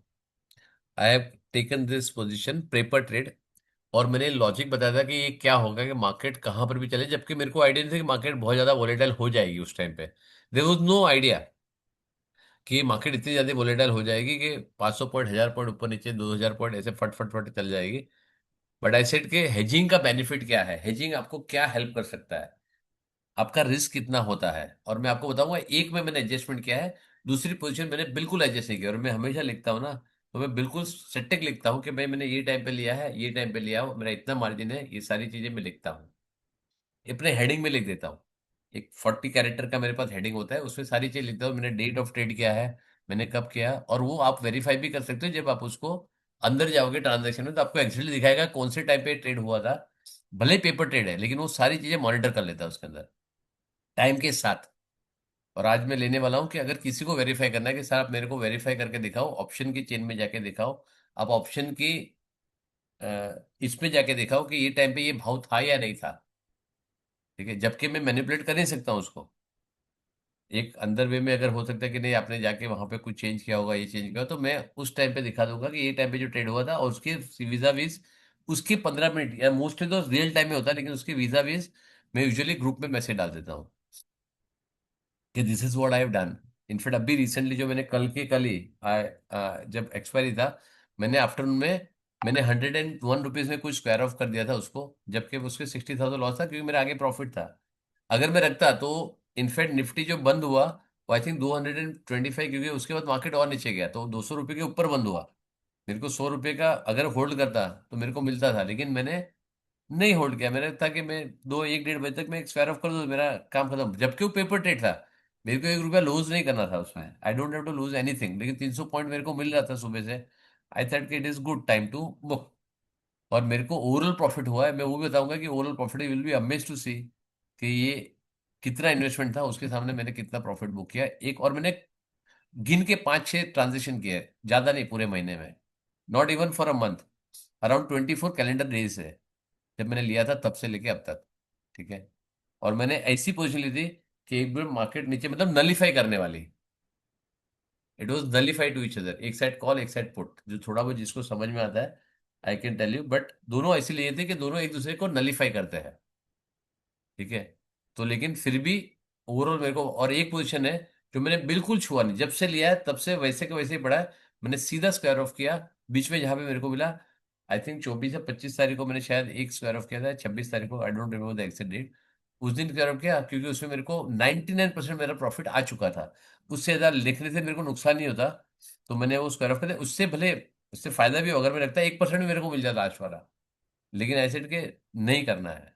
I have taken this position paper trade. और मैंने लॉजिक बताया था कि ये क्या होगा कि मार्केट कहां पर भी चले, जबकि मेरे को आइडिया नहीं था कि मार्केट बहुत ज्यादा वोलेटाइल हो जाएगी उस टाइम पे। देयर वाज नो आइडिया कि मार्केट इतनी ज्यादा वोलेटाइल हो जाएगी कि 500 पॉइंट, 1000 पॉइंट ऊपर नीचे, 2000 पॉइंट ऐसे फट फट फट चल जाएगी। बट आई सेड के हेजिंग का बेनिफिट क्या है, हेजिंग आपको क्या हेल्प कर सकता है, आपका रिस्क कितना होता है। और मैं आपको बताऊंगा, एक में मैंने एडजस्टमेंट किया है, दूसरी पोजीशन मैंने बिल्कुल एडजस्ट नहीं किया। और मैं हमेशा लिखता हूँ ना, तो मैं बिल्कुल सटीक लिखता हूँ कि भाई मैंने ये टाइम पे लिया है, ये टाइम पे लिया हो, मेरा इतना मार्जिन है, ये सारी चीजें मैं लिखता हूँ। अपने हेडिंग में लिख देता हूँ। एक 40 कैरेक्टर का मेरे पास हेडिंग होता है, उसमें सारी चीज लिखता हूँ, मैंने डेट ऑफ ट्रेड किया है, मैंने कब किया। और वो आप वेरीफाई भी कर सकते हो जब आप उसको अंदर जाओगे ट्रांजेक्शन में, तो आपको एक्चुअली दिखाएगा कौन से टाइम पे ट्रेड हुआ था। भले पेपर ट्रेड है लेकिन वो सारी चीजें मॉनिटर कर लेता है उसके अंदर टाइम के साथ। और आज मैं लेने वाला हूं कि अगर किसी को वेरीफाई करना है कि सर आप मेरे को वेरीफाई करके दिखाओ, ऑप्शन की चेन में जाके दिखाओ, आप ऑप्शन की इसमें जाके दिखाओ कि ये टाइम पे ये भाव था या नहीं था। ठीक है, जबकि मैं मैनिपुलेट कर नहीं सकता हूँ उसको। एक अंदर वे में अगर हो सकता है कि नहीं आपने जाके वहां पे कुछ चेंज किया होगा, ये चेंज किया होगा, तो मैं उस टाइम पे दिखा दूंगा कि ये टाइम पे जो ट्रेड हुआ था, और उसके वीजा वीज उसके 15 मिनट, या मोस्टली तो रियल टाइम में होता है, लेकिन उसके वीजा वीज मैं यूजुअली ग्रुप में मैसेज डाल देता हूँ कि this is what I have done. In fact अभी रिसेंटली जो मैंने कल के कल ही जब एक्सपायरी था, मैंने आफ्टरनून में मैंने 101 रुपीज में कुछ स्क्वायर ऑफ कर दिया था उसको, जबकि उसके 60,000 लॉस था क्योंकि मेरा आगे प्रॉफिट था। अगर मैं रखता तो इनफैक्ट निफ्टी जो बंद हुआ वो आई थिंक 225, क्योंकि उसके बाद मार्केट और नीचे गया तो 200 रुपये के ऊपर बंद हुआ। मेरे को 100 रुपये का अगर होल्ड करता तो मेरे को मिलता था, लेकिन मैंने नहीं होल्ड किया। मैंने था कि मैं 2 1 1:30 बजे तक मैं स्क्वायर ऑफ कर दूं, मेरा काम खत्म, जबकि वो पेपर ट्रेड था। मेरे को 1 रुपया लूज नहीं करना था उसमें, I don't have to lose anything, लेकिन 300 पॉइंट मेरे को मिल रहा था सुबह से। आई थॉट कि it is good time to book. और मेरे को ओवरऑल प्रॉफिट हुआ है, मैं वो भी बताऊंगा कि overall profit will be amaze to see कि ये कितना इन्वेस्टमेंट था उसके सामने मैंने कितना प्रॉफिट बुक किया एक। और मैंने गिन के 5 6 ट्रांजेक्शन किए हैं, ज्यादा नहीं पूरे महीने में, not even for a month, around 24 calendar days है जब मैंने लिया था तब से लेके अब तक। ठीक है, और मैंने ऐसी पोजीशन ली थी कि एक बार मार्केट नीचे, मतलब नलीफाई करने वाली, it was nullify to each other, एक साइड कॉल एक साइड पुट, जो थोड़ा बहुत जिसको समझ में आता है I can tell you, but दोनों ऐसे लिए थे कि दोनों एक दूसरे को नलीफाई करते हैं। ठीक है, तो लेकिन फिर भी ओवरऑल मेरे को, और एक पोजीशन है जो मैंने बिल्कुल छुआ नहीं, जब से लिया है तब से वैसे के वैसे ही पड़ा है। मैंने सीधा स्क्वायर ऑफ किया, बीच में जहां पे मेरे को मिला, आई थिंक 24 या 25 तारीख को मैंने शायद एक स्क्वायर ऑफ किया था, 26 तारीख को, I don't remember the exact date. उस दिन स्क्वायर ऑफ किया क्योंकि उसमें मेरे को 99% मेरा प्रॉफिट आ चुका था, उससे ज्यादा लिखने से मेरे को नुकसान नहीं होता। तो मैंने वो स्क्वायर ऑफ किया था, उससे भले उससे फायदा भी हो, अगर मैं रखता 1% भी मेरे को मिल जाता आज वाला, लेकिन ऐसे के नहीं करना है।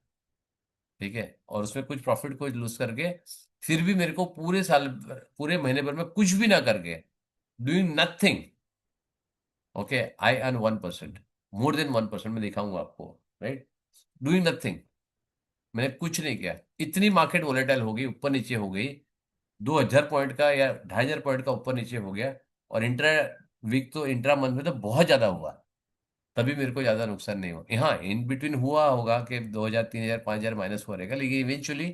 ठीक है, और उसमें कुछ प्रॉफिट को लूज करके, फिर भी मेरे को पूरे साल पूरे महीने भर में कुछ भी ना करके, doing nothing, okay, I earn 1%, more than 1% मैं दिखाऊंगा आपको, राइट। डूइंग नथिंग, मैंने कुछ नहीं किया, इतनी मार्केट वोलेटाइल हो गई, ऊपर नीचे हो गई, 2,000 पॉइंट का या 2,500 पॉइंट का ऊपर नीचे हो गया। और इंट्रा वीक तो इंट्रा मंथ में तो बहुत ज्यादा हुआ। तभी मेरे को ज्यादा नुकसान नहीं हुआ। हाँ, इन बिटवीन हुआ होगा कि 2,000 3,000 5,000 माइनस हुआ रहेगा, लेकिन इवेंचुअली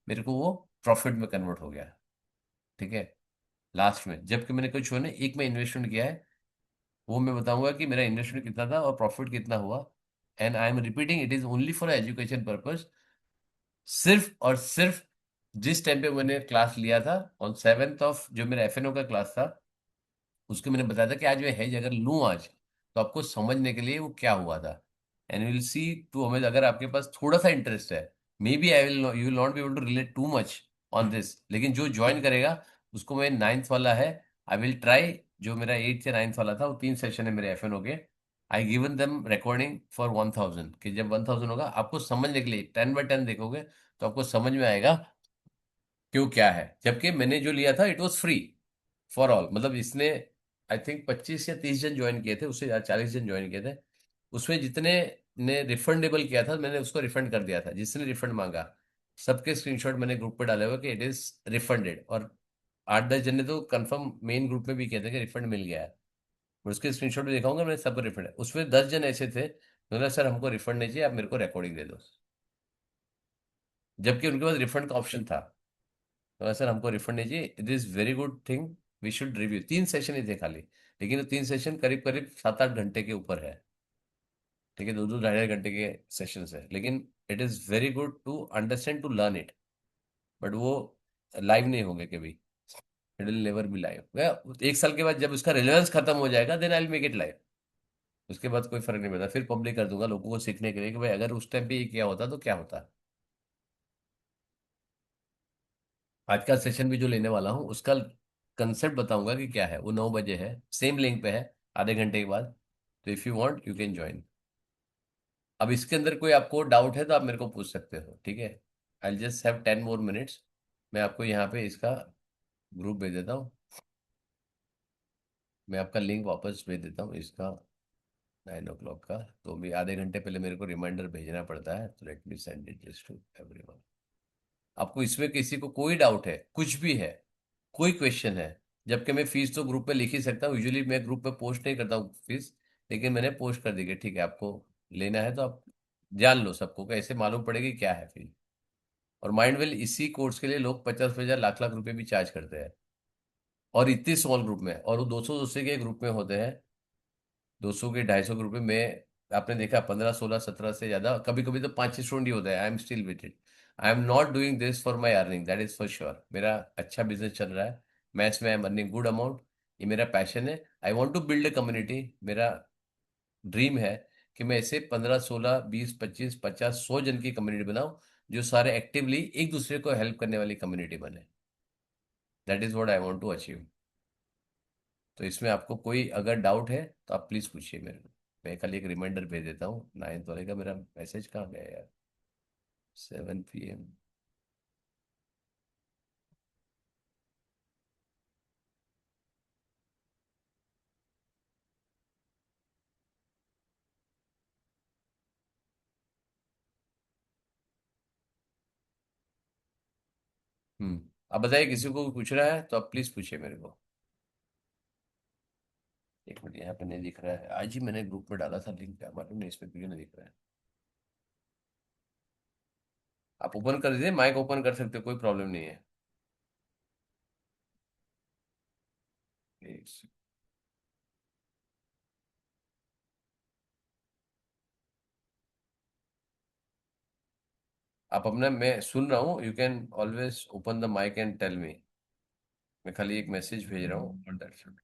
मेरे को वो प्रॉफिट में कन्वर्ट हो गया। ठीक है। लास्ट में जबकि मैंने कुछ हुआ नहीं, एक में इन्वेस्टमेंट किया है, वो मैं बताऊंगा कि मेरा इन्वेस्टमेंट कितना था और प्रॉफिट कितना हुआ। And I am repeating, it is only for education purpose. सिर्फ और सिर्फ जिस टाइम पे मैंने क्लास लिया था, ऑन 7th जो मेरा एफएनओ का क्लास था, उसको मैंने बताया था कि आज मैं हेज अगर लूं आज, तो आपको समझने के लिए वो क्या हुआ था। एंड विल सी टू हमें, अगर आपके पास थोड़ा सा इंटरेस्ट है, may be I will you will not be able to relate to much on this, लेकिन जो ज्वाइन करेगा उसको मैं 9th वाला है, आई विल ट्राई। जो मेरा 8th या 9th वाला था, वो 3 सेशन है मेरे एफएनओ के। I given them recording for 1,000, कि जब 1,000 होगा आपको समझने के लिए 10 बाय 10 देखोगे तो आपको समझ में आएगा क्यों क्या है। जबकि मैंने जो लिया था it was free for all, मतलब इसने आई थिंक 25 या 30 जन ज्वाइन किए थे, उससे 40 जन ज्वाइन किए थे। उसमें जितने ने रिफंडेबल किया था मैंने उसको रिफंड कर दिया था, जिसने रिफंड मांगा सबके स्क्रीनशॉट मैंने ग्रुप पे डाले हुए कि इट इज रिफंडेड। और 8-10 जन ने तो कंफर्म मेन ग्रुप में भी किया था कि रिफंड मिल गया है। और उसके स्क्रीनशॉट भी दिखाऊंगा, मैंने सबको रिफंड है। उसमें 10 जन ऐसे थे उन्होंने, सर हमको रिफंड नहीं चाहिए, आप मेरे को रिकॉर्डिंग दे दो, जबकि उनके पास रिफंड का ऑप्शन था। तो सर हमको रिफंड नहीं चाहिए, it is very good thing, we should review. 3 session ही थे खाली, लेकिन वो 3 सेशन करीब करीब 7-8 घंटे के ऊपर है। ठीक है, 2-2 ढाई ढाई घंटे के सेशन है, लेकिन it is very good to understand, to learn it. But वो लाइव नहीं होंगे कभी, it will never be live. 1 साल के बाद जब उसका रिलेवेंस खत्म हो जाएगा, then I will make it live. उसके बाद कोई फर्क नहीं पड़ता, फिर पब्लिक कर दूंगा लोगों को सीखने के लिए कि भाई अगर उस टाइम पे ये किया होता तो क्या होता। आज का सेशन भी जो लेने वाला हूँ उसका कंसेप्ट बताऊंगा कि क्या है। वो 9 बजे है, सेम लिंक पे है, आधे घंटे के बाद। तो if you want you can join. अब इसके अंदर कोई आपको डाउट है तो आप मेरे को पूछ सकते हो, ठीक है। I just have 10 more minutes। मैं आपको यहाँ पे इसका ग्रुप भेज देता हूँ, मैं आपका लिंक वापस भेज देता हूँ इसका, 9 o'clock का। तो भी आधे घंटे पहले मेरे को रिमाइंडर भेजना पड़ता है, तो let me send it just to everyone. आपको इसमें किसी को कोई डाउट है, कुछ भी है, कोई क्वेश्चन है, जबकि मैं फीस तो ग्रुप पे लिख ही सकता हूँ, यूजुअली मैं ग्रुप पे पोस्ट नहीं करता हूँ फीस, लेकिन मैंने पोस्ट कर दी कि ठीक है आपको लेना है तो आप जान लो, सबको कैसे मालूम पड़ेगी क्या है फीस। और माइंडवेल इसी कोर्स के लिए लोग 50-50 लाख-लाख रुपए भी चार्ज करते हैं, और इतनी स्मॉल ग्रुप में, और वो 200-200 के ग्रुप में होते हैं, 200 के 250 ग्रुप में। मैं आपने देखा 15 16 17 से ज्यादा, कभी कभी तो 5-6 स्टूडेंट ही होता है। I am still with it, I am not doing this for my earning, that is for sure. मेरा अच्छा बिजनेस चल रहा है, मैथ्स में I am earning good amount, ये मेरा पैशन है। I want to build a community. मेरा ड्रीम है कि मैं ऐसे 15 16 20 25 50 100 जन की कम्युनिटी बनाऊं, जो सारे एक्टिवली एक दूसरे को हेल्प करने वाली कम्युनिटी बने। That is what I want to achieve. तो इसमें आपको कोई अगर डाउट है तो आप प्लीज पूछिए मेरे को। मैं कल एक रिमाइंडर भेज देता हूँ 9th वाले का, मेरा मैसेज कहाँ गया यार, 7 PM। आप बताइए, किसी को पूछ रहा है तो आप प्लीज पूछिए मेरे को। 1 मिनट, यहाँ पे नहीं दिख रहा है, आज ही मैंने ग्रुप में डाला था लिंक, क्या मालूम नहीं इसमें क्यों नहीं दिख रहा है। आप ओपन कर दीजिए, माइक ओपन कर सकते हो, कोई प्रॉब्लम नहीं है। एक आप अपना, मैं सुन रहा हूँ, you can always open the mic and tell me. मैं खाली एक मैसेज भेज रहा हूँ और दैट्स इट।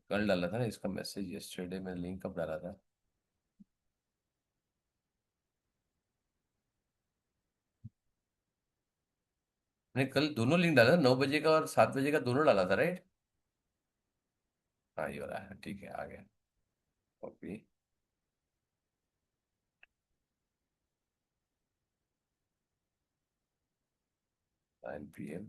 कल डाला था ना इसका मैसेज, यस्टरडे मैं लिंक कब डाला था। मैंने कल दोनों लिंक डाला, 9 बजे का और 7 बजे का, दोनों डाला था राइट। हाँ ये वाला है, ठीक है आ गया। Copy, 9 PM।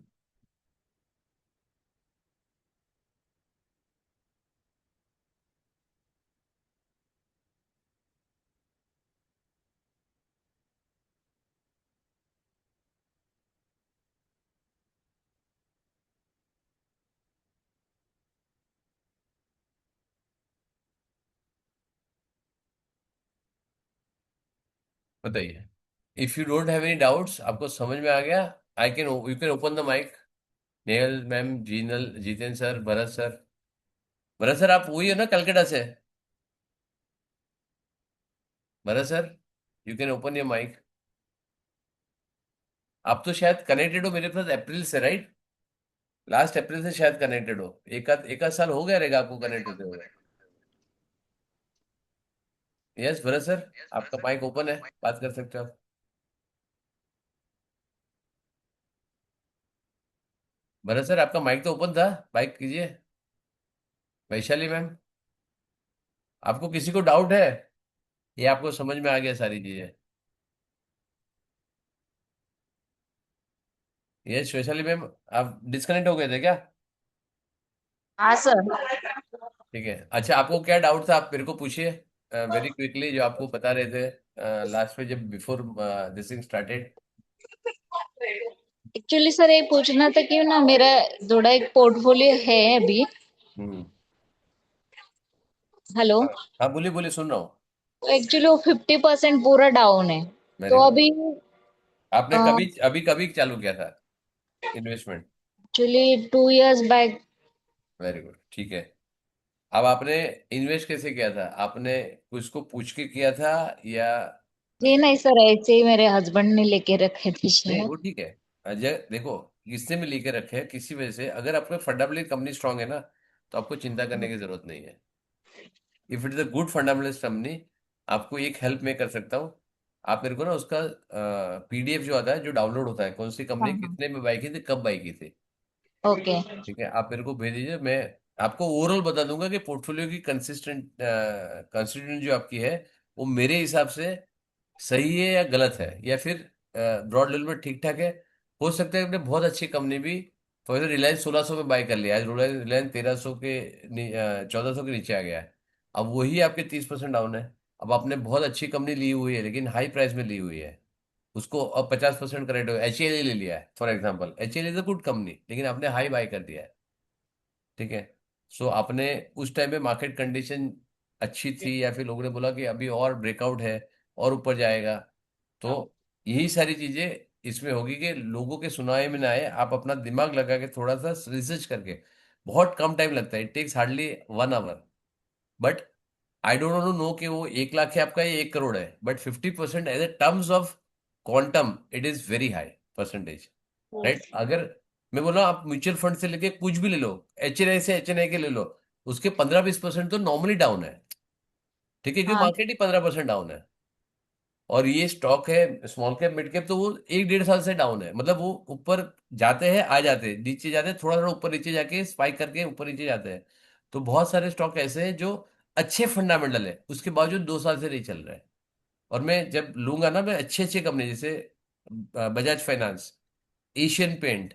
बताइए। If you don't have any doubts, आपको समझ में आ गया, I can you can open the mic. Nehal ma'am, Jinal, Jiten sir, Bharat sir. Bharat sir आप वही हो ना कलकत्ता से? Bharat sir, you can open your mic. आप तो शायद कनेक्टेड हो मेरे पास अप्रैल से, राइट? लास्ट अप्रैल से शायद कनेक्टेड हो। एक आध साल हो गया रहेगा आपको कनेक्ट होते हुए। यस भरत सर, आपका माइक ओपन है, बात कर सकते हो आप। भरत सर आपका माइक तो ओपन था, माइक कीजिए। वैशाली मैम, आपको किसी को डाउट है? ये आपको समझ में आ गया सारी चीजें? यस वैशाली मैम, आप डिस्कनेक्ट हो गए थे क्या? हाँ सर। ठीक है, अच्छा आपको क्या डाउट था, आप मेरे को पूछिए वेरी क्विकली, जो आपको बता रहे थे लास्ट में जब before this thing started. Actually sir ये पूछना था कि ना मेरा थोड़ा एक पोर्टफोलियो है अभी। हम्म। हेलो। हाँ हाँ, बोलिए बोलिए, सुन रहा हूँ। तो एक्चुअली वो 50% पूरा डाउन है। वेरी तो गुड। अभी आपने कभी अभी कभी चालू किया था investment? Actually 2 years back. Very good, ठीक है। अब आपने इन्वेस्ट कैसे किया था? आपने उसको पूछ के किया था या? जी नहीं सर, ऐसे ही मेरे हस्बैंड ने लेके रखे थे नहीं शेयर। वो ठीक है। अजय देखो, किसने भी लेके रखे हैं किसी वजह से, अगर आपका फंडामेंटली कंपनी स्ट्रांग है ना, तो आपको चिंता करने की जरूरत नहीं है। If it is a good fundamental company, आपको एक हेल्प मैं कर सकता हूँ। आप मेरे को ना उसका पीडीएफ जो आता है, जो डाउनलोड होता है, कौन सी कंपनी हाँ। कितने में बाई की थी, कब बाई की थी, ओके। ठीक है, आप मेरे को भेज दीजिए। मैं आपको ओवरऑल बता दूंगा कि पोर्टफोलियो की कंसिस्टेंट जो आपकी है, वो मेरे हिसाब से सही है या गलत है, या फिर ब्रॉड लेवल में ठीक ठाक है। हो सकता है आपने बहुत अच्छी कंपनी भी, फॉर एग्जाम्पल रिलायंस 1600 में बाय कर लिया, आज रिलायंस 1300 के 1400 के नीचे आ गया है। अब वही आपके 30% डाउन है। अब आपने बहुत अच्छी कंपनी ली हुई है लेकिन हाई प्राइस में ली हुई है, उसको अब 50% करेक्ट हो, एच ले लिया है for example, H is a good company लेकिन आपने हाई बाय कर दिया है, ठीक है। सो आपने उस टाइम पे मार्केट कंडीशन अच्छी थी, या फिर लोगों ने बोला कि अभी और ब्रेकआउट है और ऊपर जाएगा, तो यही सारी चीजें इसमें होगी कि लोगों के सुनाए में ना आए, आप अपना दिमाग लगा के थोड़ा सा रिसर्च करके। बहुत कम टाइम लगता है, it takes hardly 1 hour. But I don't want to know कि वो 1 लाख है आपका या 1 करोड़ है, but 50% as a terms of quantum it is very high percentage, right? अगर मैं बोला आप म्यूचुअल फंड से लेके कुछ भी ले लो, एच से एच के ले लो, उसके 15-20% तो नॉर्मली डाउन है, ठीक है, क्योंकि हाँ। मार्केट ही 15% डाउन है। और ये स्टॉक है स्मॉल कैप मिड कैप, तो वो 1-1.5 साल से डाउन है, मतलब वो ऊपर जाते हैं आ जाते हैं, नीचे जाते हैं, थोड़ा थोड़ा ऊपर नीचे जाके स्पाइक करके ऊपर नीचे जाते हैं। तो बहुत सारे स्टॉक ऐसे हैं जो अच्छे फंडामेंटल है, उसके बावजूद 2 साल से नहीं चल रहे हैं। और मैं जब लूंगा ना, मैं अच्छे अच्छे कंपनी जैसे Bajaj finance, Asian paint,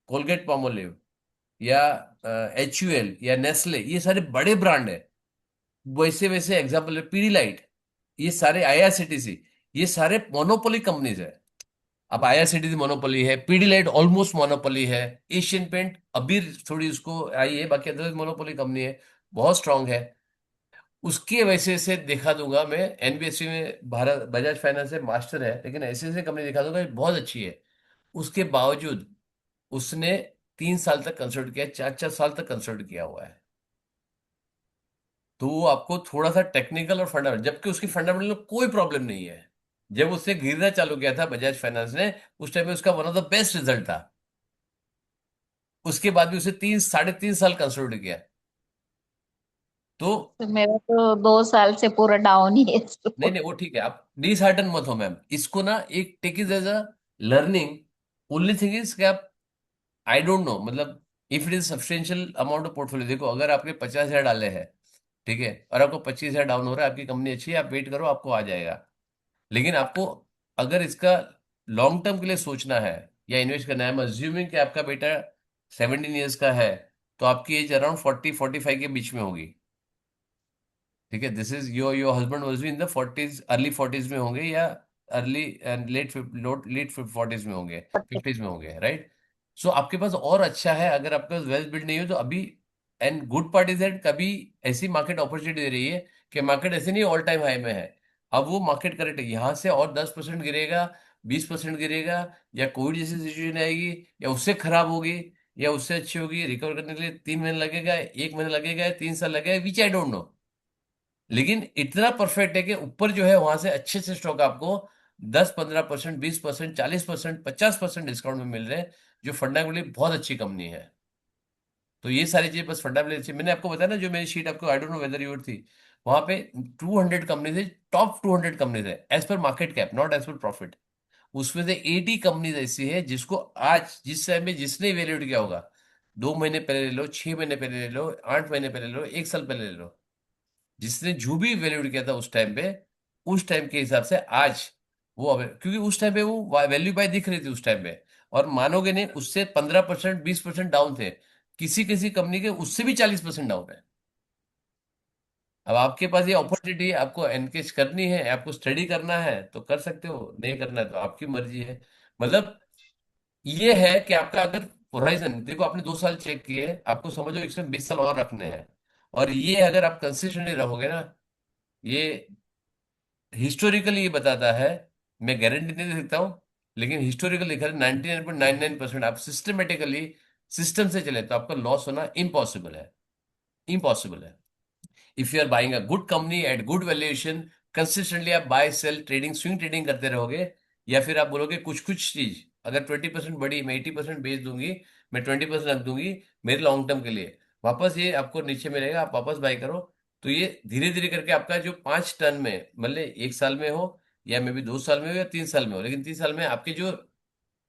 Colgate Palmolive, या HUL या नेस्ले, ये सारे बड़े ब्रांड है। वैसे वैसे एग्जाम्पल है पीडीलाइट, ये सारे IRCTC, ये सारे मोनोपोली कंपनीज है। अब IRCTC मोनोपोली है, पीडीलाइट ऑलमोस्ट मोनोपोली है, एशियन पेंट अभी थोड़ी उसको आई है, बाकी अदर मोनोपोली कंपनी है, बहुत स्ट्रांग है। उसकी वजह से दिखा दूंगा मैं, NBFC में भारत बजाज फाइनेंस से मास्टर है, लेकिन ऐसे ऐसे कंपनी दिखा दूंगा ये बहुत अच्छी है, उसके बावजूद उसने 3 साल तक कंसल्ट किया, 4-4 साल तक कंसल्ट किया हुआ है। तो वो आपको थोड़ा सा टेक्निकल और फंडामेंटल, जबकि उसकी फंडामेंटल में कोई प्रॉब्लम नहीं है। जब उसने गिरना चालू किया था बजाज फाइनेंस ने, उस टाइम में उसका one of the best result था। उसके बाद भी उसे 3 साढ़े 3 साल कंसल्ट किया। तो तो मेरा तो 2 साल से पूरा डाउन ही है नहीं तो। नहीं, वो ठीक है, आप डिसहार्टन मत हो मैम, इसको ना एक take is as a learning. Only thing is कि आप, आई डोंट नो, मतलब if it is substantial amount of portfolio, देखो अगर आपने 50,000 डाले हैं, ठीक है, और आपको 25,000 डाउन हो रहा है, आपकी कंपनी अच्छी है, आप वेट करो आपको आ जाएगा। लेकिन आपको अगर इसका लॉन्ग टर्म के लिए सोचना है या इन्वेस्ट करना है, अज्यूमिंग कि आपका बेटा 17 ईयर्स का है, तो आपकी एज अराउंड 40-45 के बीच में होगी, ठीक है। This is your husband was भी in the 40s, early 40s में होंगे, या अर्ली एंड लेट 40s में होंगे, 50s में होंगे, राइट? सो आपके पास और अच्छा है, अगर आपके पास वेल्थ बिल्ड नहीं हो तो अभी, and good part is that कभी ऐसी मार्केट अपॉर्चुनिटी दे रही है कि मार्केट ऐसे नहीं ऑल टाइम हाई में है, अब वो मार्केट करेक्ट है, यहाँ से और 10% गिरेगा, 20% गिरेगा, या कोविड जैसी सिचुएशन आएगी, या उससे खराब होगी, या उससे अच्छी होगी, रिकवर करने के लिए 3 महीने लगेगा, 1 महीना लगेगा, 3 साल लगेगा, विच आई डोंट नो। लेकिन इतना परफेक्ट है कि ऊपर जो है वहां से अच्छे से स्टॉक आपको 10-15%, 20%, 40%, 50% डिस्काउंट में मिल रहे हैं, जो फंडामेंटली बहुत अच्छी कंपनी है। तो ये सारी चीजें बस फंडामेंटल अच्छी, मैंने आपको बताया ना, जो मेरी शीट आपको, I don't know whether your थी, वहां पे 200 कंपनीज है, टॉप 200 कंपनीज है as per market cap, not as per profit. उसमें से 80 कंपनीज ऐसी है जिसको आज जिस टाइम में जिसने इवेल्यूएट किया होगा, 2 महीने पहले ले लो, 6 महीने पहले ले लो, 8 महीने पहले ले लो, 1 साल पहले ले लो, जिसने जो भी वैल्यूड किया था उस टाइम पे, उस टाइम के हिसाब से आज वो क्योंकि उस टाइम पे वो वैल्यू बाय दिख रही थी उस टाइम पे, और मानोगे नहीं, उससे 15%, 20% डाउन थे, किसी किसी कंपनी के उससे भी 40% डाउन है। अब आपके पास ये अपॉर्चुनिटी है, आपको एनकेज करनी है, आपको स्टडी करना है तो कर सकते हो, नहीं करना है तो आपकी मर्जी है। मतलब ये है कि आपका अगर होराइजन देखो, आपने 2 साल चेक किए, आपको समझो इसमें 20 साल और रखने हैं, और ये अगर आप कंसिस्टेंटली रहोगे ना, ये हिस्टोरिकली ये बताता है, मैं गारंटी नहीं दे सकता हूँ, लेकिन हिस्टोरिकल लिखा है 99.99% आप सिस्टमेटिकली सिस्टम से चले तो आपका लॉस होना इम्पॉसिबल है, इम्पॉसिबल है। If you are buying a good company at good valuation, consistently आप buy sell trading, swing trading करते रहोगे, या फिर आप बोलोगे कुछ कुछ चीज अगर 20% बढ़ी, मैं 80% बेच दूंगी, मैं 20% रख दूंगी मेरे लॉन्ग टर्म के लिए, वापस ये आपको नीचे मिलेगा, आप वापस बाय करो। तो ये धीरे धीरे करके आपका जो 5 टर्न में, मतलब 1 साल में हो, या मे भी 2 साल में हो, या 3 साल में हो, लेकिन 3 साल में आपके जो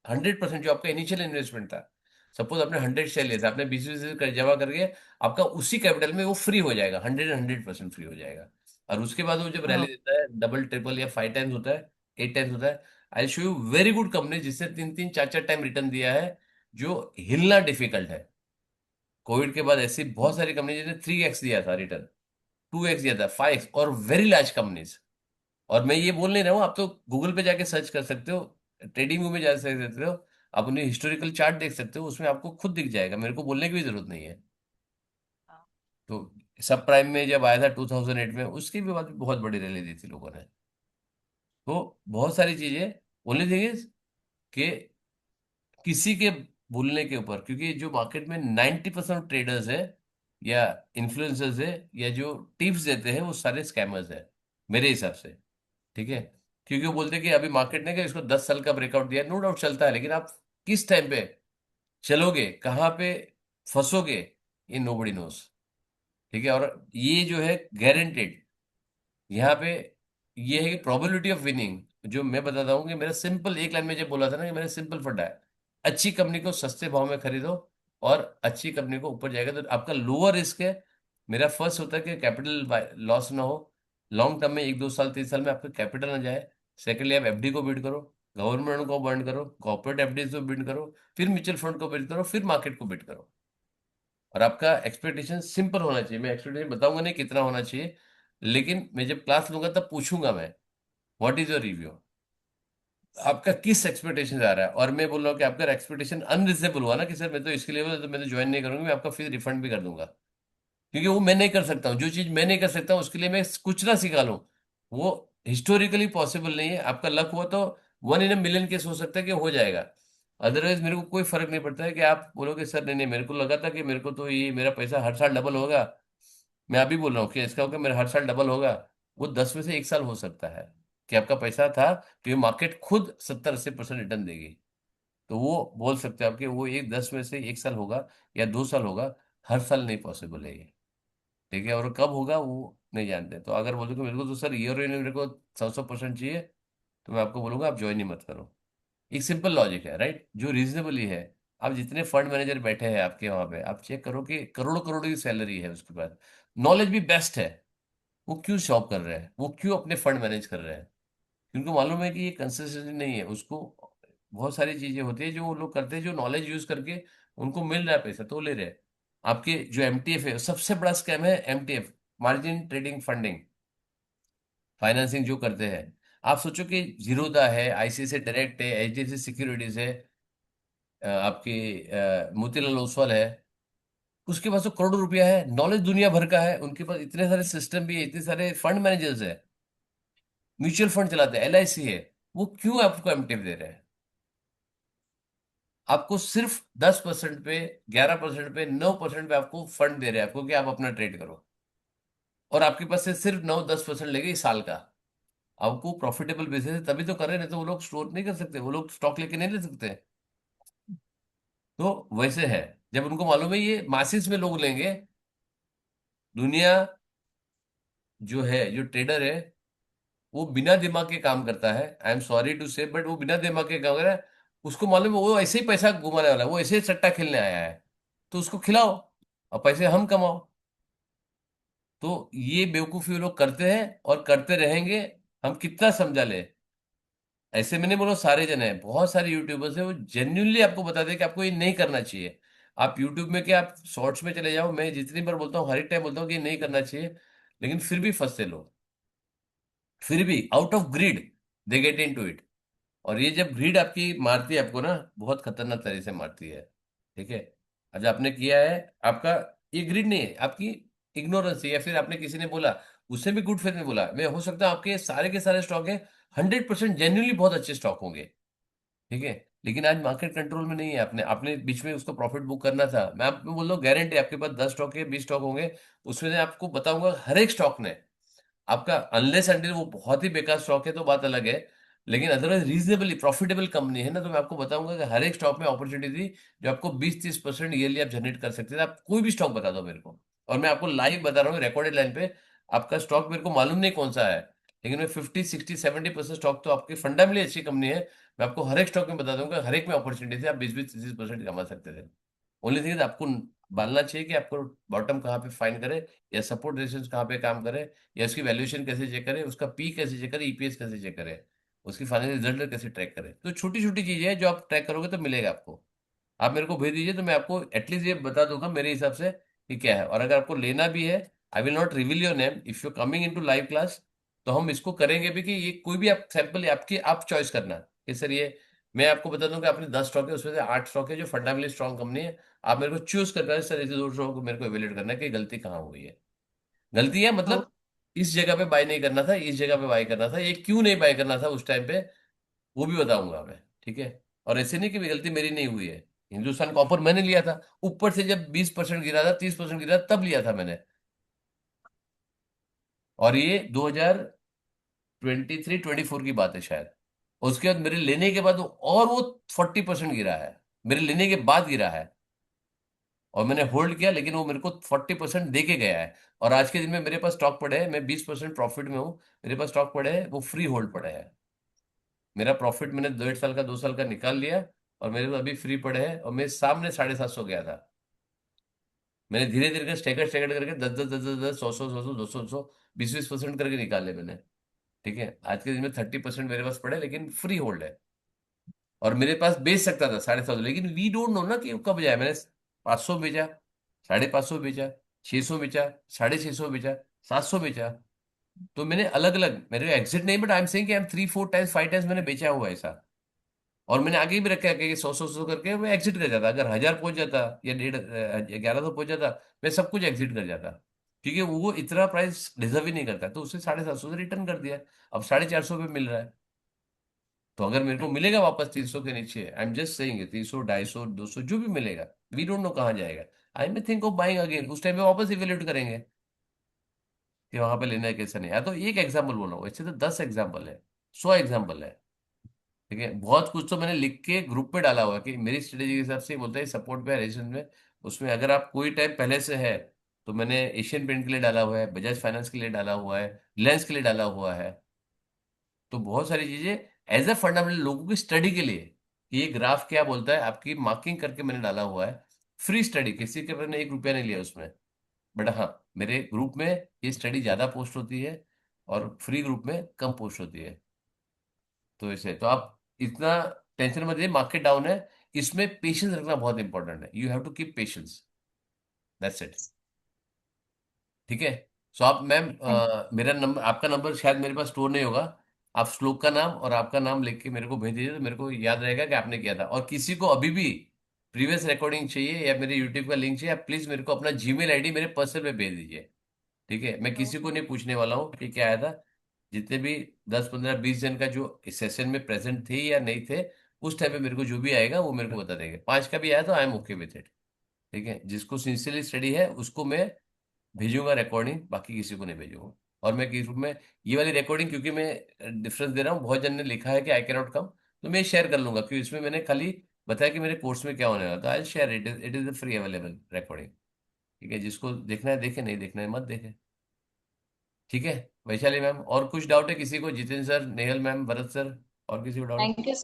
100% जो आपका इनिशियल इन्वेस्टमेंट था, सपोज आपने 100 शेयर लिया था, आपने 20-20 कर जमा करके, आपका उसी कैपिटल में वो फ्री हो जाएगा, 100% फ्री हो जाएगा। और उसके बाद वो जब रैली हाँ। देता है, डबल ट्रिपल या 5 टाइम्स होता है, 8 टाइम्स होता है, I show you very good company जिसने 3-3, 4-4 टाइम रिटर्न दिया है, जो हिलना डिफिकल्ट है। कोविड के बाद ऐसी बहुत सारी कंपनी जिन्हें 3x दिया था रिटर्न, 2x दिया था, 5x, और वेरी लार्ज कंपनीज। और मैं ये बोल नहीं रहा हूँ, आप तो गूगल पे जाके सर्च कर सकते हो, ट्रेडिंग व्यू में जा सकते हो, आप उन्हें हिस्टोरिकल चार्ट देख सकते हो, उसमें आपको खुद दिख जाएगा, मेरे को बोलने की भी जरूरत नहीं है। तो सब प्राइम में जब आया था 2008 में, उसकी भी बाद बहुत बड़ी रैली दी थी लोगों ने। तो बहुत सारी चीजें, ओनली थिंग इज कि किसी के बोलने के ऊपर, क्योंकि जो मार्केट में 90% ट्रेडर्स है, या इन्फ्लुएंसर्स है, या जो टिप्स देते हैं, वो सारे स्कैमर्स है मेरे हिसाब से। ठीक है, क्योंकि वो बोलते हैं कि अभी मार्केट ने क्या इसको 10 साल का ब्रेकआउट दिया, नो डाउट चलता है, लेकिन आप किस टाइम पे चलोगे, कहाँ पे फंसोगे, ये नोबडी नोस। ठीक है, और ये जो है गारंटेड यहाँ पे, ये है कि प्रोबेबिलिटी ऑफ विनिंग, जो मैं बताता हूँ कि मेरा सिंपल एक लाइन में जब बोला था ना, कि मेरा सिंपल फंडा है, अच्छी कंपनी को सस्ते भाव में खरीदो, और अच्छी कंपनी को ऊपर जाएगा तो आपका लोअर रिस्क है। मेरा फर्स्ट होता है कि कैपिटल लॉस ना हो, लॉन्ग टर्म में 1-2 साल 3 साल में आपका कैपिटल ना जाए। सेकेंडली आप एफडी को बिल्ड करो, गवर्नमेंट को बंड करो, कॉर्पोरेट एफडी को बिल्ड करो, फिर म्यूचुअल फंड को बिल्ड करो, फिर मार्केट को बिल्ड करो। और आपका एक्सपेक्टेशन सिंपल होना चाहिए, मैं एक्सपेक्टेशन बताऊंगा नहीं कितना होना चाहिए, लेकिन मैं जब क्लास लूंगा तब पूछूंगा मैं, व्हाट इज योर रिव्यू, आपका किस एक्सपेक्टेशन आ रहा है। और मैं बोल रहा हूँ कि आपका एक्सपेक्टेशन अनरिजनेबल हुआ ना, कि सर मैं तो इसके लिए तो मैं तो ज्वाइन नहीं करूंगी, मैं आपका फीस रिफंड भी कर दूंगा, क्योंकि वो मैं नहीं कर सकता हूँ, जो चीज मैं नहीं कर सकता हूँ उसके लिए मैं कुछ ना सिखा लूँ, वो हिस्टोरिकली पॉसिबल नहीं है। आपका लक हुआ तो 1 इन अ मिलियन केस हो सकता है कि हो जाएगा, अदरवाइज मेरे को कोई फर्क नहीं पड़ता है कि आप बोलोगे सर नहीं नहीं, मेरे को लगा था कि मेरे को तो ये मेरा पैसा हर साल डबल होगा, मैं अभी बोल रहा हूँ कि इसका होगा मेरा हर साल डबल होगा, वो 10 में से 1 साल हो सकता है कि आपका पैसा था, तो ये मार्केट खुद 70-80% रिटर्न देगी। तो वो बोल सकते हो आप कि वो एक 10 में से 1 साल होगा, या 2 साल होगा, हर साल नहीं पॉसिबल है ये। ठीक है, और कब होगा वो नहीं जानते, तो अगर बोलोगे मेरे को तो सर ईयर इन मेरे को 100-100% चाहिए, तो मैं आपको बोलूंगा आप ज्वाइन ही मत करो। एक सिंपल लॉजिक है, राइट, जो रीजनेबली है। आप जितने फंड मैनेजर बैठे हैं आपके वहां पे, आप चेक करो कि करोड़ों करोड़ों की सैलरी है उसके बाद, नॉलेज भी बेस्ट है, वो क्यों शॉप कर रहे हैं, वो क्यों अपने फंड मैनेज कर रहे हैं, उनको मालूम है कि ये कंसिस्टेंसी नहीं है उसको। बहुत सारी चीजें होती है जो वो लोग करते हैं, जो नॉलेज यूज करके उनको मिल रहा है पैसा तो वो ले रहे हैं। आपके जो एमटीएफ है, सबसे बड़ा स्कैम है MTF, margin trading funding, financing जो करते हैं। आप सोचो कि जीरोदा है, आईसीआईसीआई डायरेक्ट है, एचडीएफसी सिक्योरिटीज है, आपकी मोतीलाल ओसवाल है, उसके पास तो करोड़ों रुपया है, नॉलेज दुनिया भर का है, उनके पास इतने सारे सिस्टम भी है, इतने सारे फंड मैनेजर्स है, म्यूचुअल फंड चलाते हैं, LIC है, वो क्यों आपको एमटीएफ दे रहे हैं? आपको सिर्फ 10% पे, 11% पे, 9% पे आपको फंड दे रहे हैं आपको कि आप अपना ट्रेड करो, और आपके पास से सिर्फ 9-10% लेंगे इस साल का। आपको प्रॉफिटेबल बिजनेस है तभी तो कर रहे हैं, नहीं तो वो लोग स्टोर नहीं कर सकते, वो लोग स्टॉक लेके नहीं ले सकते। तो वैसे है, जब उनको मालूम है ये मासिस में लोग लेंगे, दुनिया जो है, जो ट्रेडर है, वो बिना दिमाग के काम करता है, आई एम सॉरी टू से, बट वो बिना दिमाग के काम कर रहा है। उसको मालूम है वो ऐसे ही पैसा घुमाने वाला है, वो ऐसे ही सट्टा खेलने आया है, तो उसको खिलाओ और पैसे हम कमाओ। तो ये बेवकूफी वो लोग करते हैं और करते रहेंगे, हम कितना समझा ले। ऐसे मैंने बोलो सारे जन हैं, बहुत सारे यूट्यूबर्स हैं, वो जेन्युइनली आपको बताते हैं कि आपको ये नहीं करना चाहिए। आप यूट्यूब में क्या, आप शॉर्ट्स में चले जाओ, मैं जितनी बार बोलता हूँ, हर एक टाइम बोलता हूँ कि ये नहीं करना चाहिए, लेकिन फिर भी फंसते लोग, फिर भी out of greed they get into it. और ये जब ग्रीड आपकी मारती है आपको ना, बहुत खतरनाक तरह से मारती है। ठीक है, आज आपने किया है, आपका ये ग्रीड नहीं है, आपकी इग्नोरेंस है, या फिर आपने किसी ने बोला, उससे भी गुड फेथ में बोला, मैं हो सकता है आपके सारे के सारे स्टॉक है 100% जेन्युइनली बहुत अच्छे स्टॉक होंगे। ठीक है, लेकिन आज मार्केट कंट्रोल में नहीं है, आपने आपने बीच में उसको प्रॉफिट बुक करना था। मैं आपको बोल रहा हूँ, गारंटी आपके पास 10 स्टॉक है, 20 स्टॉक होंगे, उसमें से आपको बताऊंगा हर एक स्टॉक ने आपका, अनलेस अंटिल वो बहुत ही बेकार स्टॉक है तो बात अलग है, लेकिन अदरवाइज रीजनेबली प्रॉफिटेबल कंपनी है ना, तो मैं आपको बताऊंगा कि हर एक स्टॉक में अपॉर्चुनिटी थी, जो आपको 20-30% ईयरली आप जनरेट कर सकते थे। आप कोई भी स्टॉक बता दो मेरे को, और मैं आपको लाइव बता रहा हूँ रिकॉर्डेड लाइन पे। आपका स्टॉक मेरे को मालूम नहीं कौन सा है, लेकिन मैं 50-60-70% स्टॉक तो आपकी फंडामेंटली अच्छी कंपनी है, मैं आपको हर एक स्टॉक में बता दूंगा, हर एक में अपॉर्चुनिटी थी, आप 20-20-30% कमा सकते थे। ओनली थिंग आपको बालना चाहिए कि आपको बॉटम कहाँ पे फाइंड करे, या सपोर्ट रेजिस्टेंस कहाँ पे काम करे, या उसकी वैल्यूएशन कैसे चेक करे, उसका पी कैसे चेक करे, ईपीएस कैसे चेक करे, उसकी फाइनेंशियल रिजल्ट कैसे ट्रैक करे। तो छोटी छोटी चीजें हैं जो आप ट्रैक करोगे तो मिलेगा आपको। आप मेरे को भेज दीजिए तो मैं आपको एटलीस्ट ये बता दूंगा मेरे हिसाब से कि क्या है, और अगर आपको लेना भी है, I will not reveal your name if you coming into live class, तो हम इसको करेंगे भी कि ये कोई भी आप सैंपल आपकी आप चॉइस करना कि सर ये, मैं आपको बता दूं कि आपने 10 स्टॉक है, उसमें से 8 स्टॉक है जो फंडामेंटली स्ट्रॉन्ग कंपनी है, आप मेरे को चूज करना है सर, ऐसे 2 स्टॉक को मेरे को एवेल्यूएट करना है कि गलती कहाँ हुई है। गलती है ओ, मतलब, इस जगह पे बाय नहीं करना था, इस जगह पे बाय करना था, ये क्यों नहीं बाय करना था उस टाइम पे, वो भी बताऊंगा मैं। ठीक है, और ऐसे नहीं कि भी गलती मेरी नहीं हुई है, हिंदुस्तान कॉपर मैंने लिया था, ऊपर से जब 20% गिरा था, 30% गिरा था, तब लिया था मैंने, और ये 2023-24 की बात है शायद। उसके बाद मेरे लेने के बाद और वो 40% गिरा है, मेरे लेने के बाद गिरा है, और मैंने होल्ड किया, लेकिन वो मेरे को 40% दे के गया है। और आज के दिन में मेरे पास स्टॉक पड़े हैं, मैं 20% प्रॉफिट में हूँ, मेरे पास स्टॉक पड़े हैं, वो फ्री होल्ड पड़े हैं। मेरा प्रॉफिट मैंने 1.5 साल का, 2 साल का निकाल लिया, और मेरे पास अभी फ्री पड़े हैं, और मेरे सामने 750 गया था। मैंने धीरे धीरे करके स्टेगर्ड स्टेगर्ड करके 10-10-10-10-10, 100-100, 200-200, 20-20% करके निकाले मैंने। ठीक है, आज के दिन में 30% मेरे पास पड़े, लेकिन फ्री होल्ड है, और मेरे पास बेच सकता था 750, लेकिन वी डोंट नो ना कि वो कब जाए। मैंने 500 बेचा, 550 बेचा, 600 बेचा, 650 बेचा, 700 बेचा। तो मैंने अलग अलग, मेरे एग्जिट नहीं, बट आई एम सेइंग कि आई एम 3-4 टाइम्स 5 टाइम्स मैंने बेचा हुआ है ऐसा। और मैंने आगे भी रखा है कि 100-100 करके मैं एग्जिट कर जाता, अगर 1000 पहुंच जाता या 1100 पहुंच जाता, मैं सब कुछ एग्जिट कर जाता, क्योंकि वो इतना प्राइस डिजर्व ही नहीं करता, तो उसे 750 से रिटर्न कर दिया। अब 450 पे मिल रहा है, तो अगर मेरे को मिलेगा वापस 300 के नीचे, आई एम जस्ट सेइंग 300, 250, 200 जो भी मिलेगा, वी डोंट नो कहाँ जाएगा, I may think of buying again, उस टाइम पे वापस इवेल्यूएट करेंगे कि वहां पे लेना है कैसा नहीं है। तो एक एग्जाम्पल बोला हूँ, ऐसे तो 10 एग्जाम्पल है, 100 एग्जाम्पल है। ठीक है, बहुत कुछ तो मैंने लिख के ग्रुप पे डाला हुआ है कि मेरी स्ट्रेटेजी के हिसाब से बोलता है सपोर्ट पे है, रेजिस्टेंस में। उसमें अगर आप कोई टाइप पहले से है, तो मैंने एशियन पेंट के लिए डाला हुआ है, बजाज फाइनेंस के लिए डाला हुआ है, रिलायंस के लिए डाला हुआ है। तो बहुत सारी चीजें एज ए फंडामेंटल लोगों की स्टडी के लिए, कि ये ग्राफ क्या बोलता है, आपकी मार्किंग करके मैंने डाला हुआ है। फ्री स्टडी, किसी के मैंने 1 रुपया नहीं लिया उसमें, बट हाँ, मेरे ग्रुप में ये स्टडी ज्यादा पोस्ट होती है, और फ्री ग्रुप में कम पोस्ट होती है। तो ऐसे तो आप इतना टेंशन मत लीजिए, मार्केट डाउन है, इसमें पेशेंस रखना बहुत इंपॉर्टेंट है, you have to keep patience, that's it. ठीक है, सो आप मैम, मेरा नंबर, आपका नंबर शायद मेरे पास स्टोर नहीं होगा, आप श्लोक का नाम और आपका नाम लिख के मेरे को भेज दीजिए, तो मेरे को याद रहेगा कि आपने किया था। और किसी को अभी भी प्रीवियस रिकॉर्डिंग चाहिए या मेरे यूट्यूब का लिंक चाहिए, आप प्लीज मेरे को अपना जीमेल आईडी मेरे पर्सनल पे भेज दीजिए। ठीक है, मैं किसी को नहीं पूछने वाला हूँ कि क्या आया था, जितने भी 10 15 20 जन का जो इस सेशन में प्रेजेंट थे या नहीं थे, उस टाइम पे मेरे को जो भी आएगा वो मेरे को बता देंगे। 5 का भी आया तो I am okay with it. ठीक है, जिसको सिंसियरली स्टडी है उसको मैं भेजूंगा रिकॉर्डिंग, बाकी किसी को नहीं भेजूंगा। और मैं किस रूप में, ये वाली रिकॉर्डिंग क्योंकि मैं डिफरेंस दे रहा हूँ, बहुत जन ने लिखा है कि आई कैन नॉट कम, तो मैं शेयर कर लूंगा, क्योंकि इसमें मैंने खाली बताया कि मेरे कोर्स में क्या होने वाला, तो I share it, it is free available recording. ठीक है, जिसको देखना है देखे, नहीं देखना है मत देखे। ठीक है वैशाली मैम, और कुछ डाउट है किसी को? Jitendra sir, Nehal ma'am, Bharat sir, और किसी को doubt? Thank you.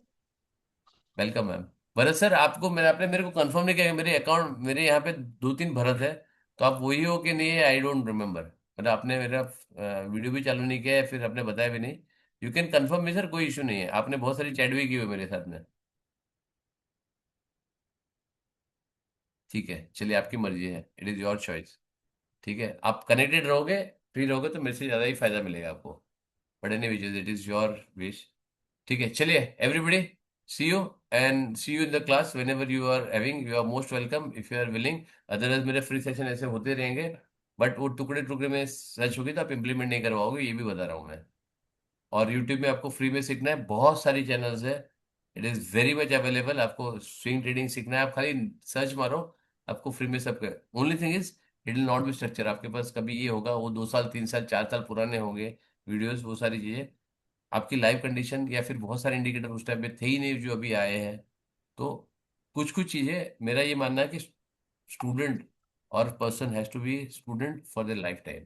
Welcome ma'am. Bharat sir, आपको मैंने आपने मेरे को कंफर्म नहीं किया, मेरे अकाउंट मेरे यहाँ पे 2 3 भरत है, तो आप वही हो कि नहीं है, आई डोंट रिमेम्बर। मतलब आपने मेरा वीडियो भी चालू नहीं किया है, फिर आपने बताया भी नहीं। You can confirm me sir, कोई इशू नहीं है, आपने बहुत सारी चैट भी की हुई है मेरे साथ में। ठीक है चलिए, आपकी मर्जी है, इट इज योर चॉइस। ठीक है, आप कनेक्टेड रहोगे, फ्री रहोगे तो मेरे से ज़्यादा ही फायदा मिलेगा आपको। But any which it is your wish. ठीक है चलिए everybody, see you, and see you in the class whenever you are having, you are most welcome if you are willing. Otherwise मेरे फ्री सेशन ऐसे होते रहेंगे, बट वो टुकड़े टुकड़े में सर्च होगी तो आप इंप्लीमेंट नहीं करवाओगे, ये भी बता रहा हूँ मैं। और यूट्यूब में आपको फ्री में सीखना है, बहुत सारी चैनल्स है, it is very much available. आपको स्विंग ट्रेडिंग सीखना है, आप खाली सर्च मारो, आपको फ्री में सब। Only thing is it will not B structure, आपके पास कभी ये होगा वो 2 साल 3 साल 4 साल पुराने होंगे वीडियोस, वो सारी चीज़ें। आपकी लाइव कंडीशन या फिर बहुत सारे इंडिकेटर उस टाइम पे थे ही नहीं जो अभी आए हैं। तो कुछ कुछ चीज़ें मेरा ये मानना है कि स्टूडेंट और person has to be student for the life time.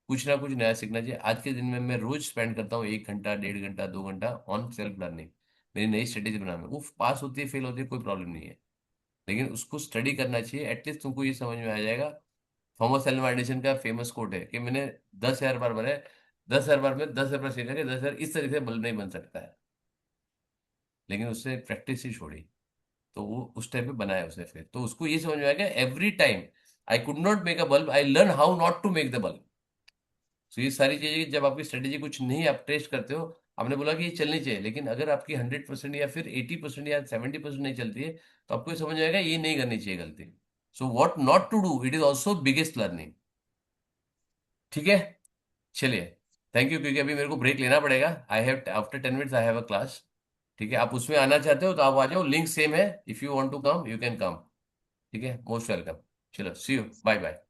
कुछ ना कुछ नया सीखना चाहिए। आज के दिन में मैं रोज स्पेंड करता हूँ 1 घंटा 1.5 घंटा 2 घंटा ऑन सेल्फ लर्निंग, मेरी नई स्ट्रेटेजी बनाने में। वो पास होती है फेल होती है कोई प्रॉब्लम नहीं है, लेकिन उसको स्टडी करना चाहिए। एटलीस्ट तुमको ये समझ में आ जाएगा। थॉमस एल्वा एडिसन का फेमस कोट है कि मैंने 10,000 बार बनाया, 10,000 बार में 10,000 बार सीखा कि 10,000 इस तरीके से बल्ब नहीं बन सकता है, लेकिन उसने प्रैक्टिस ही छोड़ी। तो वो उस टाइम पे बनाया उसने, फिर तो उसको ये समझ में आया कि every time I could not make a bulb, I learn how not to make the bulb. तो ये सारी चीजें जब आपकी स्ट्रेटेजी कुछ नहीं आप टेस्ट करते हो, आपने बोला कि ये चलनी चाहिए, लेकिन अगर आपकी 100% या फिर 80% या 70% नहीं चलती है, तो आपको ये समझ आएगा ये नहीं करनी चाहिए गलती। So what not to do, it is also biggest learning. ठीक है चलिए, थैंक यू, क्योंकि अभी मेरे को ब्रेक लेना पड़ेगा, I have after 10 minutes I have a class. ठीक है, आप उसमें आना चाहते हो तो आप आ जाओ, लिंक सेम है, if you want to come you can come. ठीक है, मोस्ट वेलकम। चलो सी यू, बाय बाय।